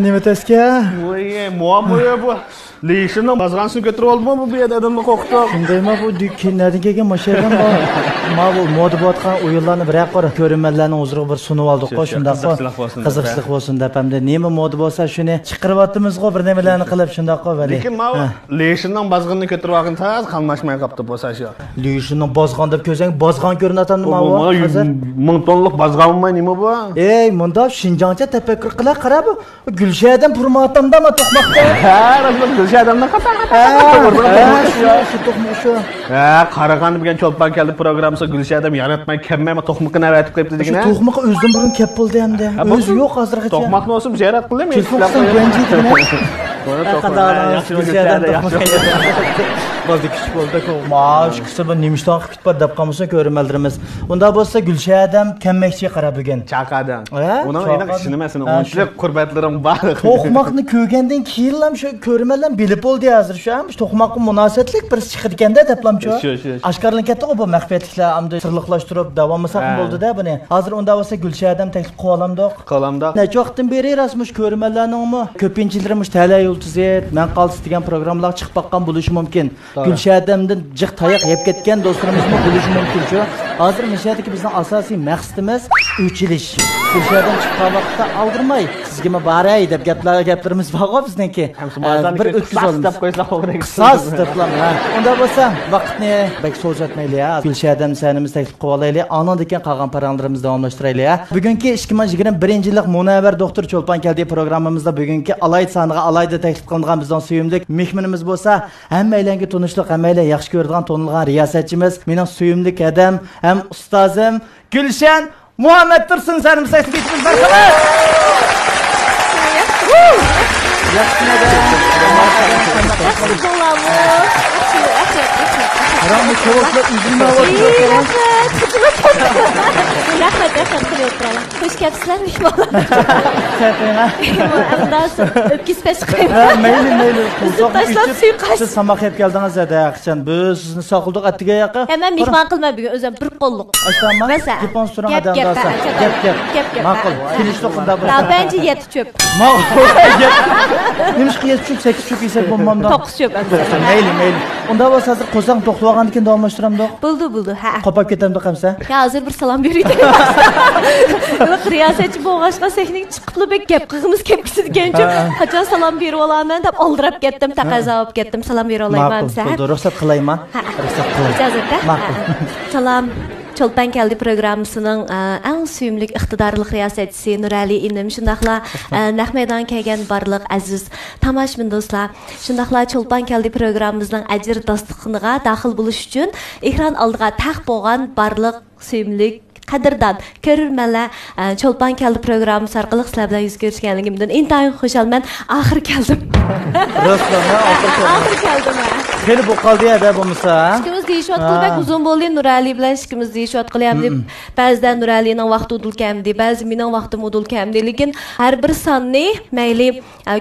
Nima tasga? Voy, muammo bu. Leyshining bazg'ansini ko'tarib olma bu yerda adamni qo'rqitib. Shundaymi bu dükkanlardan kelgan mashadan bor. Ma bu moda bo'tgan o'yinlarni bir yoqqa ko'rinmalarning huzuriga bir sunib oldik-ku, shundaq qiziqchilik bo'lsin deb hamda nima moda bo'lsa shuni chiqaryapmiz-ku, bir nimalarni qilib shundaq-ku vali. Lekin ma leyshining bazg'anini ko'tarib olgan taz qalmashmay qopti bo'lsa shu. Leyshining bazg'an deb ko'rsang, bazg'an ko'rinatadi nima bu? Hozir 1000 tonlik bazg'anmi nima bu? Ey, bunda Shinjongcha tafakkur qila qarab, Gulshadan Purmatamdami to'qmoqda? Ha, rasman Gulshadandan qata. Shu to'qmoq shu. Ha, Qarag'andi degan cho'lpan keldi programmasi Gulshadam yaratmay kelmaymi to'qmoqni yaratib qo'yibdi degan. Shu to'qmoq o'zidan burun kep bo'ldi hamda. O'zi yo'q hozirgacha. To'qmoqni o'zim ziyorat qildimi? Bo'ldi kichik bo'ldi-ku. Maash kisa bu nimishdan qilib deb qolmasa ko'rinmaldirimiz. Unda bo'lsa Gulshadam kammakchi qarab bugun. Chaqadan. Uni endi tushunmasini, unchalik qurbatlarim bor. To'qmoqni ko'rgandan keyin ham shu ko'rmalar bilib bo'ldi hozir shu ham to'qmoqqa munosabatlik bir chiqib ekanda deblamchi. Oshkorlanib bu maxfiyatliklar hamda sirliqlashtirib davomlasak bo'ldi-da buni. Hozir unda bo'lsa Gulshadam taklif qilamdoq. Necha vaqtdan beri rasmish ko'rmalarningmi ko'pinchilarimiz tala yultizi, men qaltis degan programmalar chiqib baqqan bo'lishi mumkin. Gulshadamdan jiq tayoq yeb ketgan do'stlarimizmi bo'lishi mumkin shu. Hozir mishadagi bizning asosiy maqsadimiz o'chilish. Gulshadam chiqqan vaqtda aldırmay. Sizga baray deb gaplarimiz bor bizniki. Bir o'tkazib deb qo'ysa to'g'ri. Qisas deblam. Unda bo'lsa vaqtni bek so'zatmayli ya. Gulshadam sanimiz taklif qilib olaylik. Anondan qolgan paranlarimizni davomlashtiraylik ya. Bugungi 2021-yillik Munavvar doktor Cho'lpan keldi programmamizda bugungi alayda soniga alayda taklif qilingan bizning suyumlik mehmonimiz bo'lsa, hammalarga tunishliq, hammalar yaxshi ko'radigan tonilgan riyosatchimiz, mening suyumlik adam ham ustozim Gulshan Muhammad Tursun sanimiz taklif etimiz marhamat. Rahmat çoğaltla üzülme var. Rahmat qilyapman. Xush kelibsizlar mehmonlar. Amdasi o'pkisi chiqib. Mayli. Tashlab suiqasd. Siz samoq yeb keldingiz da yaxshisan. Biz sizni saqildik attiga yoqqa. Men mehmon qilma bugun o'zim bir qo'lliq. Ashtamma. Depon suran odamdasa. Gap. Ma'qul. Kelishtoqda bo'lsa. Ha, bence yet çöp. Ma'qul. Nimish qiyas chuk 8 chuk yesa bo'lmamda. 9 çöp. Mayli. Unda bo'lsa hozir qo'sang to'xtag'andan davomlashtiramda. Bo'ldi. Ha. Qopab ketamda qamsa. Ya hozir bir salom beraylik. Riyosatchi bo'lg'ashqa sehning chiqib gap qilg'imiz kelib ketgancha qachon salom berib olaman deb oldirib ketdim, taqozo olib ketdim. Salom bera olayman desa. Ma'qul. Ruxsat qilayman. Ruxsat qilay. Ijozatda. Ma'qul. Salom. Cho'lpan keldi programmasining eng suyumli iqtidorli riyosatchisi Nurali inim shundaqla naq maydon kelgan barliq aziz tomoshabin do'stlar, shundaqla Cho'lpan keldi programmamizning ajr dasturxoniga daxil bo'lish uchun ekran oldiga taq bo'lgan barliq suyumli qadrdan ko'rurmanlar Cho'lpan keldi programmasi orqali sizlar bilan yuz ko'rishganligimdan intayin xursandman. Oxir keldim. Oxir keldim. Xeyli bu qoldi ya da bo'lmasa. Ikkimiz deyishayotgan bak uzun bo'ldi Nurali bilan ikkimiz deyishayotgan ham deb ba'zida Nuralining vaqti udulkamdi, ba'zi mening vaqtim udulkamdi, lekin har bir sonni mayli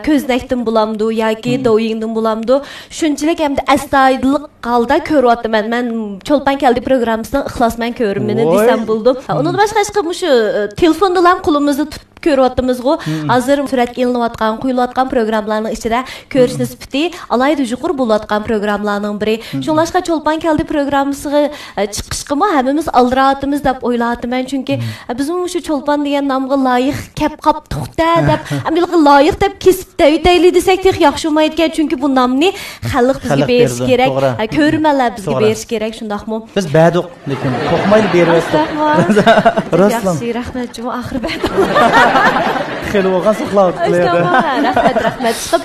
ko'znakdan bulamdi yoki do'yingdan bulamdi. Shunchalik ham astoydillik holda ko'ryapman. Men Cho'lpan keldi programmasining ixlosman ko'rimini desam bo'ldi. Uni boshqa hech qilib shu telefonda ham qo'limizda ko'ryapmiz-ku. Hozir suratga ilinayotgan, qo'yilayotgan programmalarning ichida ko'rish nisbati alayda yuqori bo'layotgan programmalarning biri. Shunlashqa Cho'lpan keldi programmasiga chiqishqimi hammamiz aldiratimiz deb o'ylayapman, chunki biz shu Cho'lpan degan nomga loyiq kep qopdiqda deb, amilga loyiq deb kesib deyli desak yaxshi bo'lmaydigan, chunki bu nomni xalq bizga berish kerak, ko'rmalar bizga berish kerak, shundaqmi? Biz badiq, lekin to'qmayli beryapmiz. Raslan. Rahmat, oxir badiq. Xeyli bo'lgan saqlab qo'yadi. Rahmat. Chiqib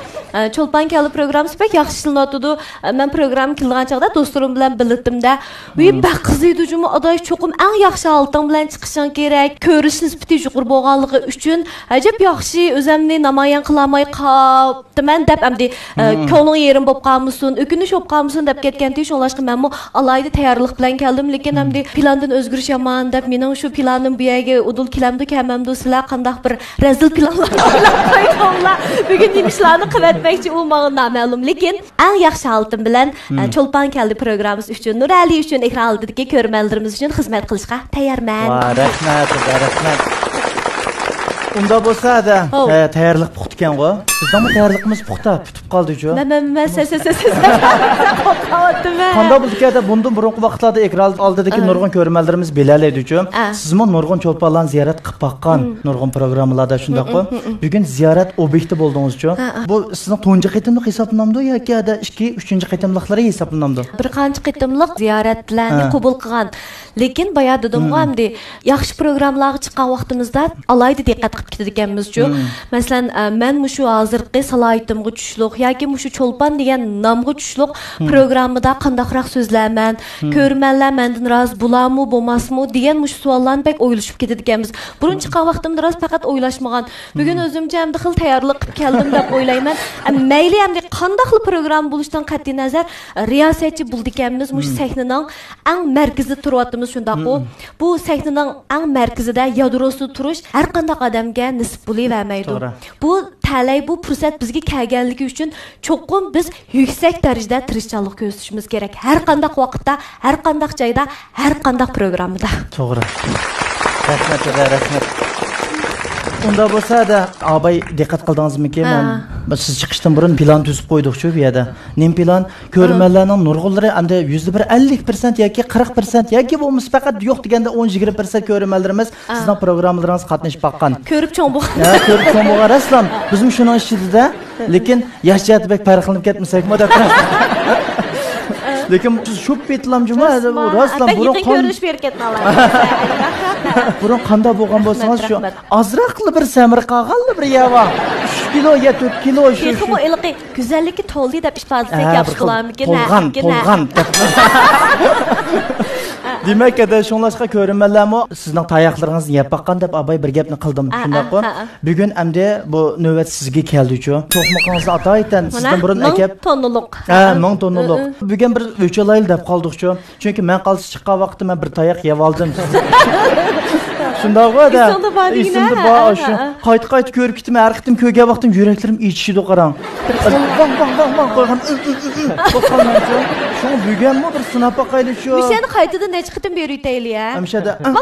Cho'lpan keldi programmasi pek yaxshi ishlanadi. Men program qilgan chaqda do'stlarim bilan bildirdim-da. Uy baq qiziydi jumi aday cho'qim eng yaxshi oltin bilan chiqishing kerak. Ko'rish nisbati yuqori bo'lganligi uchun ajab yaxshi o'zimni namoyon qilmay qoldim deb amdi ko'nglim yerim bo'lib qolmasin, o'kinish bo'lib qolmasin deb ketganda shunlashqa menmi alayda tayyorlik bilan keldim, lekin amdi plandan o'zgarish yomon deb mening shu planim bu yerga udul kelamdi kelmamdi, sizlar qanday bir razil planlar qo'ydinglar. Bugun nimishlarni qilayotmoqchi bo'lmagan noma'lum, lekin eng yaxshi oltin bilan Cho'lpan keldi programmamiz uchun, Nurali uchun ekran oldidagi ko'rmalarimiz uchun xizmat qilishga tayyorman. Rahmat. Unda bo'lsa da tayyorlik puxta ekan-ku. Bizning tayyorligimiz puxta, tutib qoldi-ku. Men qo'rqavatdim. Qanday bo'lsa-da bundan burungi vaqtlarda ekran oldidagi nurg'un ko'rmalarimiz bilalaydi-ku. Sizmi nurg'un cho'lponlarni ziyorat qilib baqqan nurg'un programmalarda shundaq-ku. Bugun ziyorat obyekti bo'ldingiz-ku. Bu sizning tunji qitimlik hisoblanamdi yoki 2-3 qitimliklari hisoblanamdi? Bir qancha qitimliq ziyoratlarni qabul qilgan. Lekin boya dedim-ku, hamdi yaxshi programmalarga chiqqan vaqtimizda alayda diqqat qilib ketadiganmiz-ku. Masalan, men mushu hozirgi salohiyatimga tushliq yoki mushu cho'lpon degan nomga tushliq programmada qandaqroq so'zlayman, ko'rmanlar mendan rozi bo'larmi, bo'lmasmi degan mushu savollarni bek o'ylashib ketadiganmiz. Burun chiqqan vaqtimda rost faqat o'ylashmagan. Bugun o'zimcha ham xil tayyorlik qilib keldim deb o'ylayman. Mayli hamda qandaq program bo'lishdan qat'iy nazar riyosatchi bo'ldiganmiz mushu sahnaning eng markazida turyapmiz shundaq-ku. Bu sahnaning eng markazida yadrosida turish har qanday odamga nisb bo'lavermaydi. Bu talay bu fursat bizga kelganligi uchun cho'qim biz yuksak darajada tirishchilik ko'rsatishimiz kerak. Har qanday vaqtda, har qanday joyda, har qanday programmada. To'g'ri. Rahmat. Unda bo'lsa da abay diqqat qildingizmi-ki, men siz chiqishdan burun plan tuzib qo'ydik-ku bu yerda. Nim plan ko'rmalarning nurg'unlari endi 50% yoki 40% yoki bo'lmasa faqat yo'q deganda 10-20% ko'rmalarimiz sizning programmalaringiz qatnashib baqqan. Ko'rib cho'ng bo'lgan. Ko'rib cho'ng bo'lgan raslan. Bizim shuning ichida, lekin yosh jihatibek farqlanib ketmasakmi deb. Lekin shu petlamjimi raslan burun ko'rinish berib ketmalar. Burun qanday bo'lgan bo'lsangiz shu azroqli bir samir qolganli bir yava 3 kilo ya 4 kilo shu. Bu ilqi go'zalligi to'ldi deb ifodasak yaxshi qilarmikin. To'lgan. Demak, shunlashqa ko'rinmalarmi sizning tayoqlaringizni yeb baqqan deb abay bir gapni qildim shundaqmi? Bugun endi bu navbat sizga keldi-ku. To'qmoqingizni ataydan sizdan burun akab 1000 tonnuliq. 1000 tonnuliq. Bugun bir o'chalayl deb qoldik-ku. Chunki men qaltis chiqqan vaqtda men bir tayoq yeb oldim. Shundaq da. Esimda bor shu. Qayt ko'rib ketdim, har qitim ko'rgan vaqtim yuraklarim ichishidi qarang. Bang qo'ygan. Şunu büyügenmi bir sınava qaylışı. Bir seni qaytıda ne çıktın bir üteyli ya. Hemşede. Vang.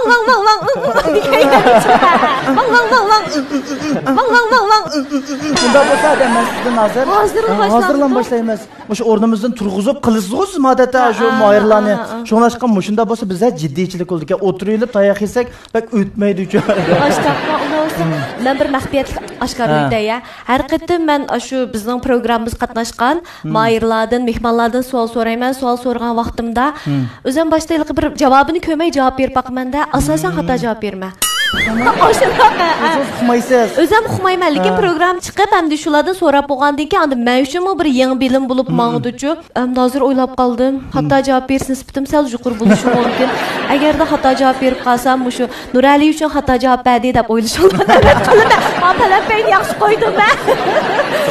Bunda bo'lsa adamlar sizdan hazırlan başlaymiz. Şu o'rnimizdan turg'izib qilisiz madata şu moyirlarni. Shunlashqa shunda bo'lsa bizlar jiddiychilik oldik. O'tirib tayoq yesak bak o'tmaydi-ku. Aştaqqa olsa men bir maxfiyatlik oshkorlikda ya. Har qitim men shu bizning programmamiz qatnashgan moyirlardan, mehmonlardan savol so'rayman. Savol so'rgan vaqtimda o'zim boshda bir javobini ko'may javob berib baqmanda, asosan xato javob berma. O'zim uqmayman, lekin program chiqib hamda shulardan so'rab bo'lgandan keyin endi men uchun bir yangi bilim bo'lib mang'di-chu. Endi hozir o'ylab qoldim. Xato javob bersin sifatim sal yuqori bo'lishi mumkin. Agarda xato javob berib qolsam, shu Nurali uchun xato javob berdi deb o'ylashim. Men talabni yaxshi qo'ydim men.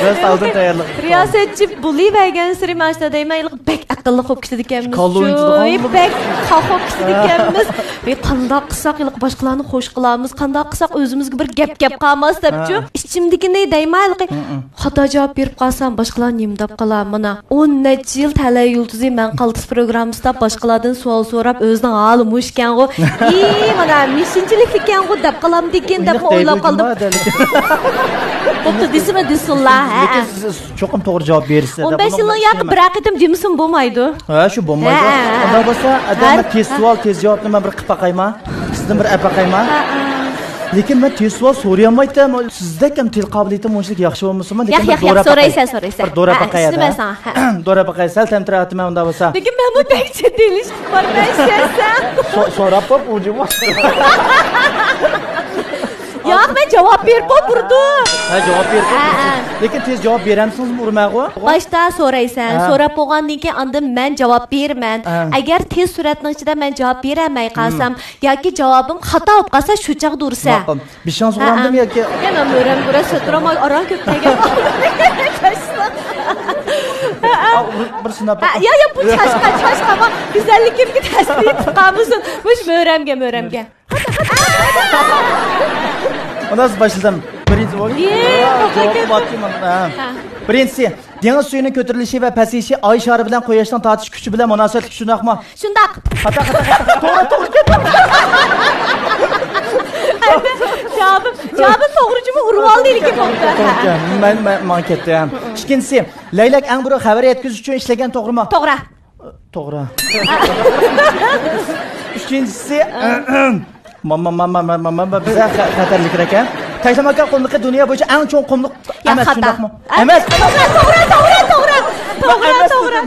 Biraz oldin tayyorlik. Riyosatchi bo'lavergan siri mashda deyman, bek aqlli qo'yib ketdi ekanmiz. Bek qo'yib ketdi ekanmiz. Ve qandoq qilsak, boshqalarni xo'sh qilamiz, qandoq qilsak o'zimizga bir gap qolmas debchi. Ichimdagini deyman, xato javob berib qolsam, boshqalar nim deb qolar. Mana 10 necha yil Talay Yulduzi men qaltis programmasida boshqalardan savol so'rab, o'zining holi mushkan-ku. Mana mishinchilik ekan-ku deb qolam degan deb o'ylab qoldim. Bo'pti desimi desinlar. Lekin siz cho'qim to'g'ri javob bersiz. 15 yilning yoqib bir aqidam demisim bo'lmaydi. Ha, shu bo'lmaydi. Unda bo'lsa, odamlar tez savol, tez javobni men bir qilib baqayman. Sizdan bir apaqayman. Lekin men tez savol so'rayolmaydim. Sizda ham til qobiliyatim o'shlik yaxshi bo'lmasmi? Lekin bir so'raysan. Bir do'ra baqayadi. Do'ra baqaysan, tamtiratman unda bo'lsa. Lekin men bu bekcha delish bormaysan. So'rab qo'yib o'jib Yo'q, men javob berib turdim. Ha, javob berdim. Lekin tez javob beramsizmi urmag'i? Boshda so'raysan, so'rab bo'lgandan keyin endi men javob berman. Agar tez suratning ichida men javob beramay qolsam yoki javobim xato bo'lib qolsa, shu chaqda ursa. Bir shans urandim yoki. Men ko'rasa turamay aran ko'paygan. Bir sinab. Ya bu chashqa güzellikimga ta'sir qilamisin. Mush mo'ramga. Ondan başladım. Birinci o. Cevap batayım ha. Birincisi, deniz suyunun kötürülüşü ve pesişi ay şarı bilen koyaştan tartış gücü bilen münasebetlik şundaqmı? Şundaq. Hata. Doğru. Cevabım doğrucumu urval değil ki oldu. Ben mankettim. İkincisi, Leylak en buru haber yetküz için işlegen doğru mu? Doğru. Doğru. Üçüncüsü, Mama bize xatarlik rəqəm. Təşlamakar qumluqı dünya boyunca ən çox qumluq emas şundaqmı? Emas.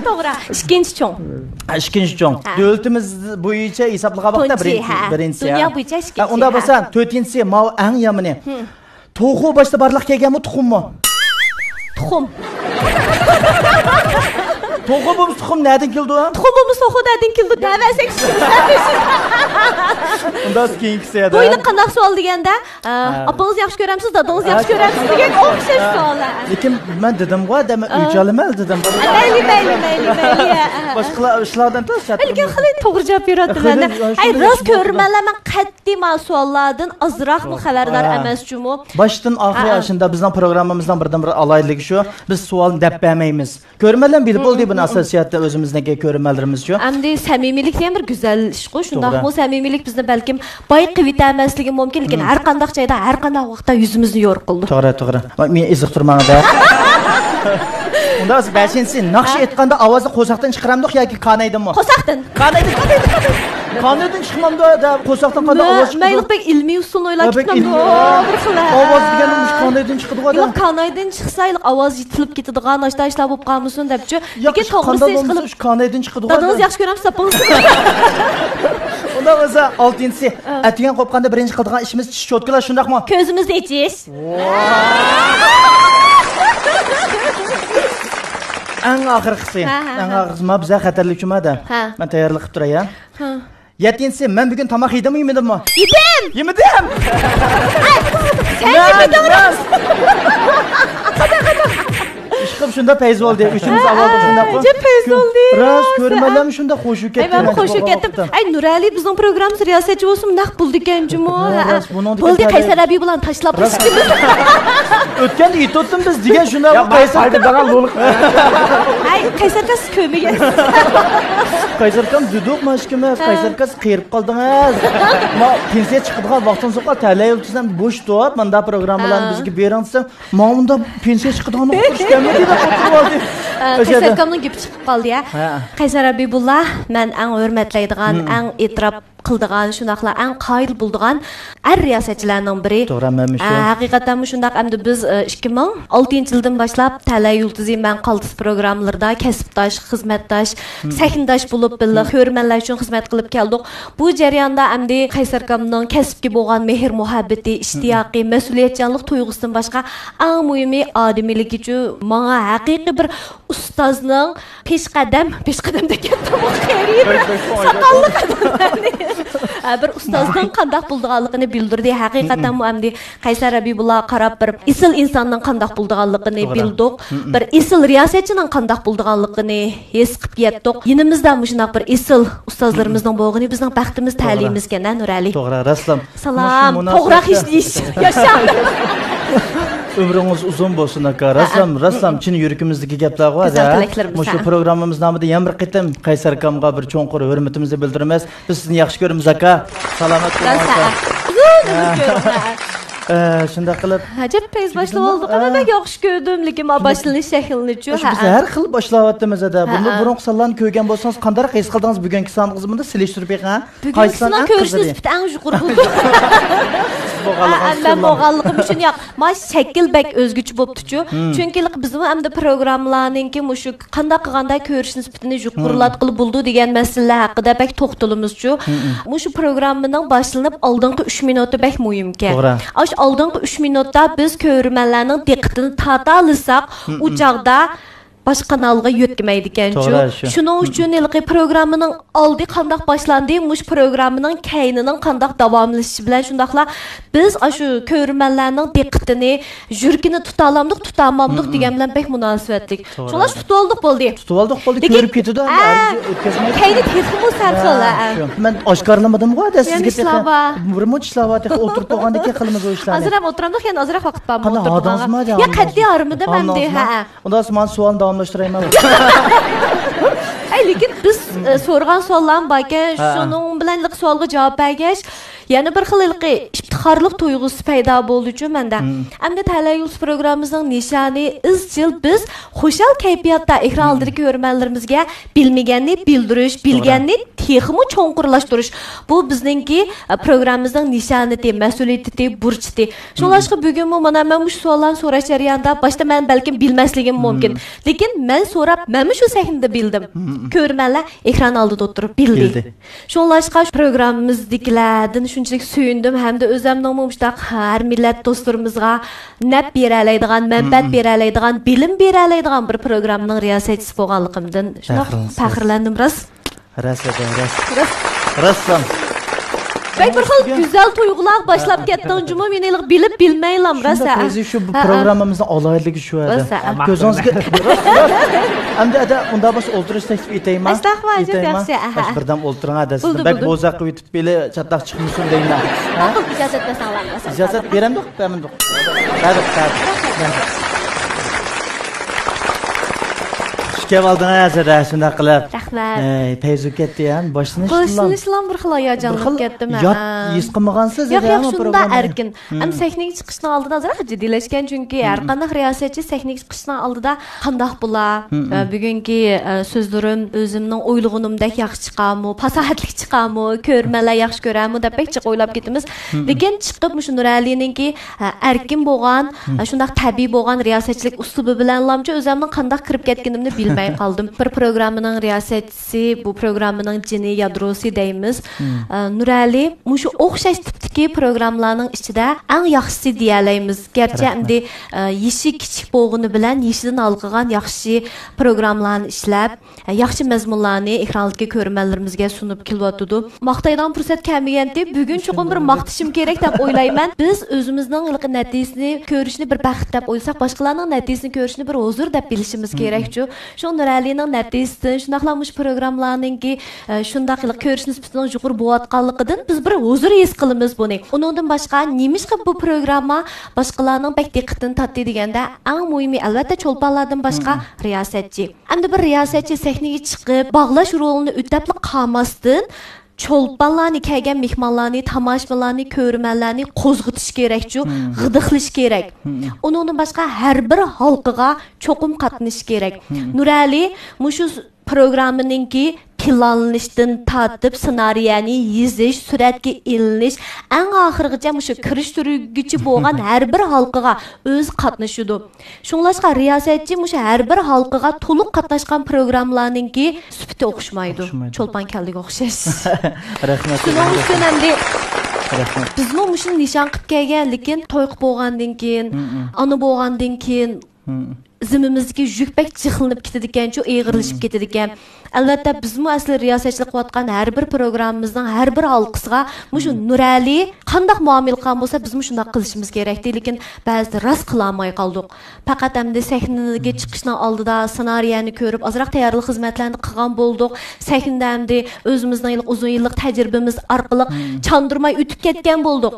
Doğru. İkinci çoğun. İkinci çoğun. Dövlətimiz boyunca hesablığa baxda birincisi. Dünya boyunca ikinci. Onda basan, dörtüncüsü, mav ən yamını. Toxu başda barlıq kelgənmi, tuxum mu? Tuxum. Toxumumuz tuxum nədən kildi? Tuxumumuz toxu nədən kildi? Dəvəsək şükürsən. Ondan keyingisi ya da. Boyunu qandaq sual degəndə, apanız yaxşı görəmsiz, dadınız yaxşı görəmsiz degən oxşar suallar. Lekin mən dedim qoy, demə ücəliməl dedim. Bəli. Başqa işlərdən tez çatdım. Lekin xilay toğru cavab verədi məndə. Ay, rast görmələr mən qəddi suallardan azraq mı xəbərdar əməz cümü? Başdan axır yaşında bizdən proqramımızdan birdən-bir alaylıq şu. Biz sualını dəbbəməyimiz. Görmələn bilib oldu bu asosiyyatda özümüzdəki görmələrimiz şu. Əmdi səmimilik deyən bir gözəl iş qoy. Şundaq bu səmimilik bizdə bəlkə bayıq qivitəməzligi mümkün, lekin hər qandaq şeydə, hər qandaq vaxtda yüzümüzü yoruq qıldı. Toğru. Mən iziq durmağa da. Onda bəşinsin, naqş etqanda avazı qosaqdan çıxıramdıq yoki qanaydınmı? Qosaqdan. Qanaydın çıxmamda da qosaqdan qanda avaz çıxdı. Məyliq bək ilmi usul oylab çıxmam. Avaz degənimiz qanaydın çıxdı qoda. Yox, qanaydın çıxsaylıq avaz yitilib getdiğan aşda işlər olub qalmışsın dəbçü. Lekin toğrusu iş qılıb qanaydın çıxdı qoda. Dadınız yaxşı görəm sapınız. Onda mesela 6-cısı, ətiyen qopqanda birinci qıldığan işimiz çiş çotkular şundaqmı? Közümüzdə içiyiz. Ən axırqısı. Ən axırqısı ma bizə xətərli kümədə. Mən tayarlıq qıb durayam. 7-cısı, mən bugün tamaq yedim mi yemedim mi? Yemedim. Sen yemedin. Işqım şunda peyz oldu. Üçümüz avaldı şunda qoy. Necə peyz oldu? Rast görmələm şunda xoşu getdim. Ay, mən xoşu getdim. Ay, Nurali bizning proqramımız riyasetçi olsun, naq buldu gəncimi. Buldu Qaysar abi bilan taşlab düşdük. Ötken it tutdum biz degan şunda ya Qaysar degan loluq. Ay, Qaysar qız kömüge. Qaysar kam duduq maşkimiz. Qaysar qız qıyırıb qaldınız. Ma pensiya chiqadigan vaqtdan so'ng talay o'tizdan bo'sh to'p, menda programmalarni bizga beringsa, ma'munda pensiya chiqadigan o'qishganmi dedi qo'yib. Qaysar kamning gap chiqib qoldi ya. Qaysar Abibullah, men eng hurmatlaydigan, eng e'tirof qildigan, shundaqlar eng qoyil bo'ldigan riyosetchilarning biri. To'g'rimi shu? Haqiqatan shundaq endi biz 2006-yildan boshlab Talay Yulduzi men Qaltis programmalarida kasbdosh, xizmatdosh, sahndosh bo'lib birga hurmatlar uchun xizmat qilib keldik. Bu jarayonda endi Qaysar kamning kasbga bo'lgan mehr muhabbati, ishtiyoqi, mas'uliyatchanlik tuyg'usidan boshqa eng muhimi odamiligi uchun menga haqiqiy bir ustozning peshqadam degan xayriy bir soqolli qadamlarni bir ustozning qandaq bo'lganligini bildirdi. Haqiqatan bu endi Qaysar Abibullah qarab bir isil insonning qandaq bo'lganligini bildik. Bir isil riyosetchining qandaq bo'lganligini his qilib yetdik. Yinimizda shunday bir isil ustozlarimizning bo'lgani bizning baxtimiz, ta'limimizga Nurali. To'g'ri, raslam. Salam. To'g'ri ish deyish. Yasha. Ömrünüz uzun bo'lsin aka. Raslam chin yuragimizdagi gaplar bor. Shu programmamiz nomida ham bir qitim Qaysar akamga bir cho'nqur hurmatimizni bildiramiz. Biz sizni yaxshi ko'ramiz aka. Salomat bo'ling. Shunda qilib ajab tez boshlab oldik. Ana yaxshi ko'rdim, lekin ma boshlanish shaklini-chi. Biz har xil boshlayapmiz-da. Buni burun sonlarni ko'rgan bo'lsangiz, qanday his qildingiz bugungi sonimizni bunda selishtirib beqing. Qaysi son ko'rishimiz bitta eng yuqori bo'ldi. Ben moğallıqım üçün yo'q. Ma shakl bak o'zguchi bo'pti-chu. Chunki biz endi programmalarninki mushu qanday qilganda ko'rish nisbatini yuqorilat qilib bo'ldi degan masalalar haqida bak to'xtalamiz-chu. Mushu programmaning boshlanib oldingi 3 minutda bak muhimki. Oldingi 3 minutda biz ko'rmanlarning diqqatini torta olsak, u chaqda baş kanalga yötkəməydi ekan. Şunun üçün ilqi proqramının aldı qandaq başlandı, muş proqramının kəyninin qandaq davamlaşışı bilan şundaqla biz aşı körmənlərinin diqqətini, jürkini tutalamdıq, tutamamdıq degan bilan bək münasibətlik. Şolaş tutulduq boldu. Görüb ketdi. Kəyni texmo sərxələ. Mən aşkarlamadım bu da sizə. Vurmuş slavat oturup doğandakı qılımız o işlərni. Azıram oturamdıq, yəni azıraq vaxt var mı oturduğuna? Ya qəddi arımıdı məndə, hə. Ondan sonra sualını davamlaşdırayım mən. Lekin biz so'rgan suollarni barkan, shuning bilan savolga javob bergach, yana bir xil iftixorlik tuyg'usi paydo bo'ldi uchun menda. Hamda Talayyus programmamizning nishoni izchil biz xushal kayfiyatda ekran oldidagi ko'rmanlarimizga bilmaganni bildirish, bilganni texmo cho'nqurlashtirish. Bu bizningki programmamizning nishonati, mas'uliyati, burchiti. Shunlashqa bugun mana men shu savollarni so'rash jarayonida boshda men balkim bilmasligim mumkin. Lekin men so'rab, men shu sahnada bildim. Ko'rmanlar ekran oldida o'tirib bildi. Shunlashqa programmamizdagilardan shunchalik suyundim hamda o'zimning mushtaq har millat do'stlarimizga naf bera oladigan, manfaat bera oladigan, bilim bera oladigan bir programmaning riyosatchisi bo'lganligimdan shunday faxrlandim rost. Rassom. Ben bir xil güzel tuyg'ular boshlab ketdim. Juma meni bilib bilmaylam rosa. Shu programmamizning aloyligi shu edi. Ko'zingizga Hamda unda bas o'ldirish taklif etayman. Astag'firullah, yaxshi. Birdan o'ltiring adasiz. Bak bo'zaq qilib yetib beli chataq chiqmasin deyman. İcazat bersanlar. İcazat beramdiq, bermadik. Tabiq. Kevaldan ayazada shunda qilib. Rahmat. Peyzu ketdi ham, boshini ishlam bir xil hayajonlanib ketdim. Yot his qilmagansiz edi ham program. Erkin. Ham texnik chiqishning oldida azroq jiddiylasgan chunki har qanday riyosatchi texnik chiqishning oldida qandoq bo'lar? Bugungi so'zlarim o'zimning o'ylig'inimdek yaxshi chiqarmi, fasohatli chiqarmi, ko'rmalar yaxshi ko'rarmi deb bekcha o'ylab ketamiz. Lekin chiqib shu Nuralininki erkin bo'lgan, shunday tabiiy bo'lgan riyosatchilik uslubi bilan lamcha o'zimning qandoq kirib ketganimni bilmay qoldim. Bir programmaning riyosatchisi, bu programmaning jini yadrosi deymiz. Nurali mushu o'xshash tipdagi programmalarning ichida eng yaxshisi deya olamiz. Garchi endi yeshi kichik bo'lgani bilan yeshidan olqigan yaxshi programmalarni ishlab, yaxshi mazmunlarni ekrandagi ko'rmanlarimizga sunib kelyotdi. Maqtaydigan fursat kelmaganda bugun cho'qim bir maqtashim kerak deb o'ylayman. Biz o'zimizning natijasini ko'rishni bir baxt deb o'ylasak, boshqalarning natijasini ko'rishni bir huzur deb bilishimiz kerak-ku. Shu Nuralining natijasidan shunaqlamış programlarningki shundaq ko'rish nisbatining yuqori bo'layotganligidan biz bir huzur his qilamiz buni. Uningdan boshqa nimishqa bu programma boshqalarning bak diqqatini tortdi deganda eng muhimi albatta cho'lponlardan boshqa riyosatchi. Endi bir riyosatchi sahnaga chiqib, bog'lash rolini o'tab qolmasdan cho'lponlarni, kelgan mehmonlarni, tomoshabinlarni, ko'rmanlarni qo'zg'atish kerak-ku, g'idiqlash kerak. Uningdan boshqa har bir halqiga cho'qim qatnashish kerak. Nurali mushu programmaninki planlanishdan tortib ssenariyani yizish, suratga ilinish, eng oxirigacha mushu kirishtiruvchi bo'lgan har bir halqiga o'z qatnashidi. Shunlashqa riyosatchi mushu har bir halqiga to'liq qatnashgan programmalarninki sifati o'xshamaydi. Cho'lpon kaldiga o'xshash. Rahmat. Shuning uchun endi bizmi mushu nishon qilib kelgan, lekin to'y qilib bo'lgandan keyin, ona bo'lgandan keyin zimimizga yukbak jixlinib ketadi ekan, shu eg'irlashib ketadi ekan. Albatta bizmi asli riyosatchilik qilayotgan har bir programmamizning har bir halqasiga mushu Nurali qanday muomala qilgan bo'lsa, bizmi shunday qilishimiz kerak. Lekin ba'zida rost qila olmay qoldik. Faqat endi sahnaga chiqishning oldida ssenariyni ko'rib, azroq tayyorlik xizmatlarini qilgan bo'ldik. Sahnada endi o'zimizning uzun yillik tajribamiz orqali chandurmay o'tib ketgan bo'ldik.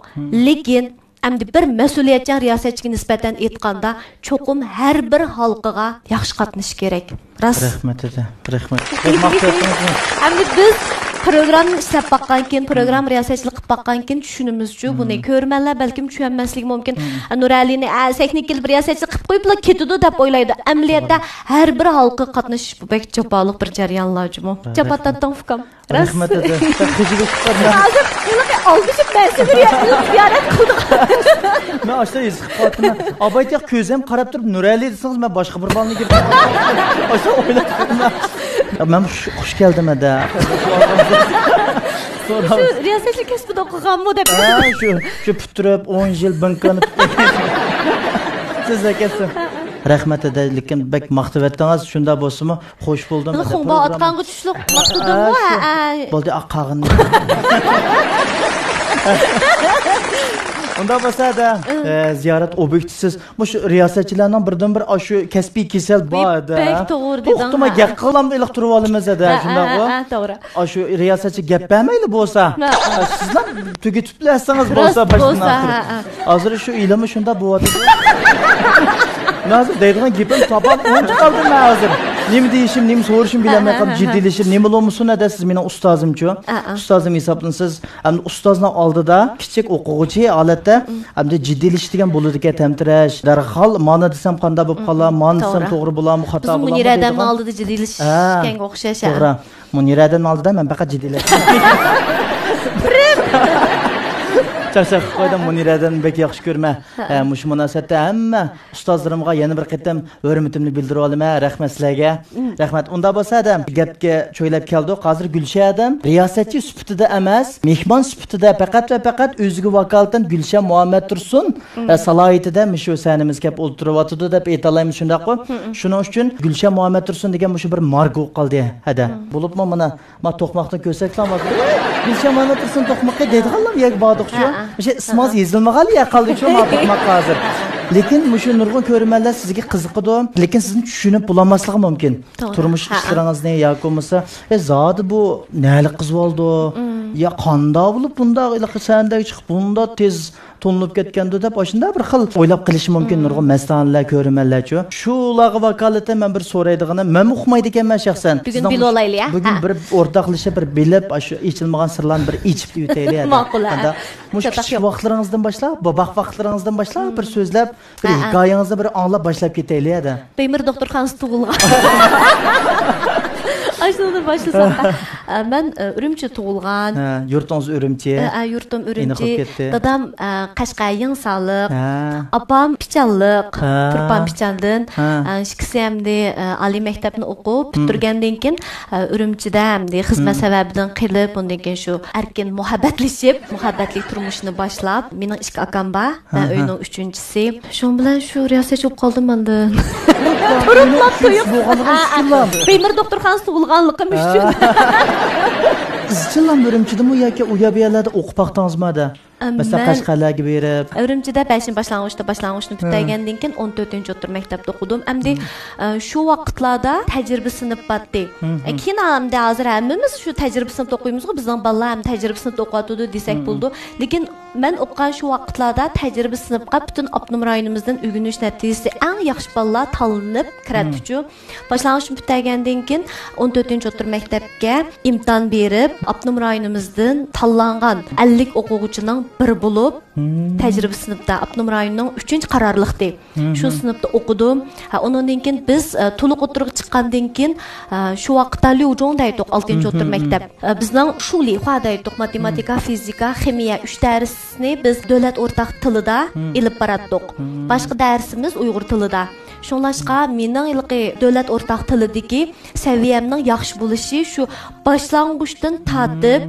Lekin endi bir mas'uliyatchan riyosatchiga nisbatan aytganda cho'qim har bir halqiga yaxshi qatnash kerak. Rahmat edi. Rahmat. Endi biz programni ishlab baqqan keyin, program riyosatchilik qilib baqqan keyin tushunimizchu buni ko'rmanlar balkim tushunmasligi mumkin. Nuralini texnik bir riyosatchilik qilib qo'yib ketdi deb o'ylaydi. Amaliyotda har bir halqa qatnashish bu bek jaboliq bir jarayonlarmi? Jabatdan fukam. Rahmat edi. Hozir ularga olg'ishib ziyorat qildik. Men ashta yezib qoldim. Abaytiq ko'zim qarab turib Nurali desangiz men boshqa bir bolni girib. Ashta o'yladim. Men xush keldim ada. Shu riyosatchilik kasbida o'qiganmi deb. Shu puturib 10 yil binqanib. Siz akasim. Rahmat edi, lekin bek maqtib etdingiz, shunda bo'lsa-mu, xush bo'ldim. Xumba atqanғы tushliq maqtadim. Bo'ldi aqag'inni. Unda bo'lsa da ziyorat obyektisiz. Bu shu riyosatchilarning birdan-bir shu kasbiy kasal bor edi. Bek to'g'ri deding. To'xtama gap qilam iliq turib olamiz edi, shundaqmi? To'g'ri. Shu riyosatchi gap bermaydi bo'lsa, sizlar tugatib bilasangiz bo'lsa boshdan. Hozir shu ilmi shunda bo'lyapti. Nazır deydigan gapim topab o'nchi qoldim men hozir. Nima deyishim, nima so'rashim bilamay qolib jiddiylashish. Nima bo'lmoqsin edi siz mening ustozim-ku. Ustozim hisoblansiz. Hamda ustozning oldida kichik o'quvchi holatda hamda jiddiylashish bo'ladi ekan tamtirash. Darhol mana desam qanday bo'lib qolar, mana desam to'g'ri bo'ladimi, xato bo'ladimi? Muniradanning oldida jiddiylashganga o'xshash. To'g'ri. Muniradanning oldida men faqat jiddiylashdim. Çarşaq qo'ydim Muniradan bek yaxshi ko'rma. Mush munosabatda hamma ustozlarimga yana bir qatam hurmatimni bildirib olaman. Rahmat sizlarga. Rahmat. Unda bo'lsa-da gapga cho'ylab keldik. Hozir Gulshan adam riyosatchi sifatida emas, mehmon sifatida faqat va faqat o'ziga vakolatan Gulshan Muhammad Tursun salohiyatida mushu sanimiz kelib o'ltiryapti deb aytalaymiz shundaqmi? Shuning uchun Gulshan Muhammad Tursun degan mushu bir margo qoldi. Hada. Bo'libmi mana to'qmoqni ko'rsaklam. Gulshan Muhammad Tursun to'qmoqqa deydiganlar yak bordiqchi. O'sha ismoz yezilmagan ya qoldi-ku to'qmoq hozir. Lekin mushu nurg'un ko'rmanlar sizga qiziqadi, lekin sizni tushunib bo'lmasligi mumkin. Turmush ishlaringizni yoki bo'lmasa, zodi bu nali qiz oldi. Ya qanda bo'lib bunda sanday chiqib bunda tez tonlab ketganda deb o'shunda bir xil o'ylab qilish mumkin nurg'un mastanlar ko'rmanlarchi. Shularga vakolatan men bir so'raydig'ini men uqmaydi ekanman shaxsan. Bugun bil olayli ya. Bugun bir o'rtoqlashib bir bilib, shu ichilmagan sirlarni bir ichib o'taylik. Ma'qul. Mush vaqtlaringizdan boshlab, babax vaqtlaringizdan boshlab bir so'zlab, bir hikoyangizni bir anglab boshlab ketaylik. Beymir doktorxonasi tug'ilgan. Aslında başlasak ben Ürümçi tug'ilgan. Yurtingiz Ürümçi. Yurtim Ürümçi. Dadam Qashqayning saliq. Apam Pichanliq. Turpan Pichandan. Ikisi hamda oliy maktabni o'qib, bitirgandan keyin Ürümchida hamda xizmat sababidan qilib, undan keyin shu erkin muhabbatli turmushni boshlab, mening ikki akam bor. Men uyning 3-chisi. Shu bilan shu riyosatchi bo'lib qoldim menda. Turib to'yib. Beymir doktorxonasi tug'ilganligim uchun. Izchillam Ürümchidimi yoki u yerlarda o'qib baqdingizmi? Mesela Qashqarlarga berib. Ürümchida 5-boshlang'ich bitirgandan keyin 14-o'rta maktabda o'qidim. Endi shu vaqtlarda tajriba sinib batdi. Keyin hamda hozir hammamiz shu tajriba sinib o'qiymiz-ku, bizning bolalar ham tajriba sinib o'qiyotdi desak bo'ldi. Lekin men o'qigan shu vaqtlarda tajriba sinibga butun Abnum rayonimizdan o'rganish natijasi eng yaxshi bolalar tanlanib kiratdi-ku. Boshlang'ich bitirgandan keyin 14-o'rta maktabga imtihon berib, Abnum rayonimizdan tanlangan 50 o'quvchining bir bo'lib tajriba sinfda Abnum rayonining 3-qarorliqda shu sinfda o'qidim. Undan keyin biz to'liq o'tirib chiqqandan keyin shu vaqtda Liujongda aytdik 6-o'rta maktab. Bizning shu lihada aytdik matematika, fizika, ximiya 3 darsni biz davlat o'rtaq tilida ilib baratdik. Boshqa darsimiz Uyg'ur tilida. Shunlashqa mening ilqi davlat o'rtaq tilidagi saviyamning yaxshi bo'lishi shu boshlang'uchdan tatib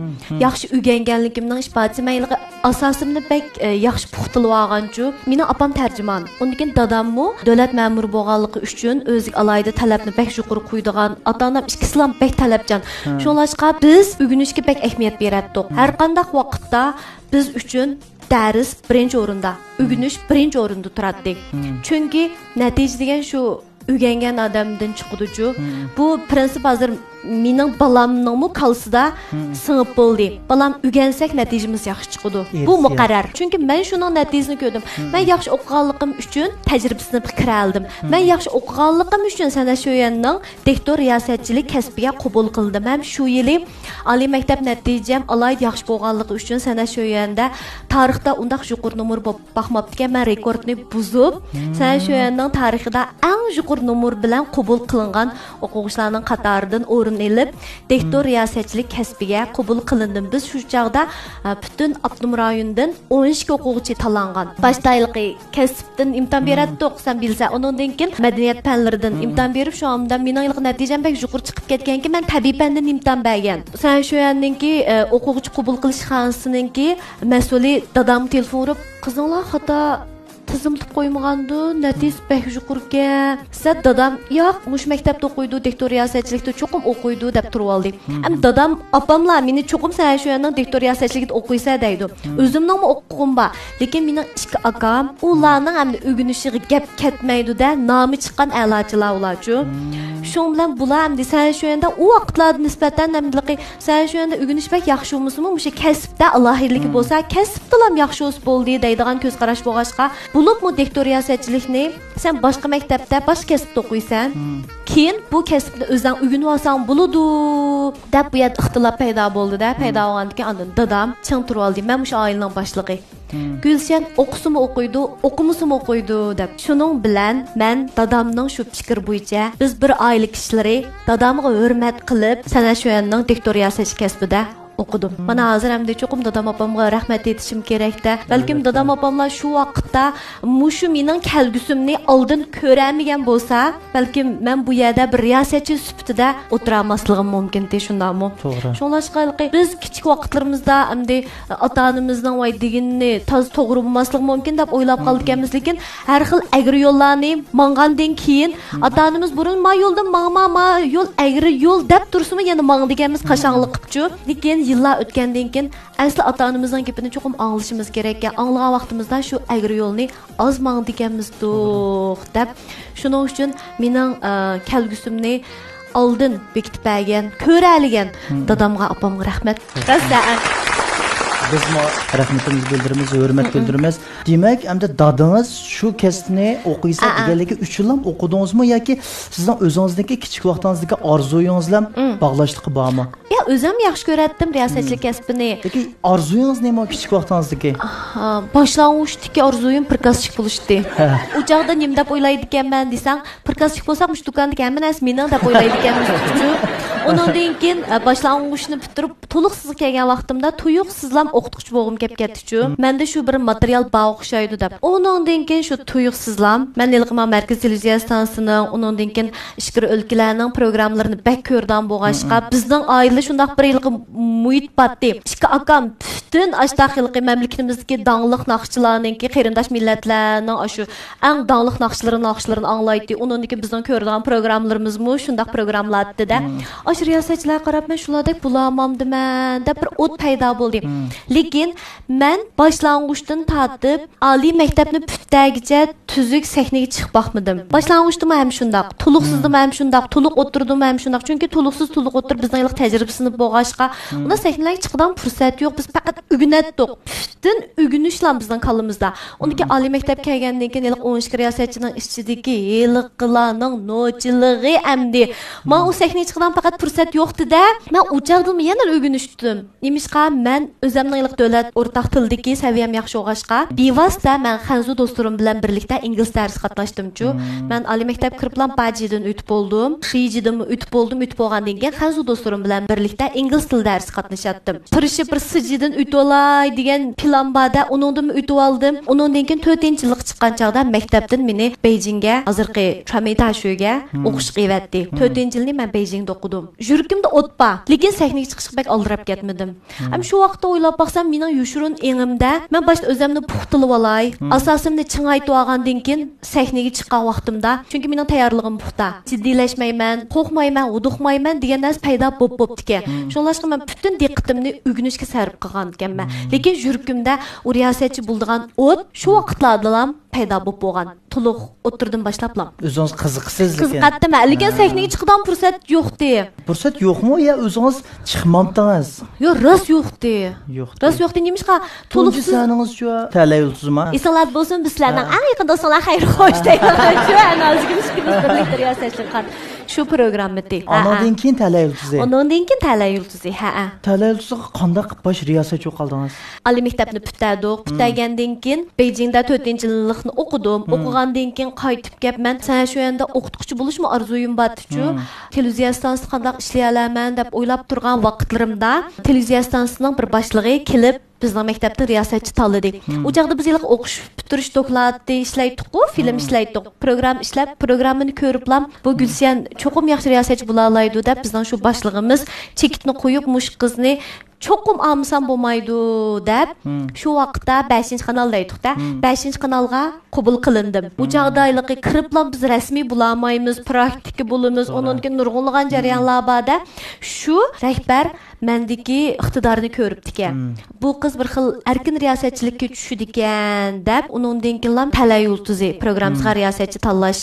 yaxshi o'rganganligimning ifodasi menga asosimni bek yaxshi puxtilib olganchu. Meni opam tarjimon. Undan keyin dadammi davlat ma'muri bo'lganligi uchun o'ziga alayda talabni bek yuqori qo'ydigan. Ota-onam ikkisilam bek talabchan. Shunlashqa biz o'rganishga bek ahamiyat beratdik. Har qanday vaqtda biz uchun ders birinchi o'rinda, o'rganish birinchi o'rinda turadi. Chunki natija degan shu o'rgangan odamdan chiqadi-ku. Bu prinsip hozir mening balamning qalsida singib bo'ldi. Balam o'rgansak natijamiz yaxshi chiqadi. Bu muqarrar. Chunki men shuning natijasini ko'rdim. Men yaxshi o'qiganligim uchun tajribasini kira oldim. Men yaxshi o'qiganligim uchun sana shu yerning doktor riyosatchilik kasbiga qabul qildim. Ham shu yili oliy maktab natijam alayda yaxshi bo'lganligi uchun sana shu yerda tarixda undaq yuqori nomer bo'lib baxmabdigan men rekordni buzib, sana shu yerning tarixida eng yuqori nomer bilan qabul qilingan o'quvchilarning qatoridan o'rin elib, doktor riyosatchilik kasbiga qabul qilindim. Biz shu chaqda butun Abnum rayonidan 12 o'quvchi tanlangan. Baştaylıqi kasbdan imtihon beratdik, sen bilsa. Ondan keyin madaniyat fanlaridan imtihon berib, shu amda mening natijam bek yuqori chiqib ketganki, men tabiiy fandan imtihon bergan. Sen shu yerdagi o'quvchi qabul qilish xonasininki mas'uli dadam telefon urib, "Qizinglar xato tizimlib qo'ymagandu, natija bek yuqurga. Siz dadam yo'q, mush maktabda o'qiydi, diktor riyosatchilikda cho'qim o'qiydi deb turib oldi. Ham dadam, opamlar meni cho'qim sen shu yerning diktor riyosatchilikda o'qiysa deydi. O'zimning o'qig'im bor, lekin mening ikki akam ularning ham o'rganishiga gap ketmaydi-da, nomi chiqqan a'lochilar ularchu. Shu bilan bular ham sen shu yerda u vaqtlarda nisbatan namligi sen shu yerda o'rganish bak yaxshi bo'lmasmi, o'sha kasbda alohidligi bo'lsa, kasbda ham yaxshi bo'ldi deydigan ko'z qarash bo'lg'achqa, bo'libmi diktor riyosatchilikni sen boshqa maktabda, boshqa kasbda o'qiysan. Keyin bu kasbni o'zing o'rganib olsang bo'ladi deb bu yerda ixtilof paydo bo'ldi-da, paydo bo'lgandan keyin ondan dadam ching turib oldi. Men o'sha oilaning boshlig'i. Gülşen oqsimi o'qiydi, o'qimasimi o'qiydi deb. Shuning bilan men dadamning shu fikr bo'yicha biz bir oila kishilari dadamga hurmat qilib, sana shu yerning diktor riyosatchi kasbida o'qidim. Mana hozir hamda cho'qim dadam opamga rahmat aytishim kerak-da. Balkim dadam opamlar shu vaqtda mushu mening kelgusimni oldin ko'ramagan bo'lsa, balkim men bu yerda bir riyosatchi sifatida o'tirmasligim mumkin-da, shundaqmi? To'g'ri. Shunlashqalqi biz kichik vaqtlarimizda hamda ota-onamizning voy deganini to'g'ri bo'lmasligi mumkin deb o'ylab qolganmiz, lekin har xil agri yo'llarni mang'andan keyin ota-onamiz burun ma yo'ldan mangma yo'l agri yo'l deb tursimi yana mang deganmiz qashanglik qilibchu. Lekin yillar o'tgandan keyin asli ota-onamizning gapini cho'qim anglashimiz kerak. Anglagan vaqtimizda shu agri yo'lni oz mang deganmizduq deb. Shuning uchun mening kelgusimni oldin bekitib bergan, ko'raligan dadamga, opamga rahmat. Rassan. Biz rahmatimizni bildiramiz, hurmat bildiramiz. Demak, hamda dadingiz shu kasbni o'qiysa deganligi 3 yil ham o'qidingizmi yoki sizning o'zingizdagi kichik vaqtingizdagi orzuyingiz bilan bog'lashligi bormi? Ya, o'zim yaxshi ko'ratdim riyosatchilik kasbini. Lekin orzuyingiz nima kichik vaqtingizdagi? Boshlangishdagi orzuyim prikazchik bo'lishdi. U chaqda nima deb o'ylaydi ekanman desang, prikazchik bo'lsam, shu do'konda hammanasi mening deb o'ylaydi ekanman. Undan keyin boshlang'ishni bitirib, to'liqsiz kelgan vaqtimda tuyuqsizlam o'qituvchi bo'lgim kelib ketdi-chu. Menda shu bir material bor o'xshaydi deb. Undan keyin shu tuyuqsizlam, men Ilqima markaz televiziya stansiyasining, undan keyin ishqir o'lkalarning programmalarini bak ko'rdan bo'lg'ashqa, bizning oila shundaq bir yilqi muhit batdi. Ikki akam butun ashtaxilqi mamlakatimizdagi danglik naqshchilarninki qarindosh millatlarning shu eng danglik naqshlarini anglaydi. Undan keyin bizning ko'rgan programmalarimiz shundaq programmalardi-da. Ash riyosatchilar qarab men shulardek bulamamdiman deb bir o't paydo bo'ldi. Lekin men boshlang'ishdan tortib oliy maktabni putdagicha tuzuk sahnaga chiqib boqmadim. Boshlang'ishda ham shundaq, to'liqsizda ham shundaq, to'liq o'tirdim ham shundaq. Chunki to'liqsiz o'tirib bizning yillik tajribasini bo'lg'ashqa, unda sahnalarga chiqdan fursat yo'q. Biz faqat o'rganatdik. Putdan o'rganishlar bizning qo'limizda. Undaki oliy maktab kelgandan keyin yillik 12 riyosatchining ichidagi yilqilarning nochiligi amdi. Men u sahnaga chiqdan faqat fursat yo'qdi-da. Men u chaqda yana o'rganishdim. Nemishqa men o'zimning yillik davlat o'rtaq tildagi saviyam yaxshi o'g'ashqa, bevosita men xanzu do'stlarim bilan birlikda ingliz darsi qatnashdim-chu. Men oliy maktab kiriblam bajidan o'tib oldim. Shijidan o'tib olgandan keyin xanzu do'stlarim bilan birlikda ingliz til darsi qatnashatdim. Tirishib bir sijidan o'tib olay degan plan borda, undan o'tib oldim. Undan keyin 4-yillik chiqqan chaqda maktabdan meni Beijingga, hozirgi Chametashuga o'qish qilyapti. 4-yilni men Beijingda o'qidim. Yuragimda o't bor, lekin sahnaga chiqishga bek oldirab ketmadim. Ham shu vaqtda o'ylab baqsam, mening yushurun engimda men boshda o'zimni puxtilib olay, asosimni chingaytib olgandan keyin sahnaga chiqqan vaqtimda, chunki mening tayyorligim puxta. Jiddiylashmayman, qo'rqmayman, uduqmayman degan narsa paydo bo'pti. Shunlashqa men butun diqqatimni o'rganishga sarf qilgan ekanman. Lekin yuragimda u riyosatchi bo'lgan o't shu vaqtlarda ham paydo bo'lgan. To'liq o'tirdim boshlablam. O'zingiz qiziqsiz lekin. Qiziqatdim, lekin sahnaga chiqdan fursat yo'qdi. Fursat yo'qmi yo o'zingiz chiqmamdingiz? Yo'q, rost yo'qdi. Yo'qdi. Rost yo'qdi. Nimishqa to'liq saningiz shu talay yulduzmi? Isolat bo'lsin bizlarning eng yaqin do'stlar xayr xo'sh deyman. Shu anozgimiz birlikda riyosatchilik qilib shu programmada. Ondan keyin talay yulduzi. Ondan keyin talay yulduzi. Talay yulduziga qanday qilib bosh riyosatchi qildingiz? Oliy maktabni putladik. Putlagandan keyin Beijingda 4-yillikni o'qidim. O'qigandan keyin qaytib kelib men sana shu yerda o'qituvchi bo'lishmi arzuyim bor-chu. Televiziya stansiyasida qanday ishlay olaman deb o'ylab turgan vaqtlarimda televiziya stansiyasining bir boshlig'i kelib bizning maktabda riyosatchi tanladik. U chaqda biz yillik o'qish bitirish dokladda ishlaydik-ku, film ishlaydik. Program ishlab, programmani ko'riblam, bu Gulshan cho'qim yaxshi riyosatchi bo'la oladi deb bizning shu boshlig'imiz chekitni qo'yib mush qizni cho'qim almasam bo'lmaydi deb shu vaqtda 5-kanalda aytdiqda 5-kanalga qabul qilindim. Bu chaqdayliqi kiriblam biz rasmiy bo'lmaymiz, praktik bo'lamiz, onun keyin nurg'unlagan jarayonlar borda shu rahbar mendagi iqtidorni ko'ribdi ekan. Bu qiz bir xil erkin riyosatchilikka tushdi ekan deb uningdan keyin Talay Yulduzi programmasiga riyosatchi tanlash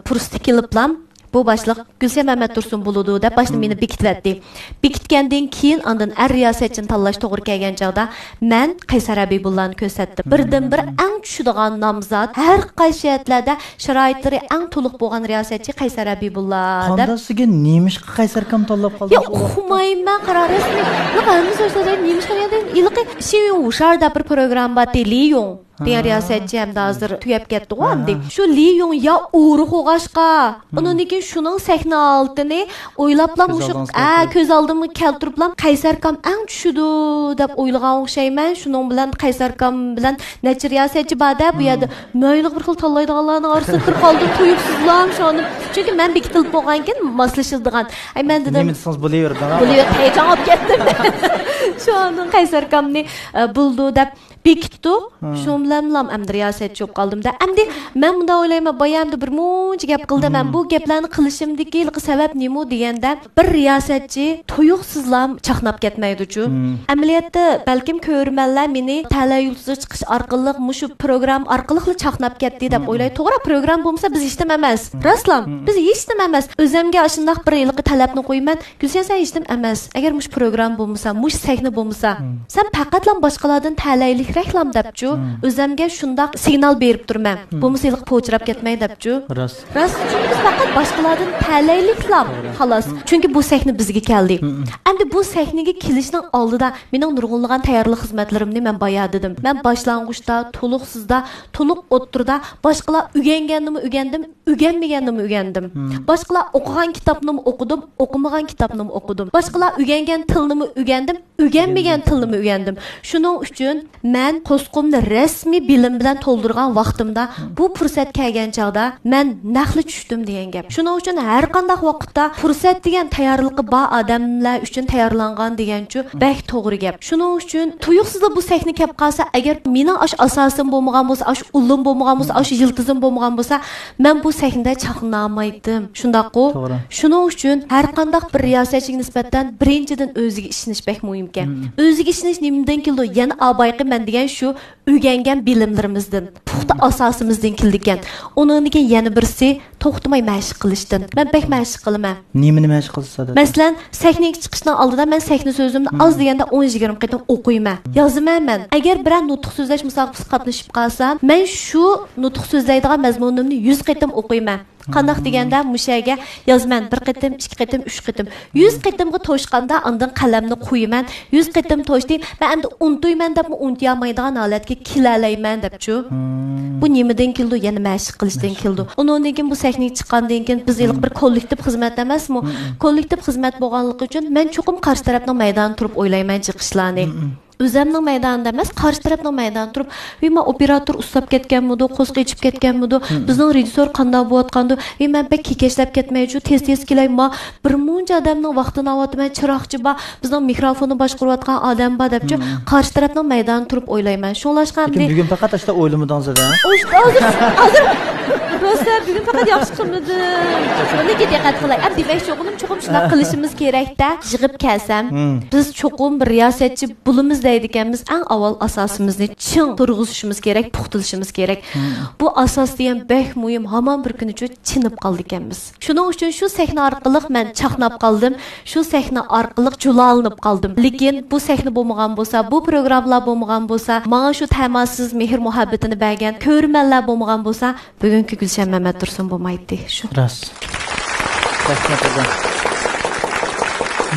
fursati keliblam. Bu başlıq Gülsen Mehmet Tursun buludu deb başını meni bekitletdi. Bekitgandan keyin andan riyosatchini tanlash to'g'ri kelgan chog'da men Qaysar Habibullani ko'rsatdim. Birdan-bir eng tushadigan nomzod, har qaysiyalarda sharoitlari eng to'liq bo'lgan riyosatchi Qaysar Habibullah deb. Qanday sizga nemish Qaysar kam tanlab qoldi? Yo'q, uxmayman, qarar rasmiy. Yo'q, hamma so'zlarda nemish qilgan. Ilqi Shiyun Usharda bir program bor, Liyong. Diğer riyosatchi ham hozir tugab ketdi ku hamdi. Shu Liyong ya urug' o'g'ashqa. Undan keyin shuning sahna altini o'ylablam mushu ko'z oldimga keltiriblam Qaysar kam eng tushidi deb o'ylagan o'xshayman. Shuning bilan Qaysar kam bilan necha riyosatchi borda bu yerda mayliq bir xil tanlaydiganlarning orasida kirib qoldi. Tuyuqsizlam shuni. Chunki men bekitilib bo'lgankin moslashildigan. Ay men dedim. Nima desiniz bo'laverdi. Bo'laverdi. Heyecan olib ketdim. Shu onun Qaysar kamni buldu deb bekitdi. Shu bilan amdi riyosatchi bo'lib qoldim da. Amdi men bunda o'ylayman, boyamda bir muncha gap qildim. Men bu gaplarni qilishimdagi sabab nima deganda bir riyosatchi tuyuqsizlam chaqnab ketmaydi-chu. Amaliyotda balkim ko'rmanlar meni Talay Yulduzi chiqish orqali mushu program orqali chaqnab ketdi deb o'ylaydi. To'g'ri, program bo'lmasa biz hech nima emas. Rostlam, biz hech nima emas. O'zimga shunday bir yilqi talabni qo'yman. Gulsen sen hech nima emas. Agar mush program bo'lmasa, mush sahna bo'lmasa, sen faqatlam boshqalardan talaylik reklam debchu. O'zimga shundaq signal berib turman. Bu musiqiy po'chirab ketmay debchu. Rost. Chunki biz faqat boshqalardan talayliklam, xolos. Chunki bu sahna bizga keldi. Endi bu sahnaga kelishning oldida mening nurg'unlagan tayyorlik xizmatlarimni men bayo dedim. Men boshlang'ishda, to'liqsizda, to'liq o'ttirda boshqalar o'rganganimni o'rgandim, o'rganmaganimni o'rgandim. Boshqalar o'qigan kitobni o'qidim, o'qimagan kitobni o'qidim. Boshqalar o'rgangan tilni o'rgandim, o'rganmagan tilni o'rgandim. Shuning uchun men qo'sqimni rasmiy bilim bilan to'ldirgan vaqtimda bu fursat kelgan chog'da men naqli tushdim degan gap. Shuning uchun har qanday vaqtda fursat degan tayyorligi bor odamlar uchun tayyorlangan deganchu bak to'g'ri gap. Shuning uchun tuyuqsizda bu sahna kelib qolsa, agar mening asosim bo'lmagan bo'lsa, ulim bo'lmagan bo'lsa, yiltizim bo'lmagan bo'lsa, men bu sahnada chaqnamaydim. Shundaq-ku. Shuning uchun har qanday bir riyosatchiga nisbatan birinchidan o'ziga ishonish bak muhim ekan. O'ziga ishonish nimadan keldi? Yana abayqi men degan shu o'rgangan bilimlarimizdan, puxta asosimizdan keldi ekan. Undan keyin yana birisi to'xtamay mashq qilishdan. Men bak mashq qilaman. Nimani mashq qilsa-da? Masalan, sahnaga chiqishdan oldida men sahna so'zimni oz deganda 10-20 qatam o'qiyman. Yozaman. Agar biror nutq so'zlash musobaqasiga qatnashib qolsam, men shu nutq so'zlaydigan mazmunimni 100 qatam o'qiyman. Qandoq deganda mushaga yozman 1 qatam, 2 qatam, 3 qatam. 100 qatamga to'shqanda ondan qalamni qo'yaman. 100 qatam to'shdim, men endi unutmayman deb unutmaydigan holatga kelalayman debchu. Bu nimadan keldi? Yana mashq qilishdan keldi. Undan keyin bu sahnaga chiqqandan keyin biz bir kollektiv xizmat emasmi? Kollektiv xizmat bo'lganligi uchun men cho'qim qarshi tarafning maydonida turib o'ylayman chiqishlarni. O'zimning maydonida emas, qarshi tarafning maydonida turib, men operator ustab ketganmidi, qo'sqa ichib ketganmidi, bizning rejissor qanday bo'layotgandi, men bek kekeshlab ketmaychi, tez kelayman, bir muncha odamning vaqtini olib chiroqchi bor, bizning mikrofonni boshqarayotgan odam bor debchi, qarshi tarafning maydonida turib o'ylayman. Shunlashqanda bugun faqat ashta o'ylamidingizda. Hozir rosa bugun faqat yaxshi qilmadim. Nega diqqat qilay? Abdi bek cho'qim shunday qilishimiz kerak-da. Yig'ib kelsam, biz cho'qim bir riyosatchi bulimiz deydiganmiz, eng avval asosimizni chin turg'izishimiz kerak, puxtilishimiz kerak. Bu asos degan bek muhim, hamon bir kun uchun chinib qoldik ekanmiz. Shuning uchun shu sahna orqali men chaqnab qoldim, shu sahna orqali julolinib qoldim. Lekin bu sahna bo'lmagan bo'lsa, bu programmalar bo'lmagan bo'lsa, menga shu tamassiz mehr muhabbatini bergan ko'rmanlar bo'lmagan bo'lsa, bugungi Gulsen Mehmet Tursun bo'lmaydi. Shu. Rost.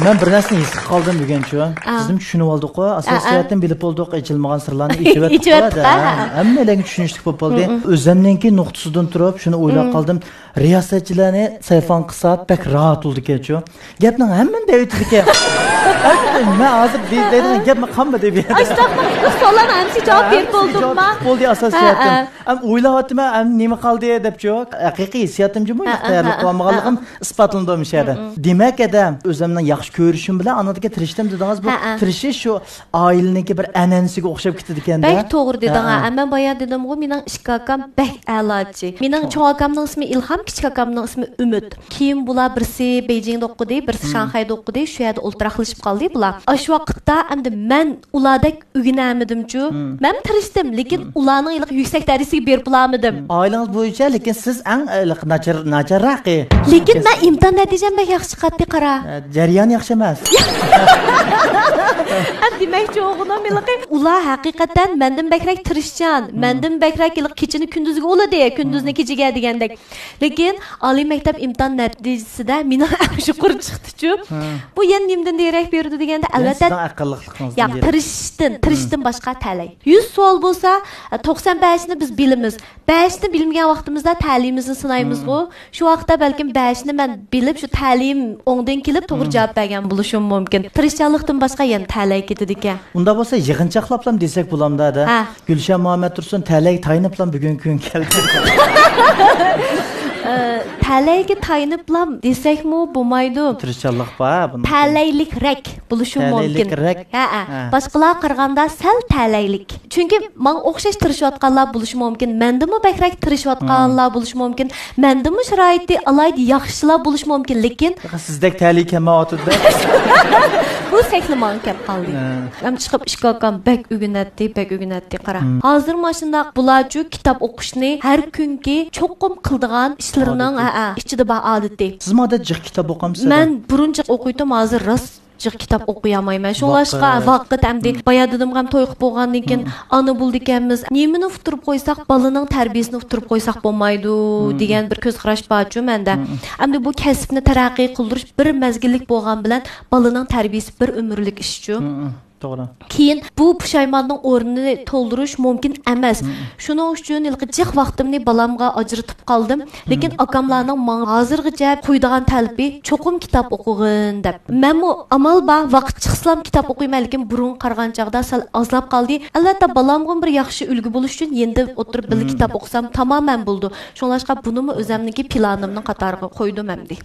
Men bir narsani his qildim bugunchu. Sizning tushunib oldik-ku, asosiyatdan bilib oldik, aytilmagan sirlarni ichib hammalarga tushunishlik bo'lib qoldi. O'zimninki nuqtasidan turib, shuni o'ylab qoldim. Riyosatchilarni sayfon qilsa, pek rahat bo'ldi-ku. Gapning hammani deydi ekan. Men hozir deydigan gapni qanma deb berdim. Ashtaqma, so'lam hamsi javob berib bo'ldimmi? Bo'ldi asosiyatim. Am o'ylayapman, am nima qildi debchi. Haqiqiy hissiyotimmi tayyorlik qilmaganligim isbotlandi o'shada. Demak adam o'zimning yaxshi ko'rishim bilan anadagi tirishdim dedingiz bu tirishish shu oilaniki bir an'anasiga o'xshab ketdi ekanda. Bek to'g'ri deding. Men boya dedim-ku, mening ishki akam bek a'lochi. Mening cho'ng akamning ismi Ilham, kichik akamning ismi Umid. Keyin bular birisi Beijingda o'qidi, birisi Shanxayda o'qidi, shu yerda o'ltiraqlashib qoldi bular. Shu vaqtda endi men ulardek o'ginamidimchu. Men tirishdim, lekin ularning yuksak darajasiga berib olmadim. Oilangiz bo'yicha, lekin siz eng nacharraqi. Lekin men imtihon natijam bek yaxshi chiqdi, qara. Jarayon yaxshi emas. Demakchi o'g'lim, ular haqiqatan mendan bekrak tirishchan, mendan bekrak kechini kunduzga oladi, kunduzni kechiga degandek. Lekin oliy maktab imtihon natijasida meni shu qurib chiqdi-chu. Bu yana nimdan derak berdi deganda albatta aqlliqligingiz. Yo'q, tirishdim boshqa talay. 100 savol bo'lsa, 95 ni biz bilamiz. 5 ni bilmagan vaqtimizda ta'limimizni sinaymiz-ku. Shu vaqtda balkim 5 ni men bilib, shu ta'lim o'ngdan kelib to'g'ri javob bergan bo'lishim mumkin. Tirishchanlikdan boshqa yana talay ketdi ekan. Unda bo'lsa yig'inchoqlablam desak bo'lamda. Gulshan Muhammad Tursun talay tayiniblam bugun kun keldi. Talayga tayiniblam desakmi bo'lmaydi. Tirishchanlik bor buni. Talaylikrak bo'lishi mumkin. Boshqalar qaraganda sal talaylik. Chunki men o'xshash tirishayotganlar bo'lishi mumkin. Mendimi bakrak tirishayotganlar bo'lishi mumkin. Mendimi sharoitni alaydi yaxshilar bo'lishi mumkin, lekin sizdek talik kamoatida bu sekliman kep qoldi. Ham chiqib ishqoqam bek ugunatdi qara. Hozir mashunda bularchu kitob o'qishni har kunki cho'qim qildigan ishlarining ichida bor odati. Siz moda jiq kitob o'qamsiz? Men burunchi o'qiydim, hozir rost jiq kitob o'qiyamayman. Shunlashqa vaqt hamdi boya dedim ham to'yib bo'lgandan keyin ana bo'ldi ekanmiz. Nimani uqtirib qo'ysak, balaning tarbiyasini uqtirib qo'ysak bo'lmaydi degan bir ko'z qarash borchu menda. Hamda bu kasbni taraqqiy qildirish bir mazgillik bo'lgan bilan balaning tarbiyasi bir umrlik ishchu. To'g'ri. Keyin bu pushaymonning o'rnini to'ldirish mumkin emas. Shuning uchun jiq vaqtimni balamga ajratib qoldim. Lekin akamlarning menga hozirgacha qo'ydigan talbi cho'qim kitob o'qig'in deb. Menmi amal ba vaqt chiqsam kitob o'qiyman, lekin burun qargan chaqda sal ozlab qoldi. Albatta balamga bir yaxshi ulgu bo'lish uchun endi o'tirib bir kitob o'qisam tamamen bo'ldi. Shunlashqa bunimi o'zimniki planimning qatoriga qo'ydim hamdi.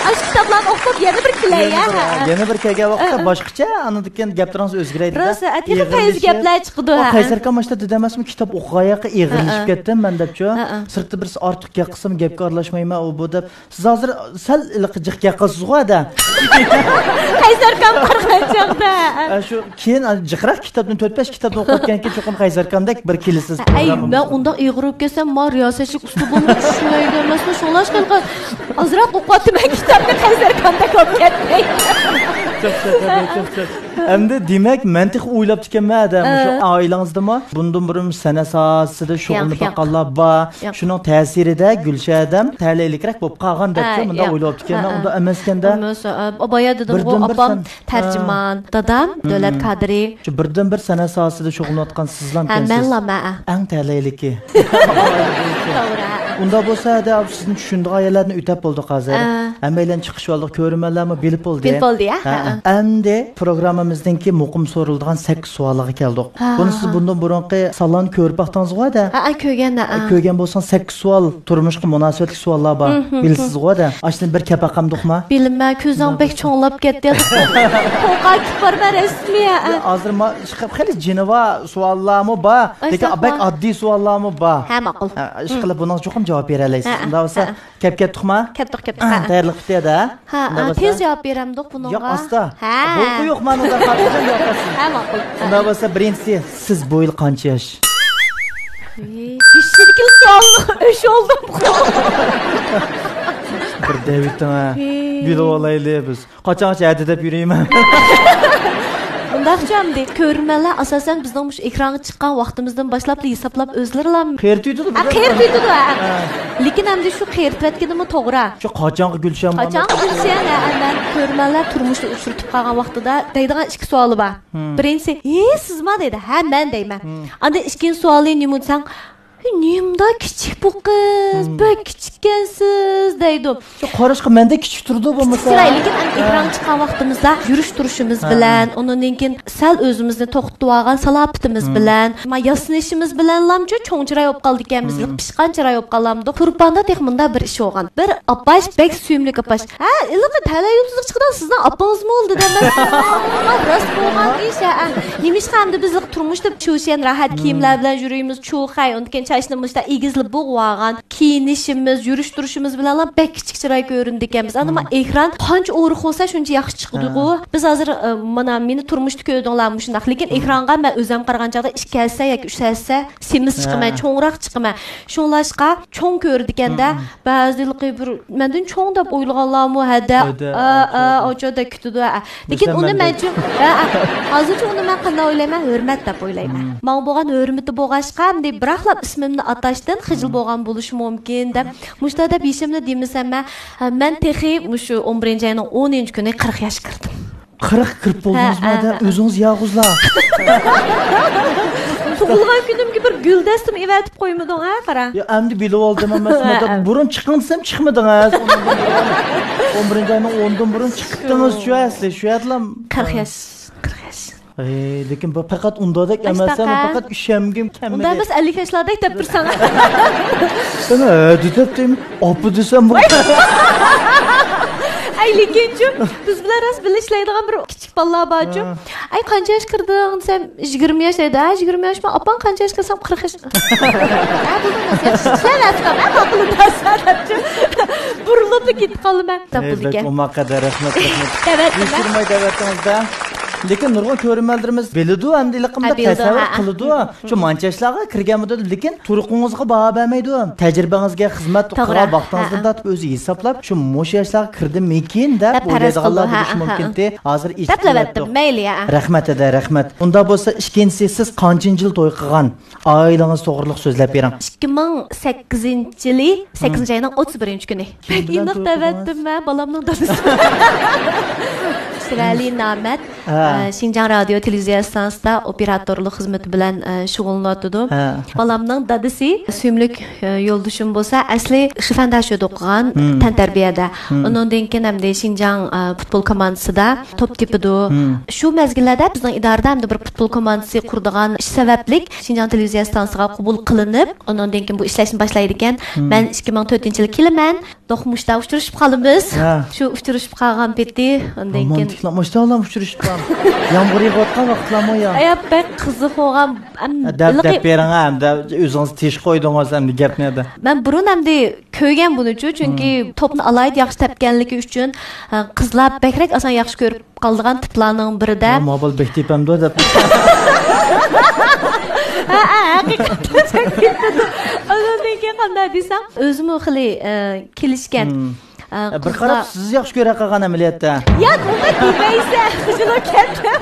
Ash kitoblarni o'qib yana bir kelaya. Yana bir kelgan vaqtda boshqacha anadikan gaplarimiz o'zgaraydi. Rosa, atiga fayz gaplar chiqdi. Qaysarkan mashta dedamasmi kitob o'qigayoqqa eg'ilishib ketdim men debchi. Sirtda birisi ortiq gapqisam gapga aralashmayman u bu deb. Siz hozir sal jiq gapqisiz-da. Qaysarkan qargan chaqda. Shu keyin jiqroq kitobni 4-5 kitobni o'qiyotgan keyin cho'qim Qaysarkandek bir kelisiz. Ay, men unda eg'irib kelsam, men riyosatchilik ustubimni tushunmaydi emasmi? Shunlashqa azroq o'qiyotman kitobni Qaysarkandek o'qib ketmay. Endi demak mantiq o'ylab chiqanman adam shu oilangizdami bundan burun san'at sohasida shug'ullanib qolganlar bor. Shuning ta'sirida Gulshadam talaylikroq bo'lib qolgan debchi bunda o'ylab chiqanman. Unda emaskanda boya dedim u opam tarjimon, dadam davlat kadri. Shu birdan bir san'at sohasida shug'ullanayotgan sizlar ekansiz. Eng talayliki. To'g'ri. Unda bo'lsa da sizni tushundiq ayollarni o'tab bo'ldi hozir. Hammalar chiqish oldi, ko'rmalarmi bilib bo'ldi. Bilib bo'ldi ya. Endi programmamizdagi muqim so'rilgan 8 savolga keldik. Buni siz bundan burunqi salon ko'rib baxtыңызga-da. Ko'rgan bo'lsan 8 savol turmushga munosabatli savollar bor. Bilsiz-ku da. Ashni bir kapaqamdiqmi? Bilmay, ko'zim bek cho'nglab ketdi. Qo'qa kiparman rasmiy. Hozir chiqib xeli jinova savollarmi bor, lekin bek oddiy savollarmi bor. Ha, ma'qul. Ishqilib buni cho'qim javob bera olasiz. Unda bo'lsa ketdiqmi? Ketdik. Tayyorlik qildi-da. Ha, tez javob beramdiq bunga. Yo'q, asta. Bu yo'q, men unda qatnashim yo'q. Ha, ma'qul. Unda bo'lsa birinchisi siz bu yil qancha yosh? Bishirkil savol o'sh oldim. Bir Daviddan bilib olaylik biz. Qachoncha adi deb yurayman. Undaqchamdi. Ko'rmalar asosan bizning mush ekranga chiqqan vaqtimizdan boshlab hisoblab o'zlarilar xayr tuydi. Xayr tuydi. Lekin hamda shu xayr tuyatganimi to'g'ri. Shu qachonqi Gulshan men ko'rmalar turmushni uchirtib qolgan vaqtida deydigan ikki savoli bor. Birinchisi, sizmi dedi. Ha, men deyman. Anda ikkinchi savolni nima desang, nimda kichik bu qiz, bak kichikkansiz deydi. Şu qarashqa menda kichik turdi bu mesela. Lekin ekran chiqqan vaqtimizda yurish turishimiz bilan, undan keyin sal o'zimizni to'xtatib olgan salobitimiz bilan, yasinishimiz bilan lamcha cho'ngchiray bo'lib qoldik ekanmiz. Pishqan chiray bo'lib qolamdi. Turpanda texmunda bir ish bo'lgan. Bir apash bek suyumli apash. Ha, iliq talayyuzlik chiqdan sizdan apangiz bo'ldi demas. Rost bo'lgan ish. Nimishqa hamda biz turmushda cho'shan rahat kiyimlar bilan yurimiz, cho'xay, undan keyin chashnimizda egizli bo'g'gan, kiyinishimiz, yurish turishimiz bilan bek kichik chiray ko'rindi ekanmiz. Ana ekran qancha o'riq bo'lsa shuncha yaxshi chiqdi-ku. Biz hozir mana meni turmushda ko'rdinglarmi shundaq, lekin ekranға men o'zim qaragan chaqda 2 kelsa yoki 3 kelsa semiz chiqaman, cho'ngroq chiqaman. Shunlashqa cho'ng ko'rdikanda ba'zilqi bir mendan cho'ng deb o'ylaganlarmi hada ojoda kutdi. Lekin uni men hozircha uni men qanday o'ylayman? Hurmat deb o'ylayman. Men bo'lgan hurmati bo'lg'ashqa deb biraqlab ismimni atashdan xijil bo'lgan bo'lishi mumkin deb mushta deb ishimni demisam men texi shu 11-oyning 10-kuni 40 yosh kirdim. 40 kirib bo'ldingizmi da o'zingiz yog'izlar. Tug'ilgan kunimga bir guldastim evatib qo'ymading ha, qara. Yo, endi bilib oldim men burun chiqing desam chiqmadingiz. 11-oyning 10dan burun chiqdingiz shu asli, shu yadlam 40 yosh. Lekin bu faqat undadek emas, faqat ishemgim kam. Unda biz 50 yoshlardek deb tursan. Sana dedim, opa desam bu. Ay lekin biz bilan ras bilishlaydigan bir kichik bolalar borchu. Ay qancha yosh kirding desam 20 yosh edi. 20 yoshmi? Opam qancha yosh kirsam 40 yosh. Ha bu nasıl? Sen atqam, aqlimda sadaqchi. Burilib ketib qoldim. Tapuldiga. Umma qadar rahmat. Yurmay davatingizda. Lekin nurg'un ko'rinmaldirimiz biladi, endi liqimda tasavvur qiladi. Shu manchashlarga kirganmidi, lekin turuqingizga baho bermaydi. Tajribangizga xizmat qilgan vaqtingizni tatib o'zi hisoblab, shu mo'sh yoshlarga kirdimmikin deb o'ylaydiganlar bo'lishi mumkin-ki. Hozir eshitdim. Mayli ya. Rahmat edi, rahmat. Unda bo'lsa ikkinchisi siz qancha yil to'y qilgan? Oilangiz to'g'riliq so'zlab bering. 2008-yili 8-oyning 31-kuni. Iniq davatdim men bolamning dadasi. Sirali Namat Şinjan Radio Televiziya stansiyasida operatorlik xizmati bilan shug'ullanadi. Bolamning dadasi suyumlik yo'ldoshim bo'lsa, asli Shifandashida o'qigan, tantarbiyada. Undan keyin hamda Şinjan futbol komandasida top tepidi. Shu mezgillarda bizning idorada hamda bir futbol komandasi qurdigan ish sababli Şinjan Televiziya stansiyasiga qabul qilinib, undan keyin bu ishlashni boshlaydi ekan. Men 2004-yil kelaman, Do'xmushda uchrashib qolamiz. Shu uchrashib qolgan peti, undan keyin Maşallah uchrashib qolamiz. Yomg'ir yog'ayotgan vaqtlarmi yo? Bek qiziq bo'lgan. Deb bering hamda o'zingiz tish qo'ydingiz hamda gapni edi. Men burun hamda ko'rgan buni-chu, chunki topni alayda yaxshi tepganligi uchun qizlar bekrak asan yaxshi ko'rib qoldigan tiplarning birida. Mobil bek tepamda deb. Ondan keyin qanday desam, o'zim xili kelishgan. Bir qarab siz yaxshi ko'ra qolgan amaliyotda. Ya, nima deymaysan? Xijilib ketdim.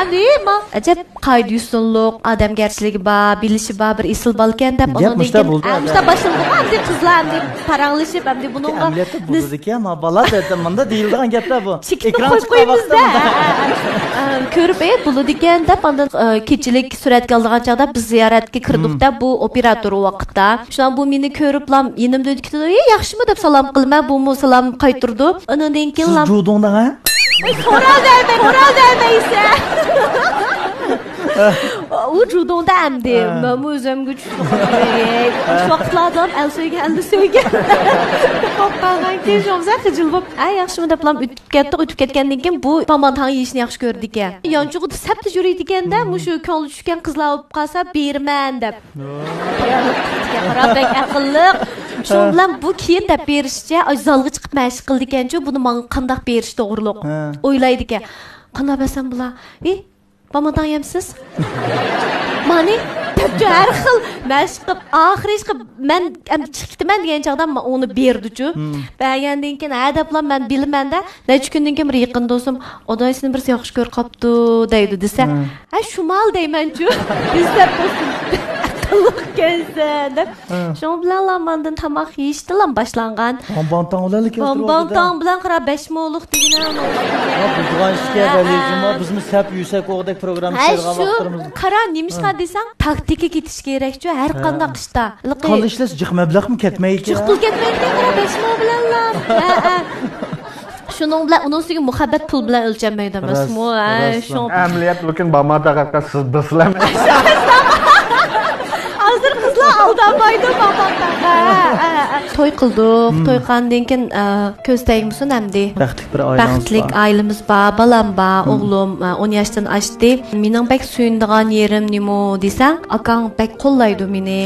Endi men ajab qoidasizlik, odamgarchiligi bor, bilishi bor bir isil balkan deb ondan keyin mushta boshlandi. Endi qizlar endi paranglashib, endi buningga amaliyotda bo'ldi-ki, ama bola dedim, menda deyilgan gaplar bu. Ekran chiqqanimizda ko'rib bo'ldi ekan deb ondan kechilik suratga olgan chaqda biz ziyoratga kirdikda bu operator vaqtda. Shundan bu meni ko'rib lam yenimda o'tdi. Yaxshimi deb salom qilma, bu musallam qaytirdi. Undan keyin lam Judongda ha? So'ral dermaysan. U judongda hamdi. Men o'zimga tushundim. Shu vaqtlarda el so'ygan. Qo'rqgan kechomsa xijilib. Ay yaxshimi deb lam o'tib ketgandan keyin bu pamantan yeyishni yaxshi ko'rdik ekan. Yonchug'ida sapda yuraydi ekanda, mushu ko'ngli tushgan qizlar olib qolsa berman deb. Qarabak aqlli. Shu bilan bu keyin deb berishcha zalga chiqib mashq qildi ekan-ku, buni menga qanday berish to'g'riliq o'ylaydi ekan. Qanday bilsam bular? Pamantan yemsiz? Mani har xil mashq qilib, oxiriga men chiqdiman degan chaqda men uni berdi-chu. Bergandan keyin adablar men bilmanda, necha kundan keyin bir yaqin do'stim, "Odaysini birsi yaxshi ko'rib qopti" deydi desa, "Ha, shumal deyman-chu." Bizda Gelsen deb. Şoň bilen lamandan tamak yeyişdilan başlangan. Bonbontan ularni keltirib. Bonbontan bilan qara 5 mo'luq degina. Bugan ishga valiyjima bizmi sap yusak o'g'dak program ishlarga vaqtlarimiz. Qara nimishqa desang, taktika ketish kerak-ku har qanday qishda. Qolishlar jiq mablag'mi ketmaydi. Jiq pul ketmaydi, qara 5 mo'l bilan la. Şunun bilan onun ustiga muhabbat pul bilan o'lchanmaydi emasmi? Amaliyot bugün bamada qaqqa siz bislam. Hozir qizlar aldanmaydi bamada. To'y qildik, to'yqandan keyin ko'z tegmisin hamdi. Baxtli bir oilamiz bor. Baxtli ailamiz bor, balam bor, o'g'lim 10 yoshdan oshdi. Mening bek suyundigan yerim nima desang, akang bek qo'llaydi meni.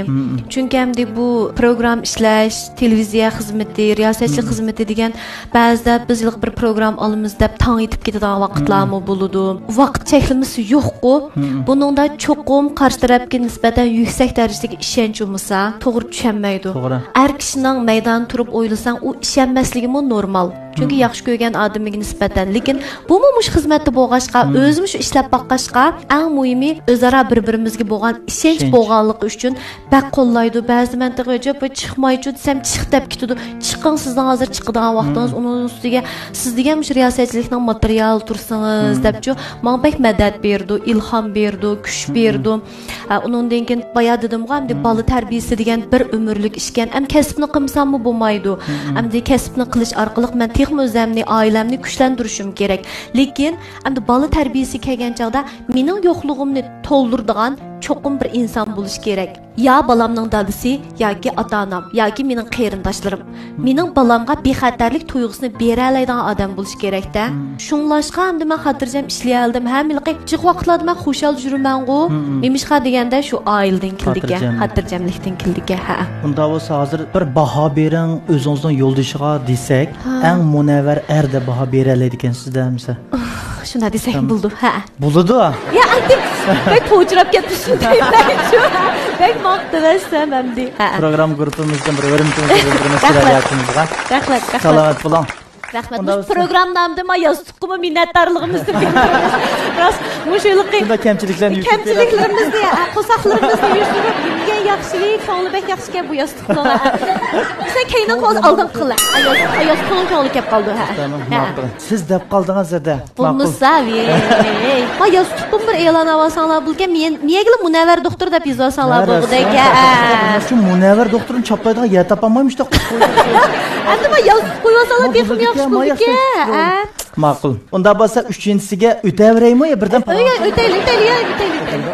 Chunki hamdi bu program ishlash, televiziya xizmati, riyosatchilik xizmati degan ba'zida biz bir program olamiz deb tong etib ketadigan vaqtlarmi bo'ladi. Vaqt cheklimisi yo'q-ku. Buningda cho'qim qarshi tarafga nisbatan yuksak darajadagi ishonch bo'lmasa, to'g'ri tushunmaydi. Har kishining maydon turib o'ylasang, u ishonmasligi normal. Chunki yaxshi ko'rgan odamiga nisbatan, lekin bu mush xizmatda bo'lg'ashqa, o'zim shu ishlab boqqashqa, eng muhimi o'zaro bir-birimizga bo'lgan ishonch bo'lganligi uchun bak qo'llaydi. Ba'zi mintaqaga chiqmaychi desam, chiq deb ketadi. Chiqing, sizdan hozir chiqadigan vaqtingiz, uning ustiga siz degan mush riyosatchilikning material tursangiz debchi, menga bak madad berdi, ilhom berdi, kuch berdi. Uningdan keyin boya dedim-ku, hamda bola tarbiyasi degan bir umrlik ishkan. Ham kasbni qilsammi bo'lmaydi. Hamda kasbni qilish orqali men o'zimni, oilamni kuchlantirishim kerak. Lekin endi bola tarbiyasi kelgan chaqda mening yo'qligimni to'ldiradigan cho'qim bir inson bo'lish kerak. Ya balamning dadisi yoki ota-onam yoki mening qarindoshlarim. Mening balamga bexatarlik tuyg'usini bera oladigan odam bo'lish kerak-da. Shunlashqa endi men xotirjam ishlay oldim. Hamilqi jiq vaqtlarda men xushal yurmangu. Nemishqa deganda shu oiladan keldiga, xotirjamlikdan keldiga. Ha. Unda bo'lsa hozir bir baho bering o'zingizning yo'ldoshiga desak, eng munavvar erda baho bera oladi ekansiz demsa. Shunda desak bo'ldi. Ha. Bo'ladi. Ya, bek po'chirab ketdi. Bek maqtavasam hamdi. Program guruhimizdan bir mas'uliyatimiz bor. Rahmat. Salomat bo'ling. Rahmat. Bu program namida men yostiqimi minnatdorligimizni bildiramiz. Rost, mushulqi. Bunda kamchiliklarni kamchiliklarimizni, qo'saqlarimizni yurtirib, menga yaxshilik, ko'ngli bek yaxshi bu yostiqlar. Sen keyinga qo'z oldin qil. Yostiqning ko'ngli kelib qoldi ha. Siz deb qoldingiz-da. Musavi. Men yostiqim bir e'lon avasanglar bo'lgan, niyaga Munavvar doktor deb yozasanglar bo'ldi-da. Shu Munavvar doktorni choplaydigan yer topolmaymiz-da. Endi men yostiq qo'yasanglar bexim yaxshi bo'ldi-ku. Ma'qul. Unda bo'lsa 3-chisiga o'taveraymi yo birdan? O'taylik.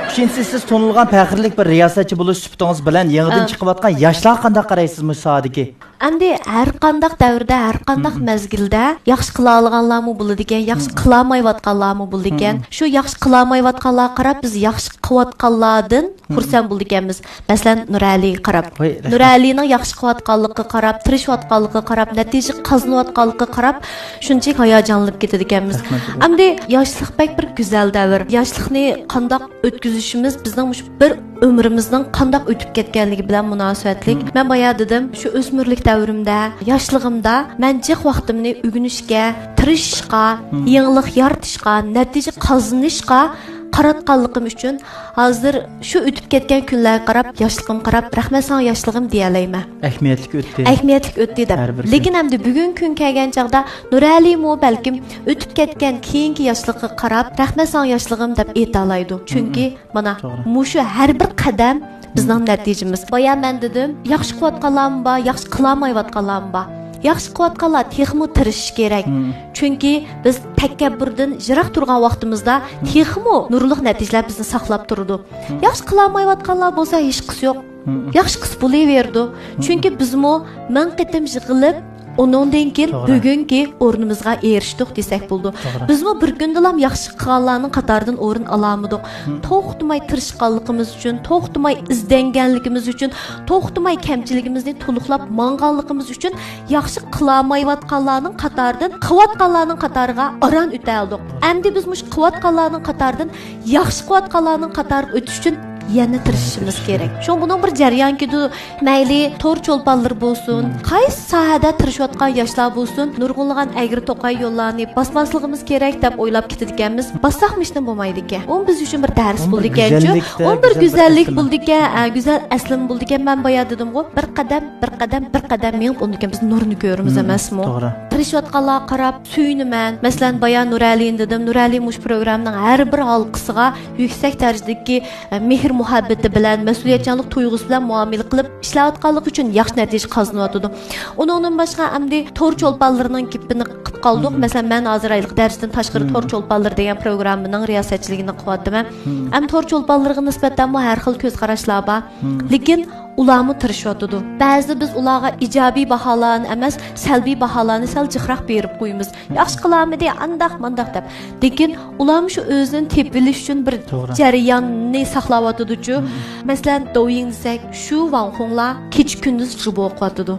Uchinchisi siz to'nilgan faxrlik bir riyosatchi bo'lish sifatingiz bilan yangidan chiqayotgan yoshlar qanday qaraysiz musadiki? Endi har qanday davrda, har qanday mezgilda yaxshi qila olganlarmi bo'ladi ekan, yaxshi qila olmayotganlarmi bo'ladi ekan. Shu yaxshi qila olmayotganlarga qarab biz yaxshi qilayotganlardan xursand bo'ldik ekanmiz. Masalan, Nurali qarab. Nuralining yaxshi qilayotganligiga qarab, tirishayotganligiga qarab, natija qozonayotganligiga qarab shunchalik hayajonlanib ketadi ekanmiz. Endi yoshlik bek bir go'zal davr. Yoshlikni qanday o'tkazishimiz bizning bir ömrümizden qandaq o'tib ketganligi bilan munosabatlik. Men boya dedim, shu o'smirlik davrimda, yoshligimda men jiq vaqtimni o'rganishga, tirishishga, yangilik yaratishga, natija qozonishga qaratganligim uchun hozir shu o'tib ketgan kunlarga qarab, yoshligim qarab, rahmat san yoshligim deya olmayman. Ahamiyatli o'tdi deb. Lekin hamda bugun kun kelgan chaqda Nurali mo balkim o'tib ketgan keyingi yoshlig'iga qarab, rahmat san yoshligim deb ayta oladi. Chunki mana mushu har bir qadam bizning natijamiz. Boya men dedim, yaxshi qilayotganlarim bor, yaxshi qila olmayotganlarim bor. Yaxshi qilayotganlar texmi tirishish kerak. Chunki biz takabburdan yiroq turgan vaqtimizda texmi nurli natijalar bizni saqlab turdi. Yaxshi qila olmayotganlar bo'lsa hech qis yo'q. Yaxshi qis bo'laverdi. Chunki bizmo men qitim yig'ilib onundan keyin bugungi o'rnimizga erishdik desak bo'ldi. Bizmi bir kundalam yaxshi qilganlarning qatoridan o'rin olamidik. To'xtamay tirishqanligimiz uchun, to'xtamay izdanganligimiz uchun, to'xtamay kamchiligimizni to'liqlab manganligimiz uchun yaxshi qila olmayotganlarning qatoridan qilayotganlarning qatoriga aran o'ta oldik. Endi biz mush qilayotganlarning qatoridan yaxshi qilayotganlarning qatoriga o'tish uchun yana tirishimiz kerak. Şu bunun bir jarayonkidu, mayli tor cho'lponlar bo'lsin, qaysi sohada tirishayotgan yoshlar bo'lsin, nurg'unlagan agri to'qay yo'llarni bosmasligimiz kerak deb o'ylab ketadiganmiz. Bossaqmishni bo'lmaydi ekan. U biz uchun bir dars bo'ldi ekan-ku. U bir go'zallik bo'ldi ekan, go'zal aslim bo'ldi ekan. Men boya dedim-ku, bir qadam men undan biz nurni ko'ramiz emasmi? To'g'ri. Tirishayotganlar qarab suyunaman. Masalan, boya Nuraliyin dedim. Nurali mush programmaning har bir halqasiga yuksak darajadagi mehr muhabbati bilan, mas'uliyatchanlik tuyg'usi bilan muomala qilib ishlayotganlik uchun yaxshi natija qozonyotdi. Uningdan boshqa amdi tor cho'lponlarining kipini qilib qoldik. Masalan, men hozir aylik darsdan tashqari tor cho'lponlar degan programmaning riyosatchiligini qilyapman. Am tor cho'lponlarga nisbatan har xil ko'z qarashlar bor. Lekin ularni tirishayotdi. Ba'zi biz ularga ijobiy baholarni emas, salbiy baholarni sal jiqroq berib qo'yamiz. Yaxshi qilamidi, andaq deb. Lekin ularni shu o'zini tepilish uchun bir jarayonni saqlayotdi-ku. Masalan, doying desak, shu vanxonlar kech kunduz jibo qo'yatdi.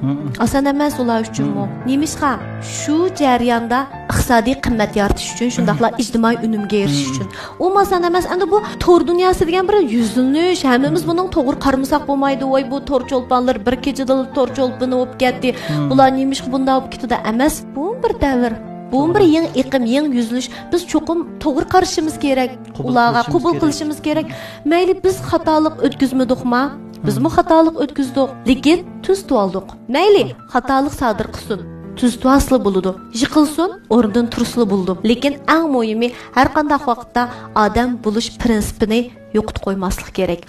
Asan emas ular uchunmi? Nemishqa shu jarayonda iqtisodiy qimmat yaratish uchun, shundaqla ijtimoiy unumga erishish uchun. U masan emas, endi bu tor dunyosi degan bir yuzlanish, hammamiz buning to'g'ri qaramasak bo'lmaydi. Voy bu tor cho'lponlar bir kechada tor cho'lponi bo'lib ketdi. Bular nemish bunday bo'lib ketdi emas. Bu bir davr. Bu bir yangi iqlim, yangi yuzilish. Biz cho'qim to'g'ri qarashimiz kerak. Ularga qabul qilishimiz kerak. Mayli biz xatolik o'tkazmadikmi? Bizmi xatolik o'tkazdik, lekin tuz oldik. Mayli xatolik sodir qilsin. Tuz asli bo'ladi. Yiqilsin, o'rnidan turishli bo'ldi. Lekin eng muhimi har qanday vaqtda odam bo'lish prinsipini yo'qotib qo'ymaslik kerak.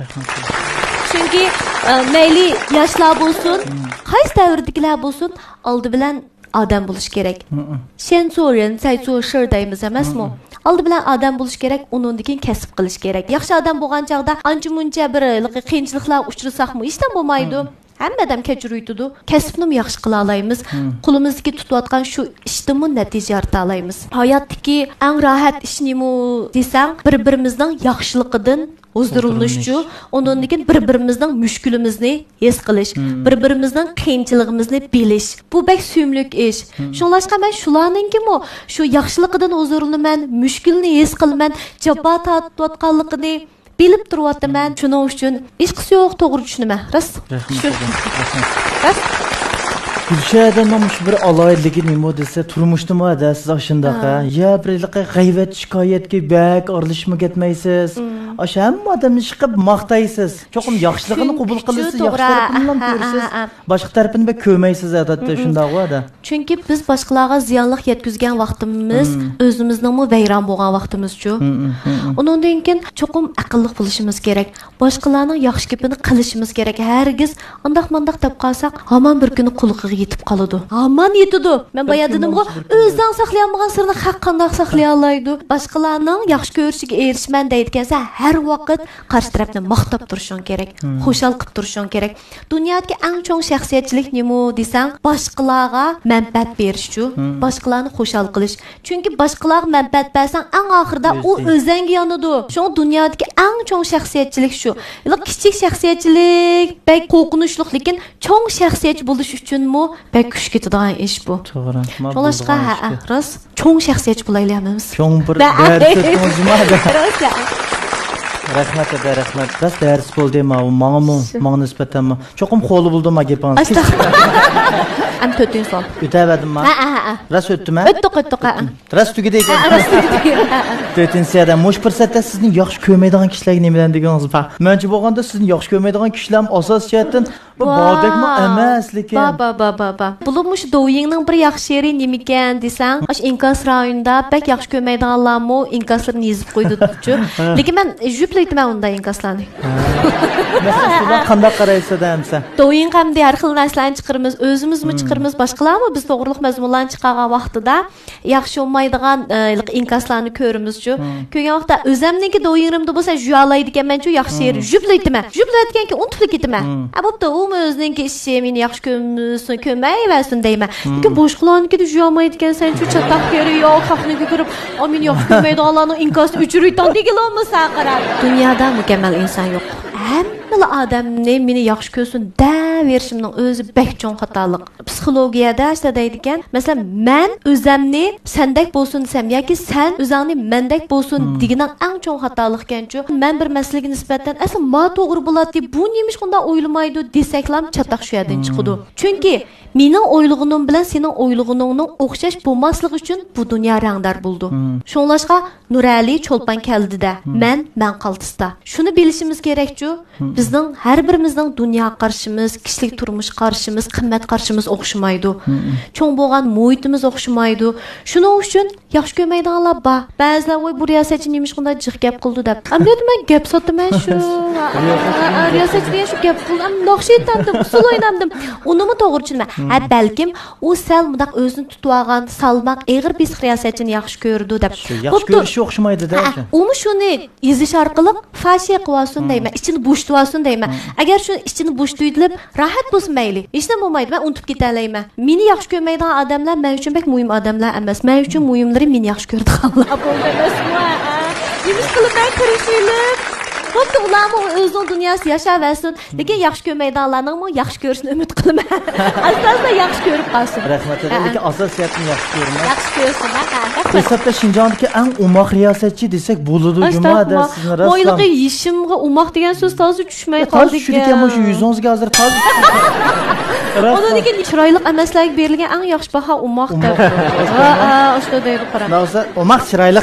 Chunki mayli yoshlar bo'lsin, qaysi davrdagilar bo'lsin, oldi bilan odam bo'lish kerak. Sen so'rin, say so'shir deymiz emasmi? Oldi bilan odam bo'lish kerak, undan keyin kasb qilish kerak. Yaxshi odam bo'lgan chaqda ancha-muncha bir qiyinchiliklar uchrasak-mı, ishdan bo'lmaydi. Hamma odam kechiruydi. Kasbni yaxshi qila olamiz. Qo'limizga tutayotgan shu ishdimi natija orta olamiz. Hayotdagi eng rohat ishnimi desang, bir-birimizning yaxshiligidan o'zdirilishchu, undan keyin bir-birimizning mushkulimizni his qilish, bir-birimizning qiyinchiligimizni bilish. Bu bek suyumlik ish. Shunlashqa men shularningmi shu yaxshiligidan o'zdirilman, mushkulni his qilman, jafo tortayotganligini bilib turibman. Shuning uchun ish qilsa yo'q, to'g'ri tushunaman. Rost. Gülşah'dan olmuş bir alayligi nima desa, turmushdimi da siz ashundaqa. Ya bir g'ayvat shikoyatga bak aralashib ketmaysiz. Ash hamma odamni chiqib maqtaysiz. Cho'qim yaxshiligini qabul qilasiz, yaxshiligini bilan ko'rasiz. Boshqa tarafini ko'rmaysiz odatda shundaqda. Chunki biz boshqalarga ziyonlik yetkazgan vaqtimiz o'zimizning vayron bo'lgan vaqtimiz-ku. Undan keyin cho'qim aqlli bo'lishimiz kerak. Boshqalarning yaxshi gapini qilishimiz kerak. Hargiz undaq-mundaq deb qolsak, hamon bir kuni qulqiga yetib qoladi. Hamon yetadi. Men boya dedim-ku, o'zing saqlayolmagan sirni haq qanday saqlay oladi? Boshqalarning yaxshi ko'rishiga erishman deyotgansa, har vaqt qarshi tarafni maqtab turishing kerak, xushal qilib turishing kerak. Dunyodagi eng chong shaxsiyatchilik nima desang, boshqalarga manfaat berish-chu, boshqalarni xushal qilish. Chunki boshqalarga manfaat bersang, eng oxirida u o'zingga yonadi. Shu dunyodagi eng chong shaxsiyatchilik shu. Kichik shaxsiyatchilik bek qo'rqinchli, lekin chong shaxsiyatchi bo'lish uchunmi bek kuch ketadigan ish bu. To'g'ri. Shunlashqa rost chong shaxsiyatchi bo'laylikmiz. Chong bir dars o'tmoqchimadi. Rahmat. Ras dars bo'ldi, menga nisbatan cho'qim qo'li bo'ldim gapingiz. Astag'firullah. Am to'tin son. O'tavadimmi? Ras o'tdimi? O'tdi. Ras tugadi ekan. Ras tugadi. To'tinsiyada mush fursatda sizni yaxshi ko'rmaydigan kishilar nima bilan deganingiz bor. Mencha bo'lganda sizni yaxshi ko'rmaydigan kishilar asos jihatdan bu bordakmi emas, lekin. Ba. Bulmuş doyingning bir yaxshi yeri nima ekan desang, ash inkas rayonida bek yaxshi ko'rmaydiganlarmi inkaslarni yezib qo'ydi-chu. Lekin men juplayman unda inkaslarni. Masalan, qanday qaraysiz hamsa? Doying hamda har xil narsalarni chiqiramiz, o'zimizmi chiqiramiz, boshqalarmi biz to'g'riliq mazmunlarni chiqargan vaqtida yaxshi olmaydigan inkaslarni ko'ramiz-chu. Ko'rgan vaqtda o'zimniki doyingimda bo'lsa, juyalaydi ekan, men-chu yaxshi yeri juplayman. Juplayotganki unutib ketaman. Bo'pti, u o'zininki ishi meni yaxshi ko'rmayversin deyman. Lekin boshqalarnikida juyamaydi ekan, sen-chu chataq yeri yo'q, xalqniga kirib, meni yaxshi ko'rmaydiganlarning inkasini o'chiraytan deganlarmi qarab. Dunyoda mukammal inson yo'q. Hamma odamni meni yaxshi ko'rsin deb verishimning o'zi bek cho'ng xatolik. Psixologiyada işte deydigan, masalan, men o'zimni sendek bo'lsin desam yoki sen o'zingni mendek bo'lsin deganing eng cho'ng xatolik ekanchu. Men bir masalaga nisbatan asl ma to'g'ri bo'ladi, bu nemish qanday o'ylamaydi desaklam chataq shu yerdan chiqadi. Chunki mening o'ylag'anim bilan sening o'ylag'aningning o'xshash bo'lmasligi uchun bu dunyo rangdor bo'ldi. Shunlashqa Nurali cho'lpan keldida, men qaltisda. Shuni bilishimiz kerakchu, bizning har birimizning dunyo qarshimiz, kishilik turmush qarshimiz, qimmat qarshimiz o'xshamaydi. Cho'ng bo'lgan muhitimiz o'xshamaydi. Shuning uchun yaxshi ko'rmaydiganlar bor. Ba'zilar voy bu riyosatchi nemish qanday jiq gap qildi deb. Ammo men gap sotdim shu. Riyosatchi shu gap qildi, naqsh aytdim, usul o'ynamdim. Unimi to'g'ri tushunma. Ha balkim u sal mundaq o'zini tutib olgan, salmoq eg'ir bis riyosatchini yaxshi ko'rdi deb. Yaxshi ko'rish o'xshamaydi-da. Uni shuni yezish orqali fashiya qilsin deyman, ichini bo'shitsin deyman. Agar shu ichini bo'shitib, rahat bo'lsin mayli. Hech nima bo'lmaydi, men unutib ketalayman. Meni yaxshi ko'rmaydigan odamlar men uchun bek muhim odamlar emas. Men uchun muhimlari meni yaxshi ko'radiganlar bo'ldi emasmi? Nima qilib kirishilib? Xuddi ularning o'zining dunyosida yashayversin, lekin yaxshi ko'rmaydiganlarning yaxshi ko'rishni umid qilaman. Asosda yaxshi ko'rib qolsin. Rahmat, lekin asosiyatni yaxshi ko'raman. Yaxshi ko'rsin, ha. Hesabda Shinjondagi eng umoq riyosatchi desak bo'ladi, jumada sizni rasm. Mo'yliqi yishimga umoq degan so'z to'g'ri tushmay qoldi. Shu ekan, shu 111 ga hozir to'g'ri. Undan keyin chiroyli emaslarga berilgan eng yaxshi baho umoqdir. O'sha deydi qara. Navza umoq chiroyli.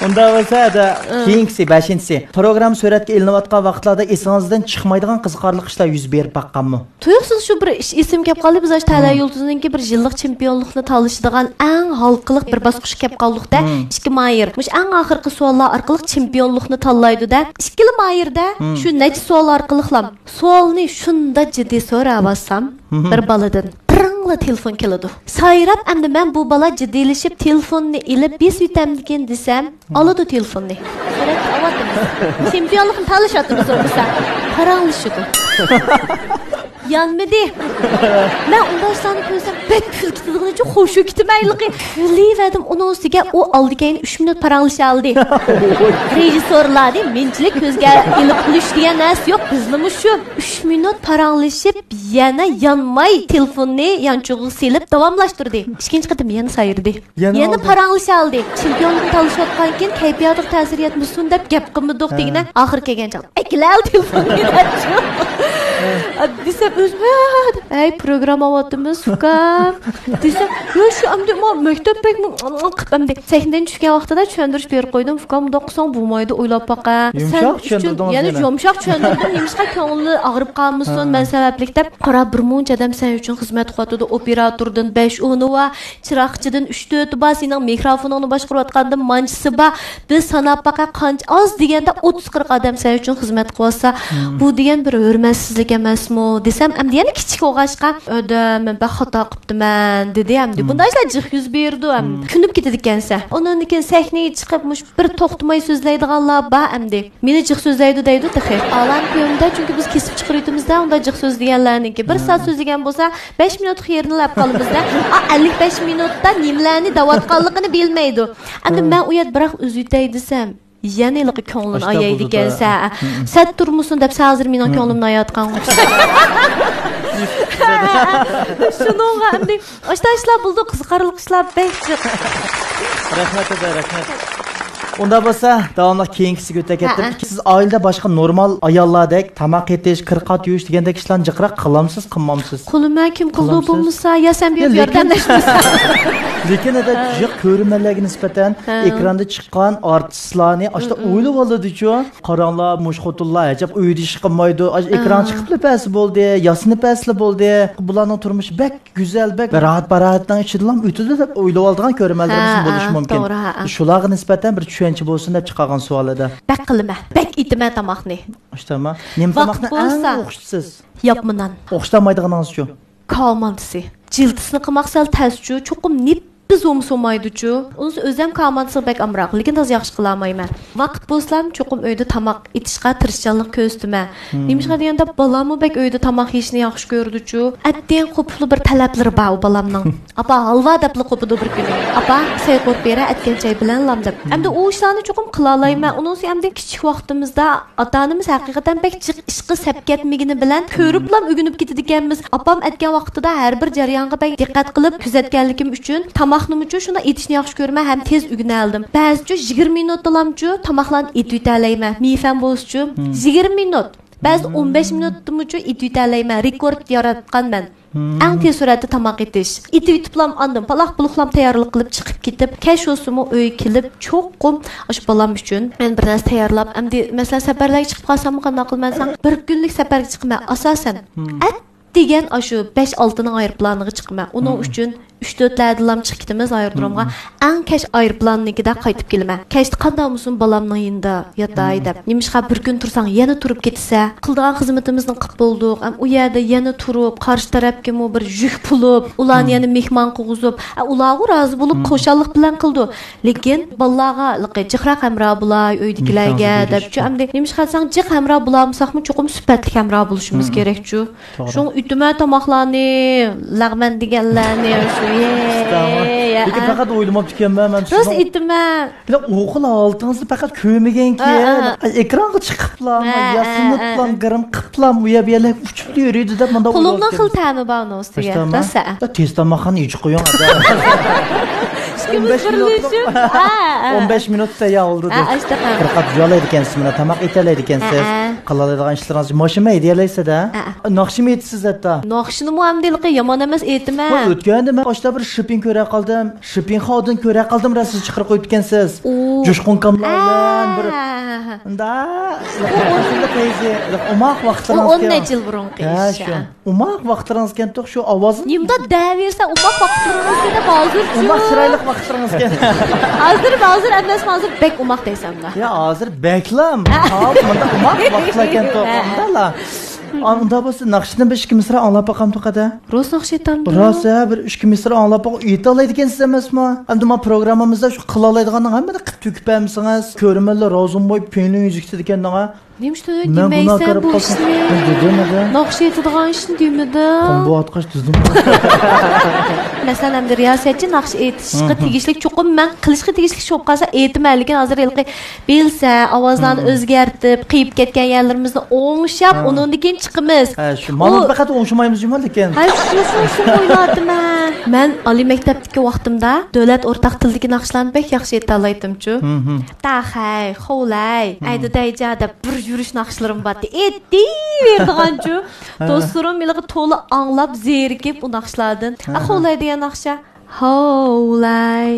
Unda bo'lsa da keyingisi 5-si program suratga ilinayotgan vaqtlarda esingizdan chiqmaydigan qiziqarli ishlar yuz berib baqqanmi? Tuyuqsiz shu bir esim kelib qoldi, biz ash Tala Yulduzninki bir yillik chempionlikni talishadigan eng halqiliq bir bosqich kelib qoldiqda 2 mayir. Mush eng oxirgi savollar orqali chempionlikni tanlaydi-da. 2 mayirda shu necha savol orqaliqlam. Savolni shunda jiddiy so'rab bir baladan telefon keladi. Sayrab endi men bu bala jiddiylashib telefonni ilib biz yutamdikin desam, oladi telefonni. Chempionlikni talashyapmiz o'rmisa. Qaranglashidi. Yanmadi. Men undan sani ko'rsam bek kulkidigan uchun xo'shu kitmayliqi. Kuliverdim uning ustiga u oldigan 3 minut paranglasha oldi. Rejissorlar menchilik ko'zga ilib qulish degan narsa yo'q, bizning shu 3 minut paranglashib yana yanmay telefonni yanchug'i silib davomlashtirdi. Ikkinchi qatim yana sayrdi. Yana paranglasha oldi. Chempionlikni talashayotgan keyin kayfiyatga ta'sir etmasin deb gap qilmadik degina oxir kelgancha. Akilal telefonni ochdi. Desem o'zbek, ay programma o'timiz ukam. Desem, yo shu amdi maktabdek qilmamdi. Sahnadan tushgan vaqtida tushuntirish berib qo'ydim. Ukam doqson bo'lmaydi o'ylab baqa. Sen tushuntirdingiz. Ya'ni yumshoq tushuntirdim. Nimishqa ko'ngli og'rib qolmasin, men sabablik deb qara bir muncha odam sen uchun xizmat qiladi. Operatordan 5 o'ni va chiroqchidan 3-4 ba sening mikrofoningni boshqarayotganda manchisi ba biz sanab baqa qancha oz deganda 30-40 odam sen uchun xizmat qilsa, bu degan bir hurmatsizlik emasmi desam, endi yana kichik o'g'ashqa odam men xato qilibman dedi endi. Bunday ishlar jiq yuz berdi endi. Kunib ketadi ekansa. Undan keyin sahnaga chiqib mush bir to'xtamay so'zlaydiganlar bor endi. Meni jiq so'zlaydi deydi texi. Alan ko'nda chunki biz kesib chiqaryapmizda unda jiq so'zlaganlarniki 1 soat so'zlagan bo'lsa 5 minut xiyrini lab qolamizda. 55 minutda nimalarni davatganligini bilmaydi. Endi men u yer biroq o'zitay desam yana ilqi ko'nglim ayaydi ekansa. Sat turmusin deb hozir mening ko'nglimni ayotgan. Shuningga endi oshtaishlar bo'ldi, qiziqarli ishlar bek. Rahmat. Unda bo'lsa, davomli keyingisiga o'tib ketdim. Siz oilada boshqa normal ayollardek tamoq yetish, qirqat yuvish degandek ishlarni jiqroq qilamsiz, qilmamsiz? Qo'limdan kim qildi bo'lmasa, ya sen bir yordamlashmasa. Lekin ada jiq ko'rmalarga nisbatan ekranda chiqqan artistlarni ashta o'ylab oladi-ku. Qaranglar, mushxotullar, ajab uyda ish qilmaydi. Ekran chiqib pasi bo'ldi, yasini pasli bo'ldi. Bularning turmushi bek go'zal, bek rahat-baratdan ichidan o'tadi deb o'ylab oladigan ko'rmalarimiz bo'lishi mumkin. Shularga nisbatan bir tushuncha bo'lsin deb chiqqan savolida. Bak qilma, bak itma tamoqni. O'shtama. Nima tamoqni o'xshisiz? Yapmadan. O'xshamaydiganingiz-chu. Kalmantisi. Jildisini qilmoq sal taschu, cho'qim nip biz olmaydı-cu. Onun özüm komandası bek amraq, lekin az yaxşı qılamayman. Vaqt bolsam çoxum öydə tamaq etişqə tirişçanlıq göstümə. Nemişqə deyəndə balamı bek öydə tamaq yeyishni yaxşı gördü-cu. Ətdən qoplu bir tələbləri var o balamның. Apa halva dəpli qopudu bir günü. Apa sayqor bera ətgan çay bilan lamdı. Əmdə o işlarni çoxum qılalayman. Onun əmdə kiçik vaxtımızda ata-anamiz həqiqətən bek işqi səpkətmigini bilan körüblam ögünüb ketdiganmiz. Apam ətgan vaqtida hər bir jarayonga bek diqqət qilib kuzatganligim uchun tamoqni uchun shuni etishni yaxshi ko'rman ham tez ugunaldim. Ba'zi 20 minutdalamchu tamoqlarni etitalayman. Mifam bo'lsa 20 minut. Ba'zi 15 minutdamuchu etitalayman. Rekord yaratganman. Eng tez suratda tamoq etish. Etitiblam andim. Paloq buluqlam tayyorlik qilib chiqib ketib, kash o'simi uy kelib cho'qim osh balam uchun men bir narsa tayyorlab, endi masalan safarlarga chiqib qolsam qanday qilmansam, bir kunlik safarga chiqma asosan. Degan ashu 5-6 ning aeroplaniga chiqma. Uning uchun 3-4 ladlam chiqib ketimiz aerodromga. Eng kash aeroplannikida qaytib kelma. Kashda qanday bo'lsin balamning yinda yatay deb. Nimishqa bir kun tursang yana turib ketsa, qildigan xizmatimizni qilib bo'ldik. Ham u yerda yana turib, qarshi tarafga mo bir yuk pulib, ularni yana mehmon qilg'izib, ularga rozi bo'lib qo'shallik bilan qildi. Lekin bolalarga jiqra hamra bulay uydikilarga deb. Endi nimishqa sang jiq hamra bulamsaqmi cho'qim sifatli hamra bo'lishimiz kerak-chu. Shu ütümə tamoqlarni, lağman deganlarni shu lekin faqat o'ylamab ekanman men sizni. Rost aytma. Bilan o'qil oltingizni faqat ko'rmaganki, ekranga chiqiblar, yasiniblar, garam qiblar, u yerlar uchib yuradi deb menda o'ylab. Qo'limni xil ta'mi bor ustiga. Rosa. Tez tamoqni ichib qo'ying. 15 minutda yoldi deb. Faqat jolaydi ekansiz, mana tamoq etalaydi ekansiz. Qilalaydigan ishlaringiz mashina ideyalaysiz-da. Naqshmi etisiz hatta. Naqshini mu hamdilqi yomon emas aytma. O'tganda men qoshda bir shipping ko'ra qoldim. Shipping xodin ko'ra qoldim, siz chiqarib qo'yib ekansiz. Jo'shqon kamlar bilan bir unda shunda qaysi umoq vaqtlaringiz. 10 yil burun qilishgan. Umoq vaqtlaringiz ekan to'q shu ovozni. Nimda daversa umoq vaqtlaringiz ekan hozir. Umoq chiroyli vaqtlaringiz ekan. Hozir emas, hozir bek umoq deysamda. Ya hozir beklam. Hop, menda umoq vaqtlar ekan to'q. Undala. Unda bo'lsa naqshni bir 2 misra anglab boqam to'qada. Ro'z naqsh etamdi. Rosa bir 2 misra anglab boq aytalaydi ekansiz emasmi? Endi men programmamizda shu qilalaydiganning hammani qilib to'kib bermisingiz. Ko'rmanlar rozim bo'yib ko'ngling yuzikdi ekandan-a. Nemishda demaysan bu ishni. Naqsh etadigan ishni demadim. Bu atqash tuzdim. Masalan, riyosatchi naqsh etishga tegishli cho'qim men qilishga tegishli shu qolsa aytman, lekin hozir ilqi bilsa ovozlarni o'zgartib, qiyib ketgan yerlarimizni o'ngshab, undan keyin chiqamiz. Ha, shu mana faqat o'ngshmaymiz jumol ekan. Ha, shu o'yladim men. Men oliy maktabdagi vaqtimda davlat o'rtaq tildagi naqshlarni bek yaxshi ayta olaydim-chu. Tahay, xovlay, aydidayjada bir yurish naqshlarim bor. Etdi verdiganchu. Do'stlarim meni to'la anglab zerikib u naqshlardan. Xovlay degan naqsha. Xovlay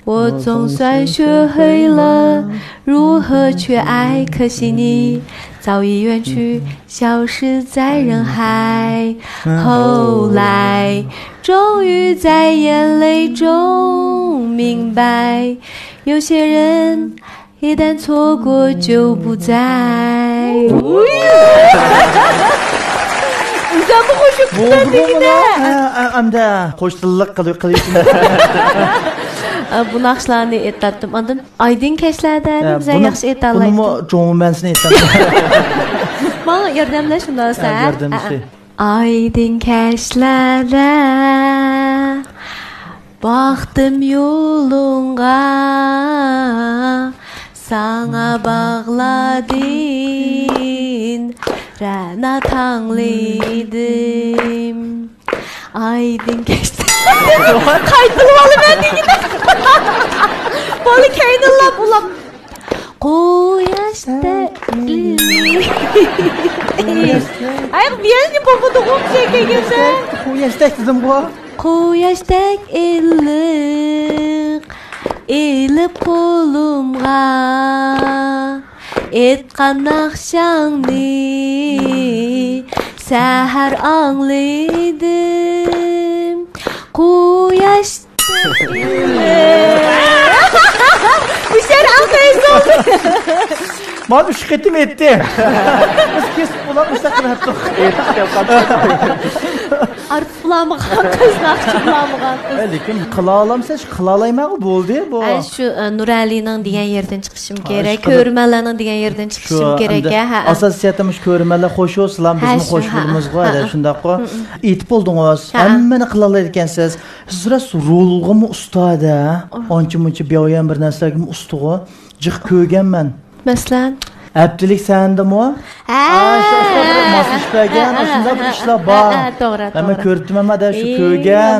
我总算学会了如何去爱，可惜你早已远去，消失在人海。后来，终于在眼泪中明白，有些人一旦错过就不再。Sen bu hoşu kutladığına. Amda hoşluluk kılıyorsun. Bu naqshlarni aytdim. Ondan Aydin kashlardan bizga yaxshi aytalaydi. Buni jo'mumansini aytaman. Menga yordamlash undasa. Yordamlash. Aydin kashlarda baxtim yo'lunga sana bağladın Rana tanglıydım Aydın geçti Kaydılmalı ben de yine Balı kaydılap ulam Koyaşta Ay bir babada komşuya gelsen Koyaşta dedim bu Koyaşta illik Elip kolumga etkan nakşanni Səhər anlaydım Koyaşta Bu şer anlayız oldu Madem şirketim etti Biz kesip bulamışsak rahatlık Artıq bulamıqan qız, naqşı bulamıqan qız. Lekin qila olamsan, qila olmayman bo'ldi bu. Shu Nuralining degan yerdan chiqishim kerak, ko'rmalarning degan yerdan chiqishim kerak. Asosiyatimiz ko'rmalar qo'shuv, sizlar bizni qo'shilimiz qo'y, shundaqqa. Aytib bo'ldingiz, hammani qila olar ekansiz. Siz rolg'imi ustada, onchi-muncha beoyan bir narsaga ustug'i, jiq ko'rganman. Masalan, Abdilik sendimi? Masishpagan, shunda bir ishlar bor. To'g'ri. Men ko'rdim hamda shu ko'rgan.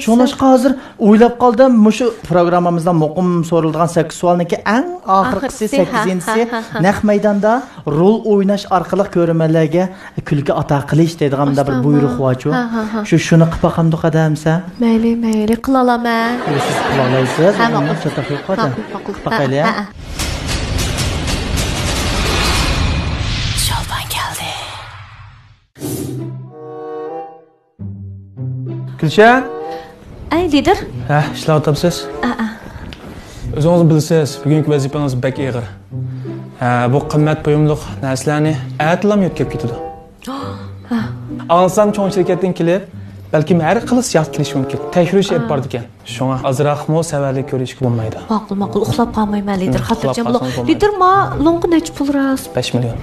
Shunashqa hozir o'ylab qoldim, mushu programmamizda muqim so'rilgan 8 savolniki eng oxirgisi 8-si naq maydonda rol o'ynash orqali ko'rmalarga kulgi ato qilish deydiganda bir buyruq vochu. Shuni qilib boqamdi qadamsa. Mayli, qila olaman. Siz qila olasiz. Hamma chatoq qo'ydim. Qilib Gülşen? Ay, lider. İşler otobsiz. O'zingiz bilasiz, bugungi vazifangiz bek og'ir. Bu qimmat buyumliq narsalarni atlam yo'tkab ketadi. Alsam cho'ng shirkatdan kelib, balki har qilis yaxshi kelish mumkin. Tekshirish olib bordi ekan. Shunga azroqmi savarlik ko'rishga bo'lmaydi. Ma'qul, uxlab qolmayman lider. Xotirjam bo'ling. Lider, ma longa nech pul ras? 5 million.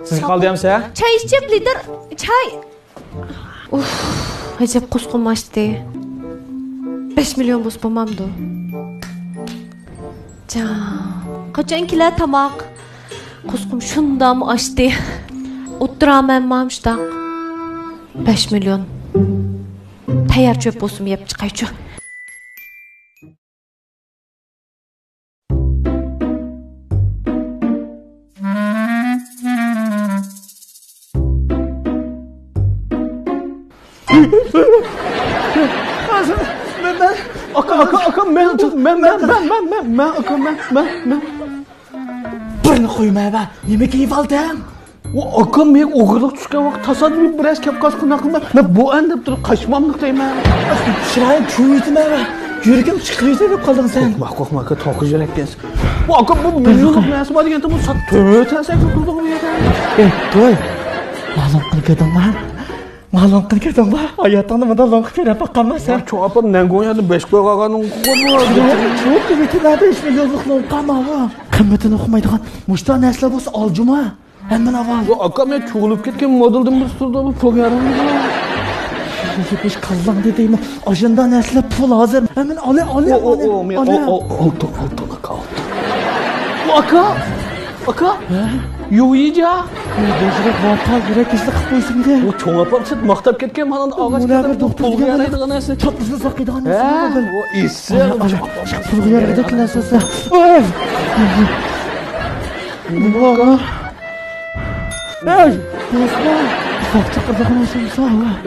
Siz qoldingizmi? Çay içeceğim lider. Çay. Acaba kuskum açtı. 5 milyon buz bulmamdı. Kaçan kiler tamak. Kuskum şundan mı açtı? Otturamen mamışta. 5 milyon. Tayar çöp bozum yap çıkayçı. Ben. Birini qo'ymay ba. Nimaga yeyoldim? Akam men o'g'irlik tushgan vaqt tasodifan biraz kapqas qilma. Men bu an deb turib qashmamliq deyman. Chiroyim cho'yitma ba. Yuragim chiqaydi deb qolding sen. Qo'rqma, to'qqiz yurak ekansiz. Bu akam bu millionlik narsa bor degan bu sat to'tasak turdi bu yerda. To'y. Ma'lum qilganman. Ma'lum qilganman. Hayotni bundan long ko'rib boqaman. Cho'pim nangoyani 5 qo'y qolganing Çok kıymetli 5 milyonluk long qamağı. Qimmatini o'qimaydigan mushta narsalar bo'lsa oljuma. Hamma avval. Bu akam men cho'g'ilib ketgan modeldan bir turdi bu pul yarim. Beş qallang dedeymi? Ajanda narsalar pul hozir. Hemen Oldu. Aka. Yo'yija. Bozrak vaqt yurak isli qilib qo'ysin de. Bu cho'ngapam sit maqtab ketgan mana og'aч ketib pulga yaraydigan narsa. Chotbizni saqiydigan narsa. O isi. Pulga yaraydigan narsa. Aka. Ey, dostlar. Vaqt qirdigan narsa.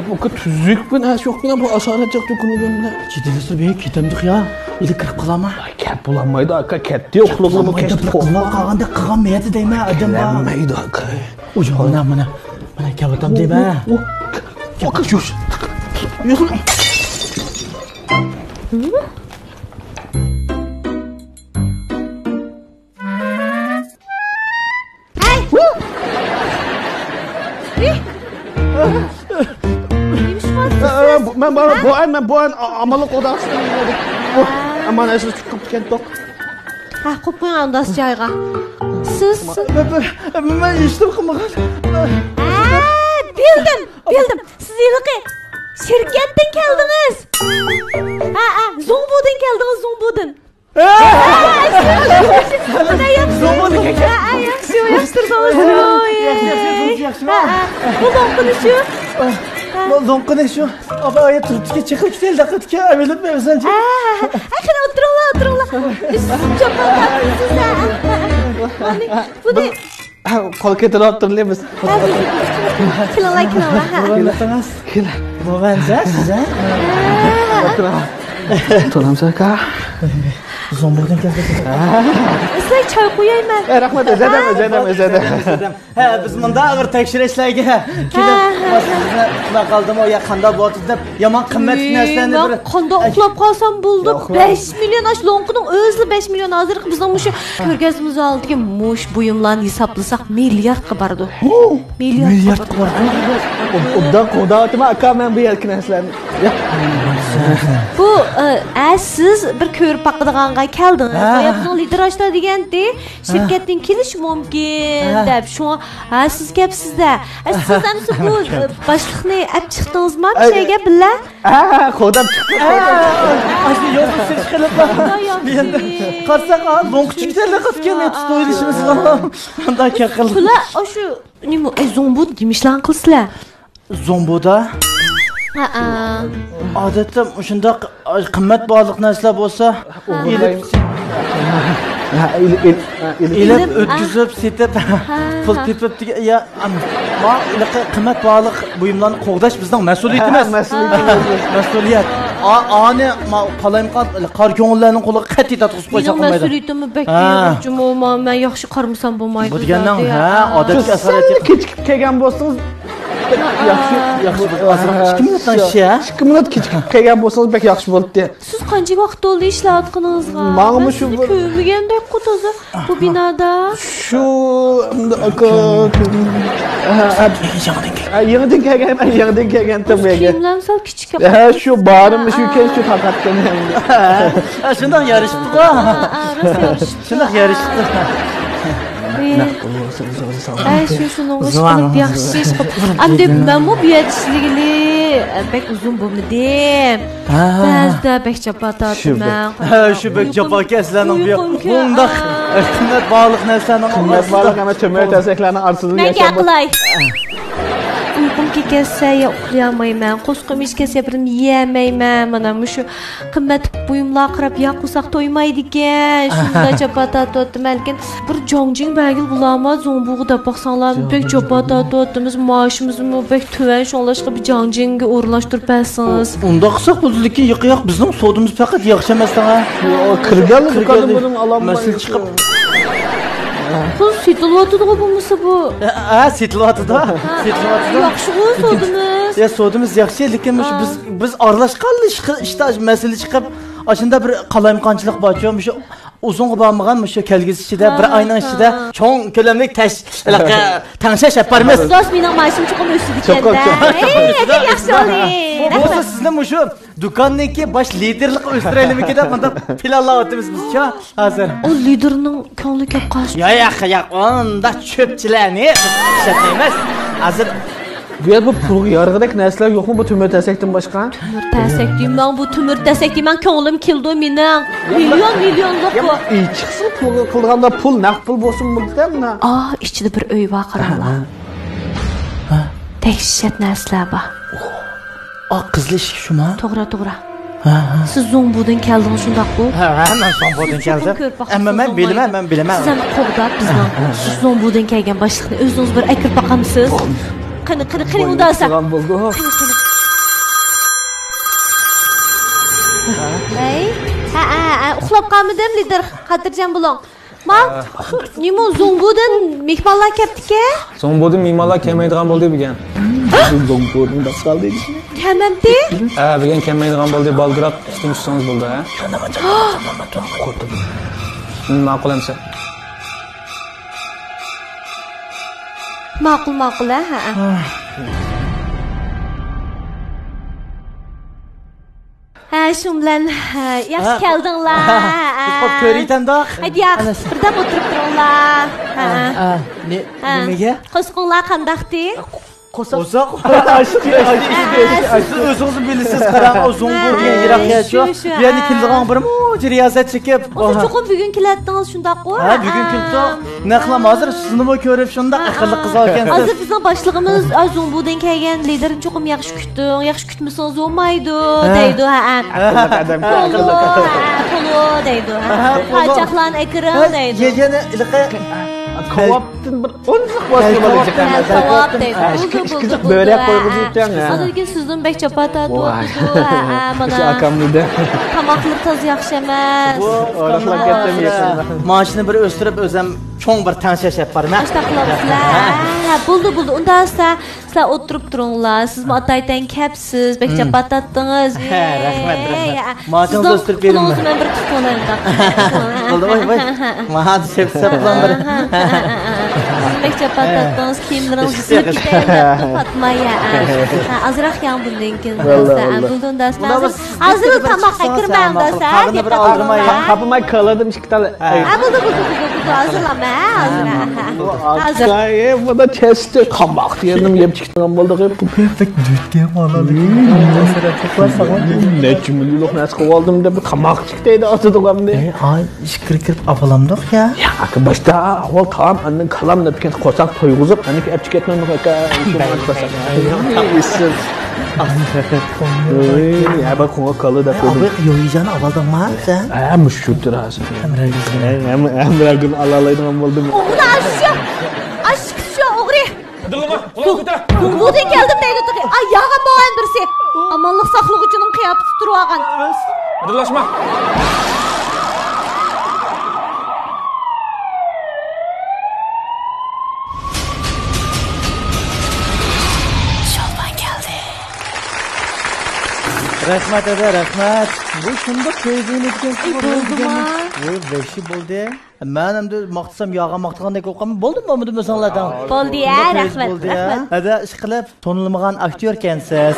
Bu tuzuk bu narsa yo'q bilan bu asorat yo'q do'kunligimda. Jiddiylashib ketamdik ya. Ili kirib qolama. Kat bo'lmaydi aka, katta yo'qligimni kechib qolganda qilmaydi deyman adam bor. Bo'lmaydi aka. Mana kavatam deyman. Aka shush. Ben bu an amalık odasına gidiyorum. Aman esas çıkıp kentok. Qo'yib qo'ying unda joyga. Siz men eshitib qilmagan. Bildim. Siz yilqi shirkatdan keldingiz. Zongbudan keldingiz, Zongbudan. Yaxshi, bu lonqini shu. Lonqini shu. Aba ayet turtga chiqib keldi, qitga avelib-mevsan. Qani o'tiringlar. Buni qo'l ketirib turibmiz. Kilolar. Kelatamiz. Bo'lgansiz, siz. To'lamsa aka. Zombodan keldi. Sizlar choy qo'yayman. Rahmat, o'zadam. Ha, biz bunda bir tekshirishlarga kelib, sizni qoldim, o yaqinda bo'ldi deb yomon qimmat narsalarni bir qanday uxlab qolsam bo'ldi. 5 million ash lonqining o'zi 5 million hozir bizning mushu ko'rgazimiz oldiga mush buyumlarni hisoblasak milliardga boradi. Milliard boradi. Undan qo'dotma aka men bu yerki narsalarni. Bu siz bir ko'rib baqadiganga keldingiz. Yapsang liderashlar deganda shirkatdan kelish mumkin deb shu siz gapsizda. Siz ham bu boshliqni olib chiqdingizmi shayga billa? Qo'dam chiqdi. Asli yo'q siz qilib endi qarsak lonqchiliklarga qilgan to'yilishimiz bor. Undan keqil. Bular shu nima zombo demishlar qilsizlar. Zomboda odatda shundoq qimmat bog'liq narsalar bo'lsa, ilib o'tkazib, setib, pul tepib ya qimmat bog'liq buyumlarni qo'g'dash bizning mas'uliyatimiz. Mas'uliyat. Ani qalayim qar ko'ngillarning qo'liga qat'iy tatqizib qo'ysa qolmaydi. Mas'uliyatimni beklayman, men yaxshi qarmasam bo'lmaydi. Bu degandan odatga asorat kechikib kelgan bo'lsangiz yaxshi 2 minutdan ishi 2 minut kechikib kelgan bo'lsangiz bek yaxshi bo'ldi. Siz qancha vaqt bo'ldi ishlayotganingizga? Ma'lum shu ko'rmagandek qo'toza bu binoda. Shu yangidan kelgan tamaga. Kimlar sal kichik. Shu borimi shu shu faqatgina endi. Shundoq yarishdi-ku. Shundoq yarishdi. Shuni qilib yaxshi ish qilib. Amdi men bu buyatishligini bek uzun bo'lmadim. Ba'zida bek chapataman. Shu bek chapaka sizlarning bu bundoq qimmat bog'liq narsalarni qimmat bog'liq ana cho'may tasaklarning arsizini yashab. Uyqum kelsa ya uxlayolmayman, qo'sqim kelsa birini yemayman. Mana shu qimmat buyumlar qirib yoqsak to'ymaydi ekan. Shunda chapatat o'tdim. Bir jongjing bagil bulama zombug'i deb baqsanlar, bek chapatat o'timiz, maoshimizni bek tuvan shonlashqa bir jongjingga o'rlashtirib bersangiz. Unda qilsak bo'ldi-ki, yiqiyoq bizning sodimiz faqat yaxshi emas-da. Kirgan do'konimizning alamasi chiqib Kız setilwatıda bulmasa bu. Setilwatıda. Yaxşı sodimiz. Ya sodimiz yaxşı, lekin biz aralashqan ishda masala chiqib, aslında bir qalayimqanchilik bor-ku, shu uzun bo'lmagan shu kelgisi ichida bir oyning ichida cho'ng ko'lamli tangshash yaparmiz. Do'st mening mashim chiqib o'sdi ekanda. Yaxshi oldi. Bu sizning shu do'konniki bosh liderlik o'stiraylikmi deb bunda planlayapmiz biz-ku hozir. O liderning ko'ngli kelib qoldi. Yo'q, onda cho'pchilarni ishlatmaymiz. Hozir bu pul yarg'idek narsalar yo'qmi bu tumur tasakdan boshqa? Tumur tasak deyman, bu tumur tasak deyman, ko'nglim keldi mening. Millionlik bu. Chiqsin pul qilganda pul naqd pul bo'lsin bundan. Ichida bir uy bor qaranglar. Dehshat narsalar bor. Qizli eshik shumi? To'g'ri. Siz zombodan keldingiz shundaqku? Men zombodan keldim. Ammo men bilaman. Siz ham qo'g'dab bizdan. Siz zombodan kelgan boshliqni o'zingiz bir aytib boqamsiz? Qani undasa. Uxlab qolmadim lider, xotirjam bo'ling. Men nima zombodan mehmonlar kelibdi-ku? Zombodan mehmonlar kelmaydigan bo'ldi degan. Zombodan dastal deydi. Kelmabdi? Degan kelmaydigan bo'ldi, baldirab ishdan tushsangiz bo'ldi, ha? Ma'qul emas. Ma'qul, ha. Shu bilan yaxshi keldinglar. Biz ko'rayotgandoq. Hadi yaxshi, birdan o'tirib turinglar. Nimaga? Qo'sqinglar qandaqdi? Qo'saq. Siz o'zingiz bilasiz, qarang, zombo degan yiroqyachi. Ya'ni keldigan bir riyozat chekib. O'zi cho'qim bugun keladingiz shundaq-ku? Bugun keldi. Naqlam hozir sizni bu ko'rib shunda aqlli qiz olgan. Hozir bizning boshlig'imiz zombodan kelgan liderim cho'qim yaxshi kutding. Yaxshi kutmasangiz bo'lmaydi, deydi, ha. Polo deydi. Qochoqlarni ekran deydi. Yana Kavaptın bir onluk basıyor olacak. Kavap deydi. İşkizik börek koyguzu yutyan ya. Adı ki sizin bek çapata tuğdu. Şu akamlı da. Tamaklık taz yaxşı emas. Oraqlaq ketmeyeceksin. Maaşını bir östürüp özüm çoğun bir tanışaş yaparım. Aşta qılamsızlar. Buldu. Unda sizlar oturup durunglar. Siz ataydan kapsiz, bek çapata attınız. Rahmet. Maaşınızı östürüp verin mi? Pulunuzı mən bir tutub olayım da. Oldu vay. Maha düşüp saplan bir. Siz bek çapata attınız. Kiyimlerinizi silip gideyim. Fatma ya. Azraq yan bundan keyin. Buldu da siz. Hazır tamakka kirməyim da sen. Karnını bir aldırma ya. Kapıma kaladım iki tane. Buldu. Hazırlama. Hazır. Ay, bu da testi. Kamak diyelim yem çıktığım oldu. Bu perfect düğütken malalı. Ne cümlelik nasıl kovaldım da bir kamak çıktıydı atıdık hem de. Ay kırıp afalamdık ya. Ya başta avval kalam annen kalam da bir kez kosak toyguzup hani ki epçik etmem ki ya bak ona kalı da koydum. Abi yoyacağını avaldan mı sen? Müşküldür aslında. Emre gün alalaydım oldum. Oğlu aşk şu oğri. Dılma, ulan kuta. Bulduğun geldim deydi tıkı. Ay yağa boğan birisi. Amanlık saklık ucunun kıyafeti durağın. Dırlaşma. Rahmet ede rahmet. Bu şunda köyüzünü etken Buldu ma. Bu beşi buldu. Ben hem de maqtsam yağa maqtığandaki oqam boldu mu bu mesela? Boldu ya rahmet. Hada iş qilib tonilmagan aktyor kensiz.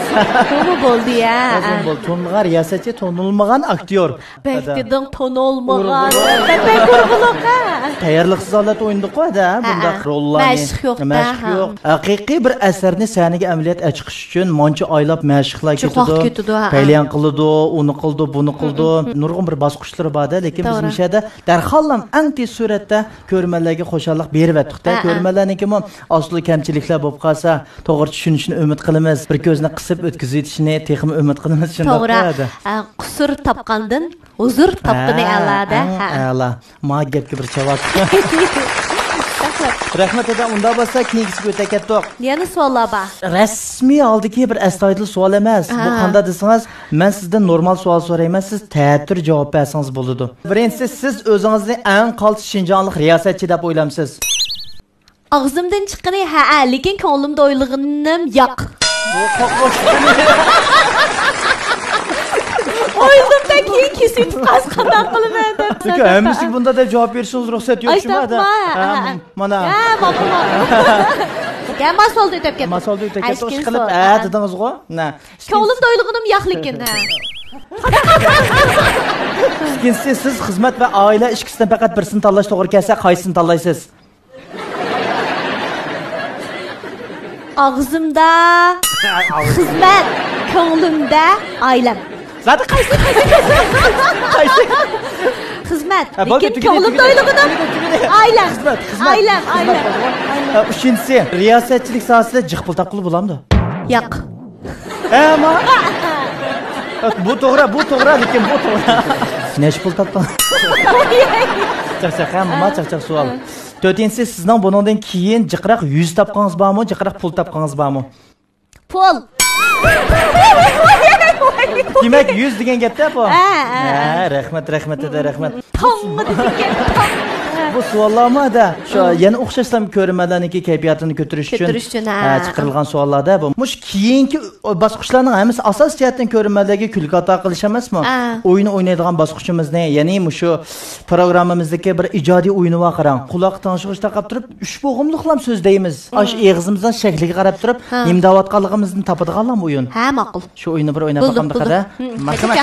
To'g'ri bo'ldi ya. Tonilgan riyosatchi tonilmagan aktyor. Bekdidin ton olmagan. Bek urg'uluqa. Tayyorliqsiz holat o'yindiq da bunda rollarni. Mashq yo'q. Mashq yo'q. Haqiqiy bir asarni saniga amaliyot chiqish uchun moncha oylab mashqlar ketadi. Paylan qiladi, uni qildi, buni qildi. Nurg'un bir bosqichlari bor-da, lekin biz mishada darhollam eng tez suratda ko'rmanlarga xo'shallik berib atdik-da. Ko'rmanlarnikimi asli kamchiliklar bo'lib qolsa, to'g'ri tushunishni umid qilamiz. Bir ko'zni qisib o'tkazishni texmi umid qilamiz shunday. To'g'ri. Qusur topgandan huzur topdini alada. A'la. Ma gapga bir javob. Rahmat eda unda bo'lsa knigasiga o'ta ketdik. Yana savollar bor. Rasmiy oldiki bir astoydil savol emas. Bu qanday desangiz, men sizdan normal savol so'rayman, siz ta'tir javob bersangiz bo'ladi. Birinchisi, siz o'zingizni eng qaltis shinjonlik riyosatchi deb o'ylamsiz. Og'zimdan chiqqani lekin ko'nglimda o'ylaganim yo'q. O'ylamdan keyin kesib qaz qanday qilaman deb. Çünkü hammasi bunda da javob berishingiz ruxsat yo'q shuma da. Mana. Ya masolda o'tib ketdi. Masolda o'tib ketdi. Ish qilib, dedingiz-ku? Na. Ko'nglimda o'ylaganim yo'q lekin. Ikkinchisi, siz xizmat va oila ikkisidan faqat birisini tanlash to'g'ri kelsa, qaysini tanlaysiz? Og'zimda xizmat, ko'nglimda oilam. Zaten qaysi? Xizmat, lekin ko'nglimda o'ylaganim oilam. Oilam. Uchinchisi, riyosatchilik sohasida jiqpul taqquli bo'lamdi? Yo'q. Ama bu to'g'ri, lekin bu to'g'ri. Necha pul topding? Chaqchaq savol. To'rtinchisi, sizning bundan keyin jiqroq 100 topgangiz bormi, jiqroq pul topgangiz bormi? Pul. Demak 100 degan gapda bu. Rahmat. Bu savollarmi da shu yana o'xshashdan ko'rinmalarniki kayfiyatini ko'tarish uchun chiqarilgan savollarda bu. Mush keyingi bosqichlarning hammasi asos jihatdan ko'rinmalarga kulgi ato qilish emasmi? O'yinni o'ynaydigan bosqichimizni, ya'ni shu programmamizdagi bir ijodiy o'yinni va qarang. Quloq tanishishda qolib turib, ushbu g'umliqlam so'zlaymiz. Ash eg'izimizdan shakliga qarab turib, nimdavatganligimizni topadiganlar o'yin. Ha, ma'qul. Shu o'yinni bir o'ynab boqamda-qada. Marhamat.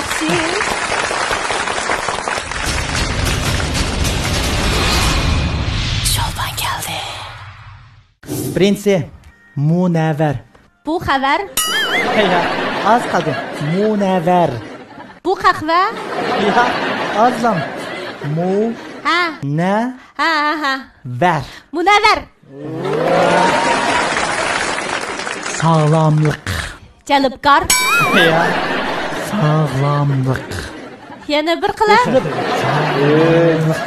Birinchisi, Munavvar. Bu xabar. Az qoldi. Munavvar. Bu qahva. Azam. Na. Var. Munavvar. Sağlamlık. Jalibkor. Sağlamlık. Yana bir qila. Sağlamlık.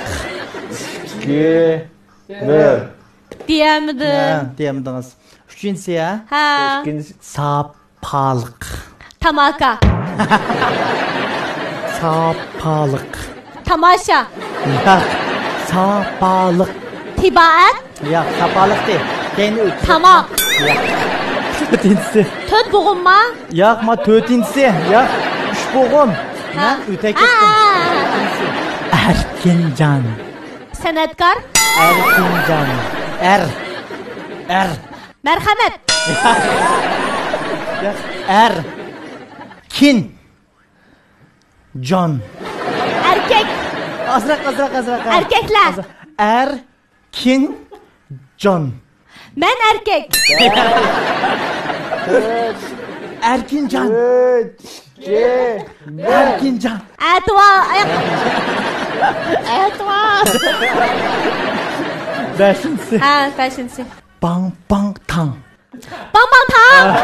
Diyemdim. Diyemdiniz. Üçüncüsü ya? Ha. Sapalık. Tamaka. Sapalık. Tamaşa. Ya, sapalık. Tibaat. Ya, sapalık değil. Kendi üç. Tamak. Ya. Dörtüncüsü. Töt boğulma. Yakma dörtüncüsü. Ya, üç boğum. Ben öteki. Erkincan. Senetkar. Erkincan. Merhamet. Ya, Kin. Can. Erkek. Azrak. Erkekler. Erkin Can. Ben erkek. Erkincan. Erkincan. Etva. Etva. Beşincisi. Ha, beşincisi. Bang tang. Bang tang.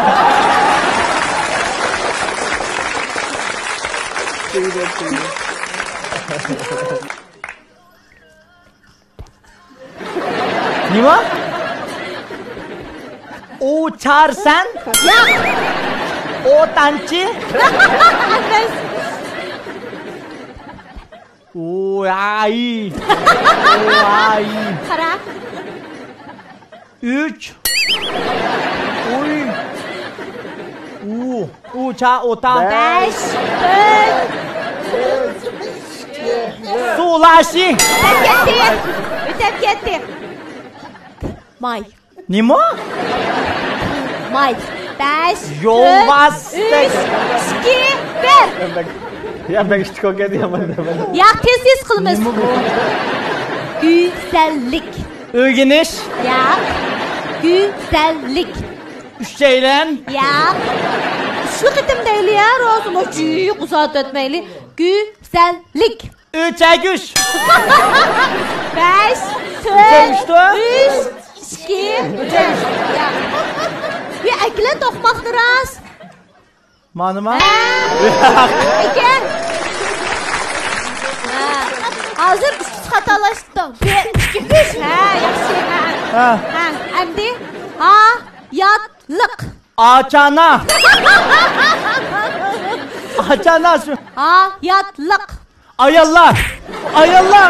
Ne var? Uçarsan. Ya. O tancı. Ay. Ay. Kara. 3. Uça ota. 5. Sulaşı. Ötep gitti. May. Ne mi? May. 5. Yol bastık. 3. 2. 1. Ya ben işte kokuyor diyemem. Ya tez kılımız. Güzellik. Ögeniş. Ya. Güzellik. Üçeylen. Ya. Şu kıtım değil ya. Rozum o cüyük uzat etmeyli. Güzellik. 3'e güç. 5. Üçe 3. 2. 1. Bir ekle dokmaktır az. Manıma. Eken. Hazır üç hatalaştım. 1, 2, 3. Yaxşı. Ha. Əmdi. Hayatlık. Açana. Açana. Hayatlık. Ayallar.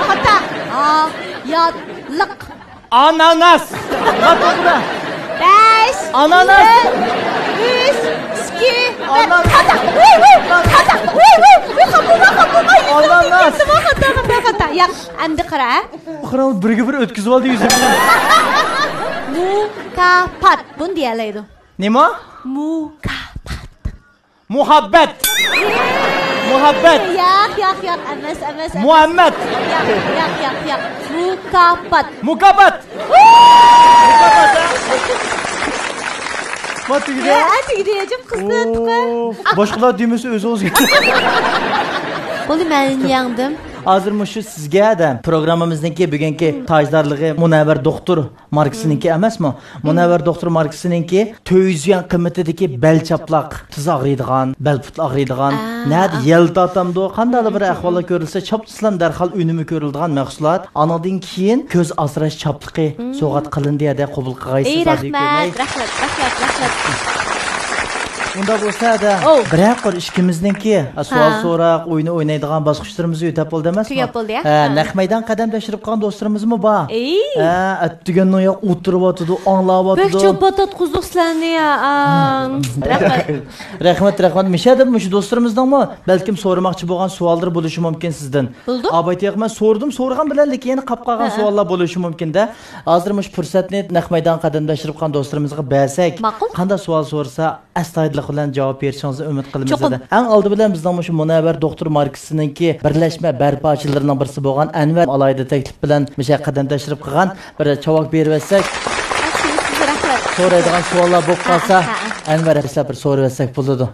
Hata. Hayatlık. Ananas. Bak burada. 5. Ananas. 3. 2. Ananas. Hata. Hata. Ananas. Hata. Ya. Əmdi qara. Bakın bir ötküzü oldu yüzümden. Mukafat. Bunu deyələydi. Ne mi? Mukafat. Muhabbet. Muhabbet. Yak. Əməs. Muhammed. Yak. Mukafat. Mukabat. Bak gidiyor. Ya, gideceğim kızdı. Başkalar düğmesi özü olsun. Bunu ben yandım. Hazırmış sizge de programımızdaki bugünkü tajdarlığı Munevver Doktor markasınınki emasmı? Munevver Doktor markasınınki töyüzüyen kıymetideki bel çaplak, tız ağrıydıgan, bel put ağrıydıgan, neydi yel datamdı, kandalı bir ahvala görülse çaptıslan derhal ünümü görüldügan mahsulat. Anadan keyin göz asraş çaplığı soğat kılın diye de kabul kağaysı. Rahmet. Unda bo'lsa da biroq ishkimizniki suol so'roq o'yini o'ynaydigan bosqichlarimizga yetib bo'ldi emasmi? Tugab bo'ldi ya. Naq maydon qadam tashirib qolgan do'stlarimizmi bor? Attuganni yo'q o'tiryapti, anglayapti. Bekcho patat quzuqsizlarni ya. Rahmat. Mishadim shu do'stlarimizdanmi balkim so'ramoqchi bo'lgan savollar bo'lishi mumkin sizdan. Bo'ldi? Abaytiyaq men so'rgan bilan lekin yana qolib qolgan savollar bo'lishi mumkin-da. Hozir mush fursatni naq maydon qadam tashirib qolgan do'stlarimizga bersak, qanday savol so'rasa astoydil bilan javob berishingizni umid qilamiz. Eng oldi bilan bizning shu Munavvar Doktor markasininki birlashma barpochilarining birisi bo'lgan Anvar alayda taklif bilan misha qadam tashrif qilgan bir javob berib bersak. So'raydigan savollar bo'lib qolsa, Anvar sizlar bir so'rab bersak bo'ladi.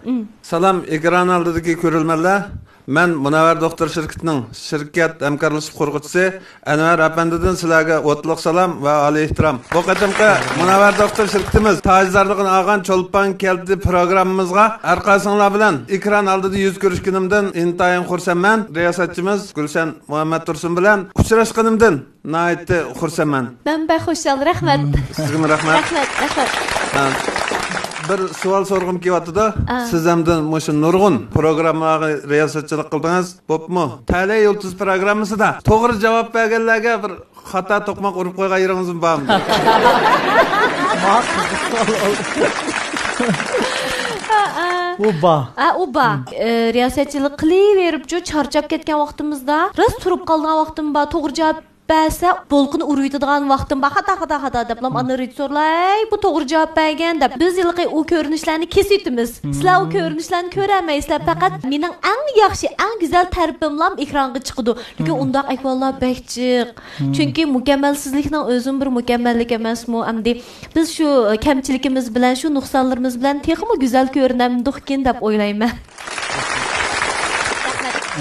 Salam, ekran oldidagi ko'rilmalar. Men Munavvar Doktor shirkatining shirkat hamkorlashib qurg'uvchisi Anvar apandidan sizlarga o'tliq salom va oliy ehtirom. Bu qatimqi Munavvar Doktor shirkatimiz tajdorligini olgan Cho'lpon keldi programmamizga orqasinglar bilan ekran oldida yuz ko'rishganimdan intayin xursandman. Riyosatchimiz Gulshan Muhammad Tursun bilan uchrashganimdan naytı xursandman. Ben bək xoşal, rəhmət. Sizga rahmat. Rəhmət. Bir savol sorğum kelyapti-da. Siz hamdan mushu nurg'un programmaga riyosatchilik qildingiz. Bo'pmi? Tale yulduz programmasida to'g'ri javob berganlarga bir xato to'qmoq urib qo'ygan yeringiz bormi? Uba. Riyosatchilik qilaverib, charchab ketgan vaqtimizda, rost turib qolgan vaqtim bor, to'g'ri javob bersa, bolqini uruydigan vaqtim bor. Xata deb, ana rejissorlar, bu to'g'ri javob bergan deb. Biz yilqi u ko'rinishlarni kesitimiz. Sizlar u ko'rinishlarni ko'rolmaysizlar, faqat mening eng yaxshi, eng go'zal tarifimlam ekronga chiqadi. Lekin undaq ahvollar bekchiq. Chunki mukammalsizlikning o'zim bir mukammallik emasmi? Amdi biz shu kamchiligimiz bilan, shu nuqsonlarimiz bilan texmi go'zal ko'rinamdikin deb o'ylayman.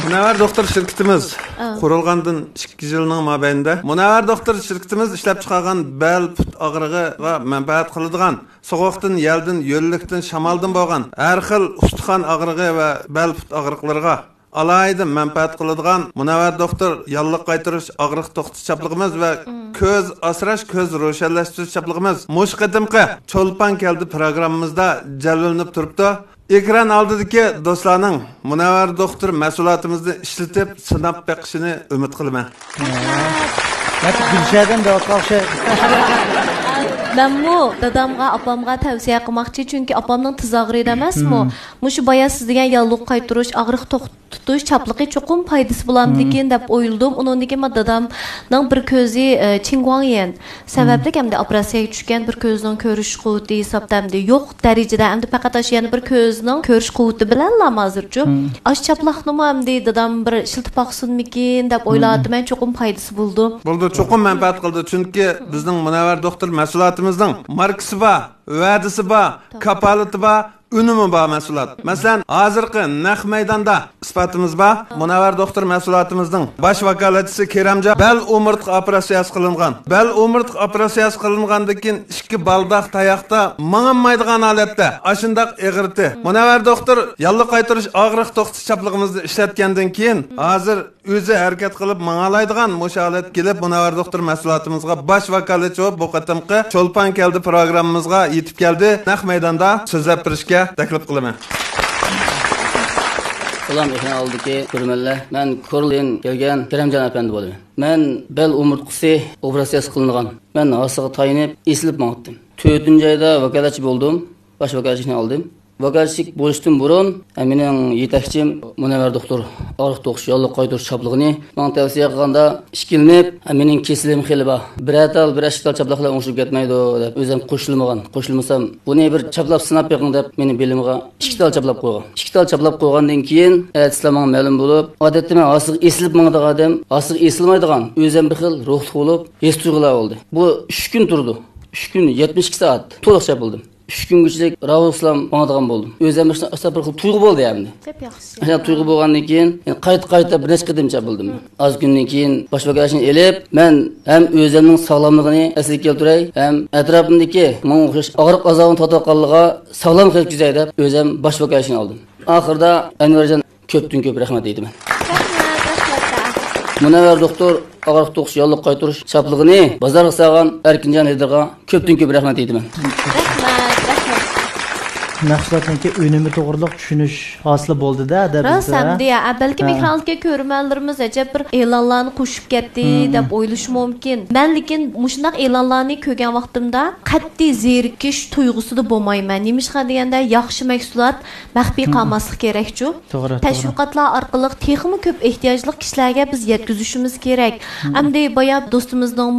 Munavvar doktor şirketimiz qurilgandan 2 yilning mobaynida Munavvar doktor şirketimiz ishlab chiqargan bel put og'rig'i va manfaat qiladigan sovuqdan, yeldan, yo'llikdan, shamoldan bo'lgan har xil ustixon og'rig'i va bel put og'riqlariga alayda manfaat qiladigan Munavvar doktor yalliq qaytarish og'riq to'xtatish chaplig'imiz va ko'z asrash, ko'z ro'shanlashtirish chaplig'imiz mush qadimqi Cho'lpon keldi programmamizda jallanib turibdi. Ekran oldidagi do'stlarning Munavvar doktor mas'uliyatimizni ishlatib, sinab beqishini umid qilaman. Gülşahdan da o'xshay. Menmu dadamga, apamga tavsiya qilmoqchi, chunki apamning tiz og'riydi emasmi? Mushu boya siz degan yalliq qaytarish, og'riq to'xtatish chapligi cho'qim foydasi bo'larmikin deb o'yladim. Uningdagi dadamning bir ko'zi Chingguangyan sababli hamda operatsiyaga tushgan, bir ko'zning ko'rish quvvati hisoblamda yo'q darajada, hamda faqat yana bir ko'zning ko'rish quvvati bilan hozircha. Ash chaplaqnimi hamda dadam bir shiltib baqsinmikin deb o'yladim. Men cho'qim foydasi bo'ldi. Bo'ldi, cho'qim manfaat qildi, chunki bizning Munavvar doktor mas'uliyatimizning markasi bor, va'dasi bor, kapolati bor, unumi bor mas'uliyat. Masalan, hozirgi naq maydonda isbatimiz bor. Munavvar doktor mas'uliyatimizning bosh vakolatchisi Keramjon bel umurtqa operatsiyasi qilingan. Bel umurtqa operatsiyasi qilingandan keyin 2 baldaq tayoqda mangmaydigan holatda ashundaq ig'irti. Munavvar doktor yalliq qaytarish og'riq to'xtatish chaplig'imizni ishlatgandan keyin hozir o'zi harakat qilib mangalaydigan musholat kelib Munavvar doktor mas'uliyatimizga bosh vakolatchi bu qatimqi Cho'lpon keldi programmamizga yetib keldi. Naq maydonda so'zlab berishga taklif qilaman. Salam ekran oldiki ko'rmanlar. Men Korlin kelgan Keramjon apandi bo'laman. Men bel umurtqisi operatsiyasi qilingan. Men hosiga tayinib esilib maqtdim. 4-oyda vakolatchi bo'ldim. Bosh vakolatchini oldim. Vakolatchilik bo'lishdan burun mening yetakchim Munavvar doktor og'riq to'qish yalliq qaytarish chaplig'ini menga tavsiya qilganda ishkilinib, mening kesilim xili bor. Bir ashtal chaplaqlar o'ngishib ketmaydi deb o'zim qo'shilmasam buni bir chaplab sinab beqing deb mening belimga 2 tal chaplab qo'ygan. 2 tal chaplab qo'ygandan keyin islomga ma'lum bo'lib, odatda men hozir esilib mangdigan odam, hozir esilmaydigan o'zim bir xil ruhli bo'lib, his tuyg'ular oldi. Bu 3 kun turdi. 3 kun 72 soat to'liq chapildim. 3 kungacha Ravuslam mangdigan bo'ldim. O'zim bir xil tuyg'u bo'ldi endi. Çok yaxshi. Ana tuyg'u bo'lgandan keyin qayta bir necha qatim chapildim. Az kundan keyin bosh vakolatchini elib, men ham o'zimning sog'lomligini asliga keltiray, ham atrofimdagi menga o'xshash og'riq azobini tatayotganlarga sog'lom qilib kuzay deb o'zim bosh vakolatchini oldim. Oxirida Anvarjon ko'pdan ko'p rahmat deyman. Munavvar doktor og'riq to'qish yalliq qaytarish chaplig'ini bozorga solgan Erkinjon Hedirga ko'pdan ko'p rahmat deyman. Mahsulotlarga unumi to'g'riliq tushunish hosil bo'ldi-da bizda. Rasamda avvalgi ekranga ko'rmanlarimiz ajab bir e'lonlarni qo'shib ketdi deb o'ylash mumkin. Men lekin mushunday e'lonlarni ko'rgan vaqtimda qat'iy zerikish tuyg'usida bo'lmayman. Nimishqa deganda yaxshi mahsulot maxfiy qolmasligi kerak-ku. Tashviqotlar orqali texmi ko'p ehtiyojli kishilarga biz yetkazishimiz kerak. Hamda boya do'stimizning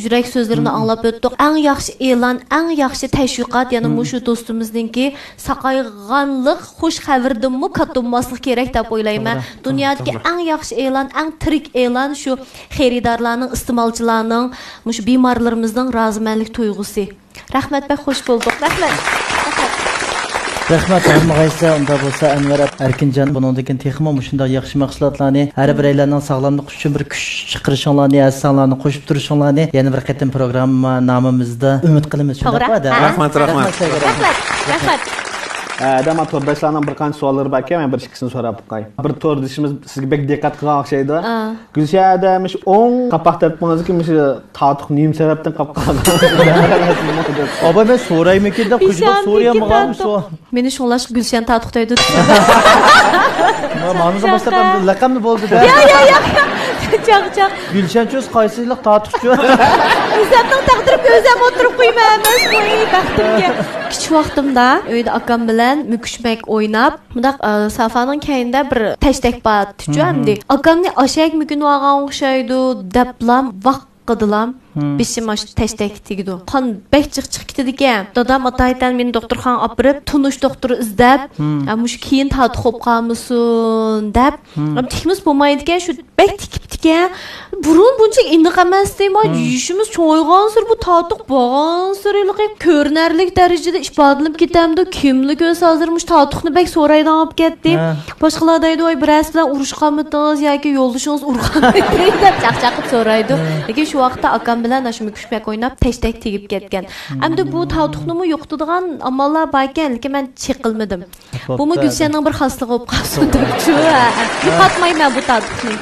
yurak so'zlarini anglab o'tdik. Eng yaxshi e'lon, eng yaxshi tashviqot, ya'ni mushu do'stimizningki saqayganlik xush xabardanmi katunmaslik kerak deb o'ylayman. Dunyodagi eng yaxshi e'lon, eng tirik e'lon shu xaridorlarning, iste'molchilarning, mush bemorlarimizning rozimanlik tuyg'usi. Rahmat, bak xush bo'ldik. Rahmat hammaga unda bo'lsa Anvar Erkinjon buningdan texmo shunday yaxshi mahsulotlarni har bir aylarning sog'lomligi uchun bir kuch chiqarishinglarni, assanlarni qo'shib turishinglarni yana bir qatim programma nomimizda umid qilamiz. Rahmat. Rahmat. Rahmat. Dama to'rdoshlarning bir qancha savollari bor ekan, men bir ikkisini so'rab qo'yay. Bir to'rdishimiz sizga bek diqqat qilgan o'xshaydi. Gulshada mish 10 qapoq deb qo'yganki, mish tatuq nima sababdan qolib qolgan. Aba ben so'raymikin deb qizga so'rayamagan shu. Meni sho'lash Gulshan tatuq deydi. Ma'nosi boshqa laqamni bo'ldi-da. Yo'q. Chaq. Gulshan cho'z qaysizlik tatuqchi. O'zimning taqdirim o'zim o'tirib qo'ymayman. Voy baxtimga. Kichik vaqtimda uyda akam bilan mukishmak o'ynab, bundaq safaning keyinda bir tashtak batdi-chu hamdi. Akamni ashak mukun olgan o'xshaydi, deblam vaqt qadilam. Bishimish tashtak tegdi. Qon bekchiq chiqib ketdi ekan. Dadam ataydan meni doktorxonaga olib borib, tunish doktor izlab, mush keyin tatuq olib qolmasin deb. Tikimiz bo'lmaydi ekan, shu bek tikibdi ekan. Burun buncha iniq emas deyman, yishimiz cho'ygan sir bu tatuq bo'lgan sirliqi ko'rinarlik darajada ifodalanib ketamdi. Kimni ko'z hozirmish tatuqni bek so'raydan olib ketdi. Boshqalar deydi, "Voy, biras bilan urushqanmidingiz yoki yo'ldoshingiz urganmidingiz?" deb chaqchaqib so'raydi. Lekin shu vaqtda akam bilan shu mukishmak o'ynab tashtak tegib ketgan. Endi bu tatuqni yo'qotadigan amallar bor ekan, lekin men cheqilmadim. Bu Gulshanning bir xasligi bo'lib qolsin deb-chu. Yo'qotmayman bu tatuqni.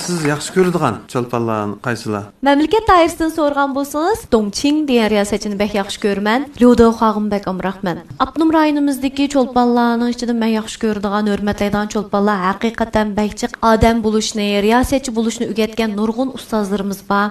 Siz yaxshi ko'radigan cho'lponlarni qaysilar? Mamlakat doirasidan so'rgan bo'lsangiz, Dongqing degan riyosatchini bek yaxshi ko'raman. Lyodo Xog'inbek Amroqman. Abnum rayonimizdagi cho'lponlarning ichida men yaxshi ko'radigan, hurmatlaydigan cho'lponlar haqiqatan bekchiq odam bo'lishni, riyosatchi bo'lishni o'rgatgan nurg'un ustozlarimiz bor.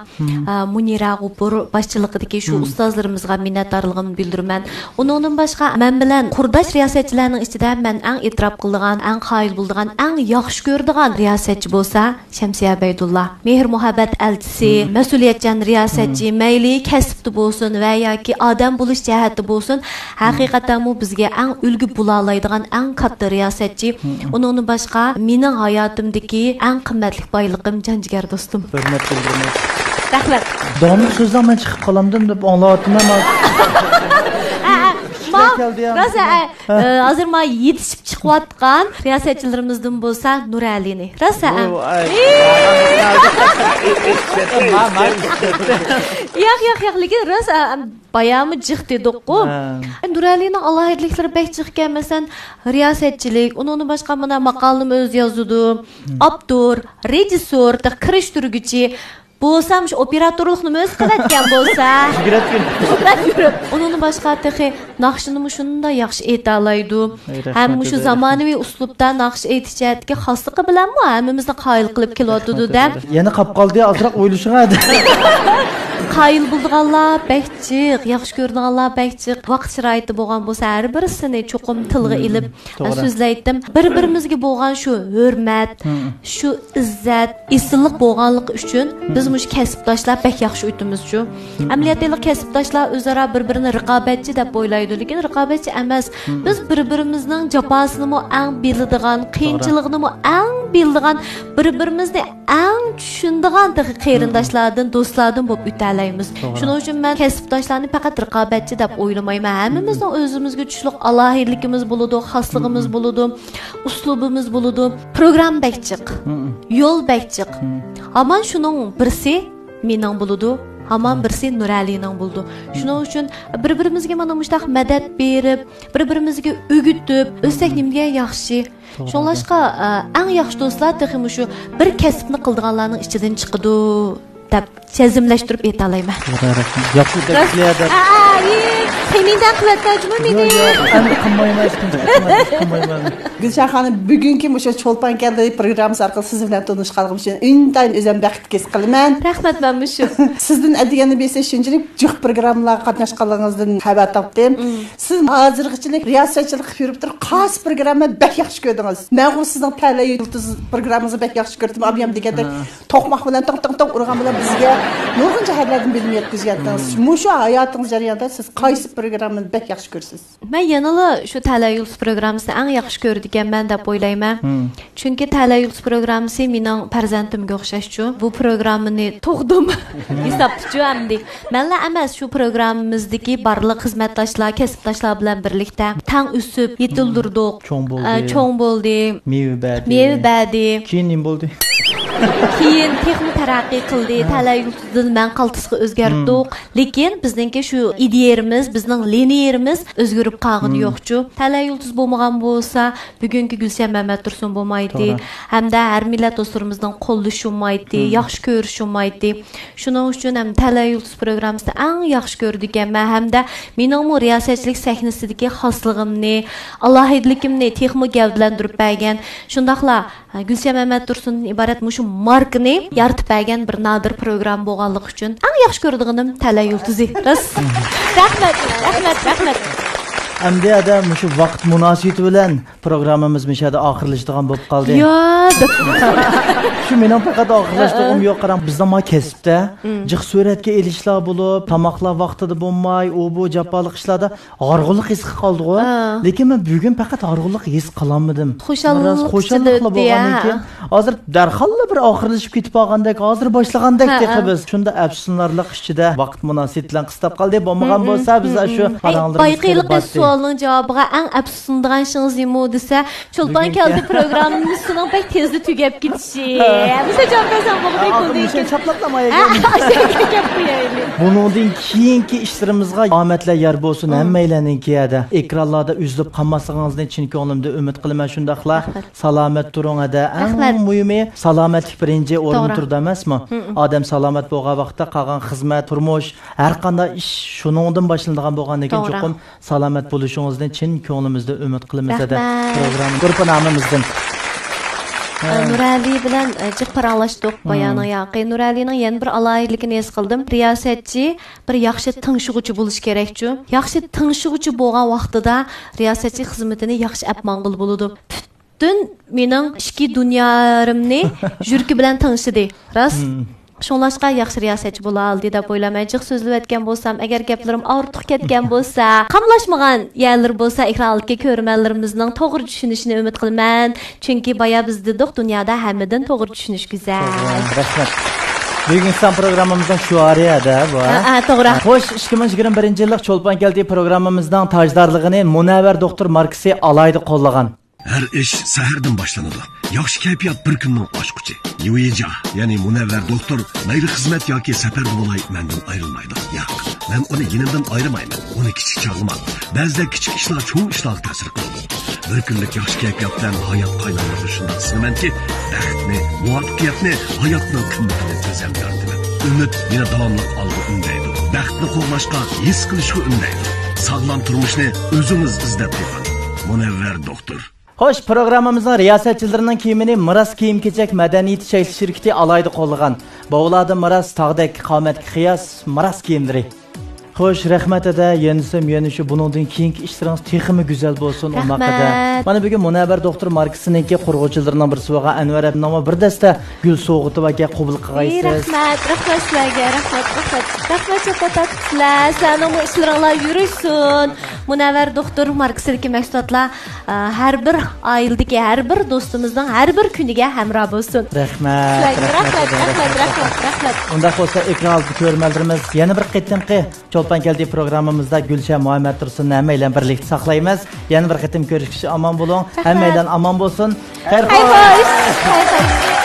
Munira G'upur boshchiligidagi shu ustozlarimizga minnatdorligimni bildiraman. Uningdan boshqa men bilan qurdosh riyosatchilarning ichida men eng e'tirof qiladigan, eng qoyil bo'ladigan, eng yaxshi ko'radigan riyosatchi bo'lsa, Shamsiya Baydullah. Mehr muhabbat elchisi, mas'uliyatchan riyosatchi, mayli kasbda bo'lsin va yoki odam bo'lish jihati bo'lsin, haqiqatan u bizga eng ulgu bo'la oladigan eng katta riyosatchi. Uningdan boshqa mening hayotimdagi eng qimmatli boyligim Janjigar do'stim. Hurmat bildiraman. Rahmat. Domli so'zdan men chiqib qolamdim deb anglayapman. Rosa hozir men yetishib chiqayotgan riyosatchilarimizdan bo'lsa Nuralini. Rosa. Yo'q, lekin rosa bayami jiq dedik-ku. Nuralining alohidliklari bek jiq ekan, masalan, riyosatchilik, uningdan boshqa mana maqolni o'zi yozadi, avtor, rejissor, kirish turguchi bo'lsam shu operatorlikni o'zi qilayotgan bo'lsa, uningdan boshqa texi naqshini shunda yaxshi ayta oladi. Ham shu zamonaviy uslubda naqsh aytishga xosligi bilan hammamizni qoyil qilib kelyotdi-da. Yana qolib qoldi, ozroq o'ylashingadi. Qoyil bo'lganlar bekchiq, yaxshi ko'rganlar bekchiq. Vaqt sharoiti bo'lgan bo'lsa, har birisini cho'qim tilga ilib so'zlaydim. Bir-birimizga bo'lgan shu hurmat, shu izzat, istillik bo'lganligi uchun biz mush kasbdoshlar bek yaxshi o'timiz-chu. Amaliyotdagi kasbdoshlar o'zaro bir-birini raqobatchi deb o'ylaydi, lekin raqobatchi emas. Biz bir-birimizning jafosini eng biladigan, qiyinchiligini eng biladigan, bir-birimizni eng tushunadigan qarindoshlardan, do'stlardan bo'lib o'talaymiz. Shuning uchun men kasbdoshlarni faqat raqobatchi deb o'ylamayman. Hammamizning o'zimizga tushliq alohidligimiz bo'ladi, xosligimiz bo'ladi, uslubimiz bo'ladi. Program bekchiq, yo'l bekchiq. Aman shuning birsi mening bo'ladi. Hamon birsi Nuralining bo'ldi. Shuning uchun bir-birimizga mana mushtaq madad berib, bir-birimizga o'gitib, o'sak nimga yaxshi. Shunlashqa eng yaxshi do'stlar texmi shu bir kasbni qildiganlarning ichidan chiqadi deb jazmlashtirib aytalayman. Yaxshi deb Senindan qilayotganmi meni? Endi qilmayman. Gulshan xonim, bugungi o'sha cho'lpon keldi programmasi orqali siz bilan tanishganligim uchun intayin o'zim baxtli his qilaman. Rahmat, men shu. Sizdan adigani bilsa shunchalik juq programmalarga qatnashganligingizdan xabar topdim. Siz hozirgacha riyosatchilik qilib yurib turib, qaysi programma bak yaxshi ko'rdingiz? Men u sizning ta'lim yurtiz programmangizni bak yaxshi ko'rdim. Abiyam deganda to'qmoq bilan to'q urgan bilan bizga nurg'un jihatlardan bilim yetkazgandingiz. Mushu hayotingiz jarayonida siz qaysi programmani bak yaxshi ko'rsiz? Men yanala shu ta'lim yurtiz programmasini eng yaxshi ko'rdiganman deb o'ylayman. Chunki ta'lim yurtiz programmasi mening farzandimga o'xshashchu. Bu programmani to'g'dim hisobchi hamdi. Menla emas shu programmamizdagi barliq xizmatdoshlar, kasbdoshlar bilan birlikda tang o'sib, yetildirdik. Cho'ng bo'ldi. Meva badi. Keyin nim bo'ldi? Keyin texnik taraqqiy qildi, Tala yulduzni men qaltisga o'zgartirdik. Lekin bizningki shu ideyamiz, bizning liniyamiz o'zgarib qolgani yo'qchu. Tala yulduz bo'lmagan bo'lsa, bugungi Gulshan Mamat Tursun bo'lmaydi. Hamda har millat do'stlarimizning qo'llashi olmaydi, yaxshi ko'rishi olmaydi. Shuning uchun ham Tala yulduz programmasini eng yaxshi ko'rdik ekan. Hamda mening riyosatchilik sahnasidagi xosligimni, alohidligimni texmo gavdalantirib bergan. Shundaqla Gulshan Mamat Tursun iborat mushu markani yaratib bergan bir nadir program bo'lganligi uchun eng yaxshi ko'rdiganim Tala yulduzi. Rahmat. Endi adam shu vaqt munosabati bilan programmamiz mishada oxirlashadigan bo'lib qoldi. Shu mening faqat oxirlashdigim yo'q, qaram bizning ma kasbda jiq suratga elishlar bo'lib, tamoqlar vaqtida bo'lmay, u bu jafoliq ishlarda g'arg'uliq his qildi-ku. Lekin men bugun faqat g'arg'uliq his qilolmadim. Xo'shallik bo'lgandan keyin hozir darhol bir oxirlashib ketib qolgandek, hozir boshlagandek biz. Shunda afsuslanarlik ichida vaqt munosabati bilan qistab qoldi. Bo'lmagan bo'lsa biz shu qaranglarimiz sualning javobiga eng afsuslanadigan ishingiz nima desa, Cho'lpon keldi programmamizning pek tezda tugab ketishi. Biza javob bersam bo'lmaydi. Sen bundan keyingi ishlarimizga omadlar yor bo'lsin hammalarninkida. Ekranlarda uzilib qolmasligingizni chin ko'nglimda umid qilaman. Shundaqla salomat turing ada. Eng muhimi salomatlik birinchi o'rinda turdi emasmi? Odam salomat bo'lgan vaqtda qolgan xizmat, turmush, har qanday ish shuningdan boshlanadigan bo'lgandan keyin cho'qim salomat bo'lishingizni chin ko'nglimizda umid qilamiz ada. Program guruhimizdan Nurali bilan jiq paralashdik bayana yoqi. Nuralining yana bir alohidligini his qildim. Riyosatchi bir yaxshi tingshug'uchi bo'lish kerak-ku. Yaxshi tingshug'uchi bo'lgan vaqtida riyosatchi xizmatini yaxshi apmangil bo'ladi. Butun mening ichki dunyorimni jurki bilan tingshidi. Rost. Shunlashqa yaxshi riyosatchi bo'la oldi deb o'ylamay jiq so'zlab aytgan bo'lsam, agar gaplarim ortiq ketgan bo'lsa, qamlashmagan yerlar bo'lsa, ekranlikka ko'rmanlarimizning to'g'ri tushunishini umid qilaman. Chunki boya biz dedik, dunyoda hammadan to'g'ri tushunish go'zal. Rahmat. Bugun inson programmamizning shuariyada bu. To'g'ri. Xo'sh, 2021-yillik Cho'lpon keldi programmamizning tojdorligini Munavvar doktor Marksi alayda qo'llagan. Her iş seherden başlanıdı. Yaxşı keyfiyat bir kunning ochquchi. Yuyeja, ya'ni Munavvar doktor mayli xizmat yoki safarda bo'lay mendan ayrilmaydi. Yo'q, men uni yenimdan ayirmayman. Uni kichik chog'man. Ba'zida kichik ishlar cho'ng ishlarga ta'sir qiladi. Bir kunlik yaxshi keyfiyat bilan hayot qaynaladi shunday sizamanki, baxtni, muvaffaqiyatni, hayotning qimmatini tizam yardiman. Umid meni davomli olg'a undaydi. Baxtni qo'llashga, his qilishga undaydi. Sog'lom turmushni o'zingiz izlab toping. Munavvar doktor. Xo'sh, programmamizning riyosatchilarining kiyimini Miras kiyim-kechak madaniyat shirkati alayda qo'llagan. Bovlada Miras tog'dek qomatga qiyos Miras kiyimlari. Xo'sh, rahmat ada, yana shu buningdan keyingi ishlaringiz texmi go'zal bo'lsin umaqada. Mana bugun Munavvar doktor Marksininki qurg'uvchilarining birisi bo'lgan Anvar abnoma bir dasta gul so'g'itib aka qabul qilgaysiz. Rahmat sizlarga, rahmat. Sizlar, saning ishlaringlar yurishsin. Munavvar doktor Marksininki mahsulotlar har bir oiladagi har bir do'stimizning har bir kuniga hamroh bo'lsin. Rahmat. Unda bo'lsa ekranda ko'rmalarimiz yana bir qitimqi Cho'lpon keldi programmamizda Gulshan Mamat Tursunni hammaylar birlikda saqlaymiz. Yana bir qitim ko'rishishga omon bo'ling. Hammaylar omon bo'lsin. Xayr xo'sh.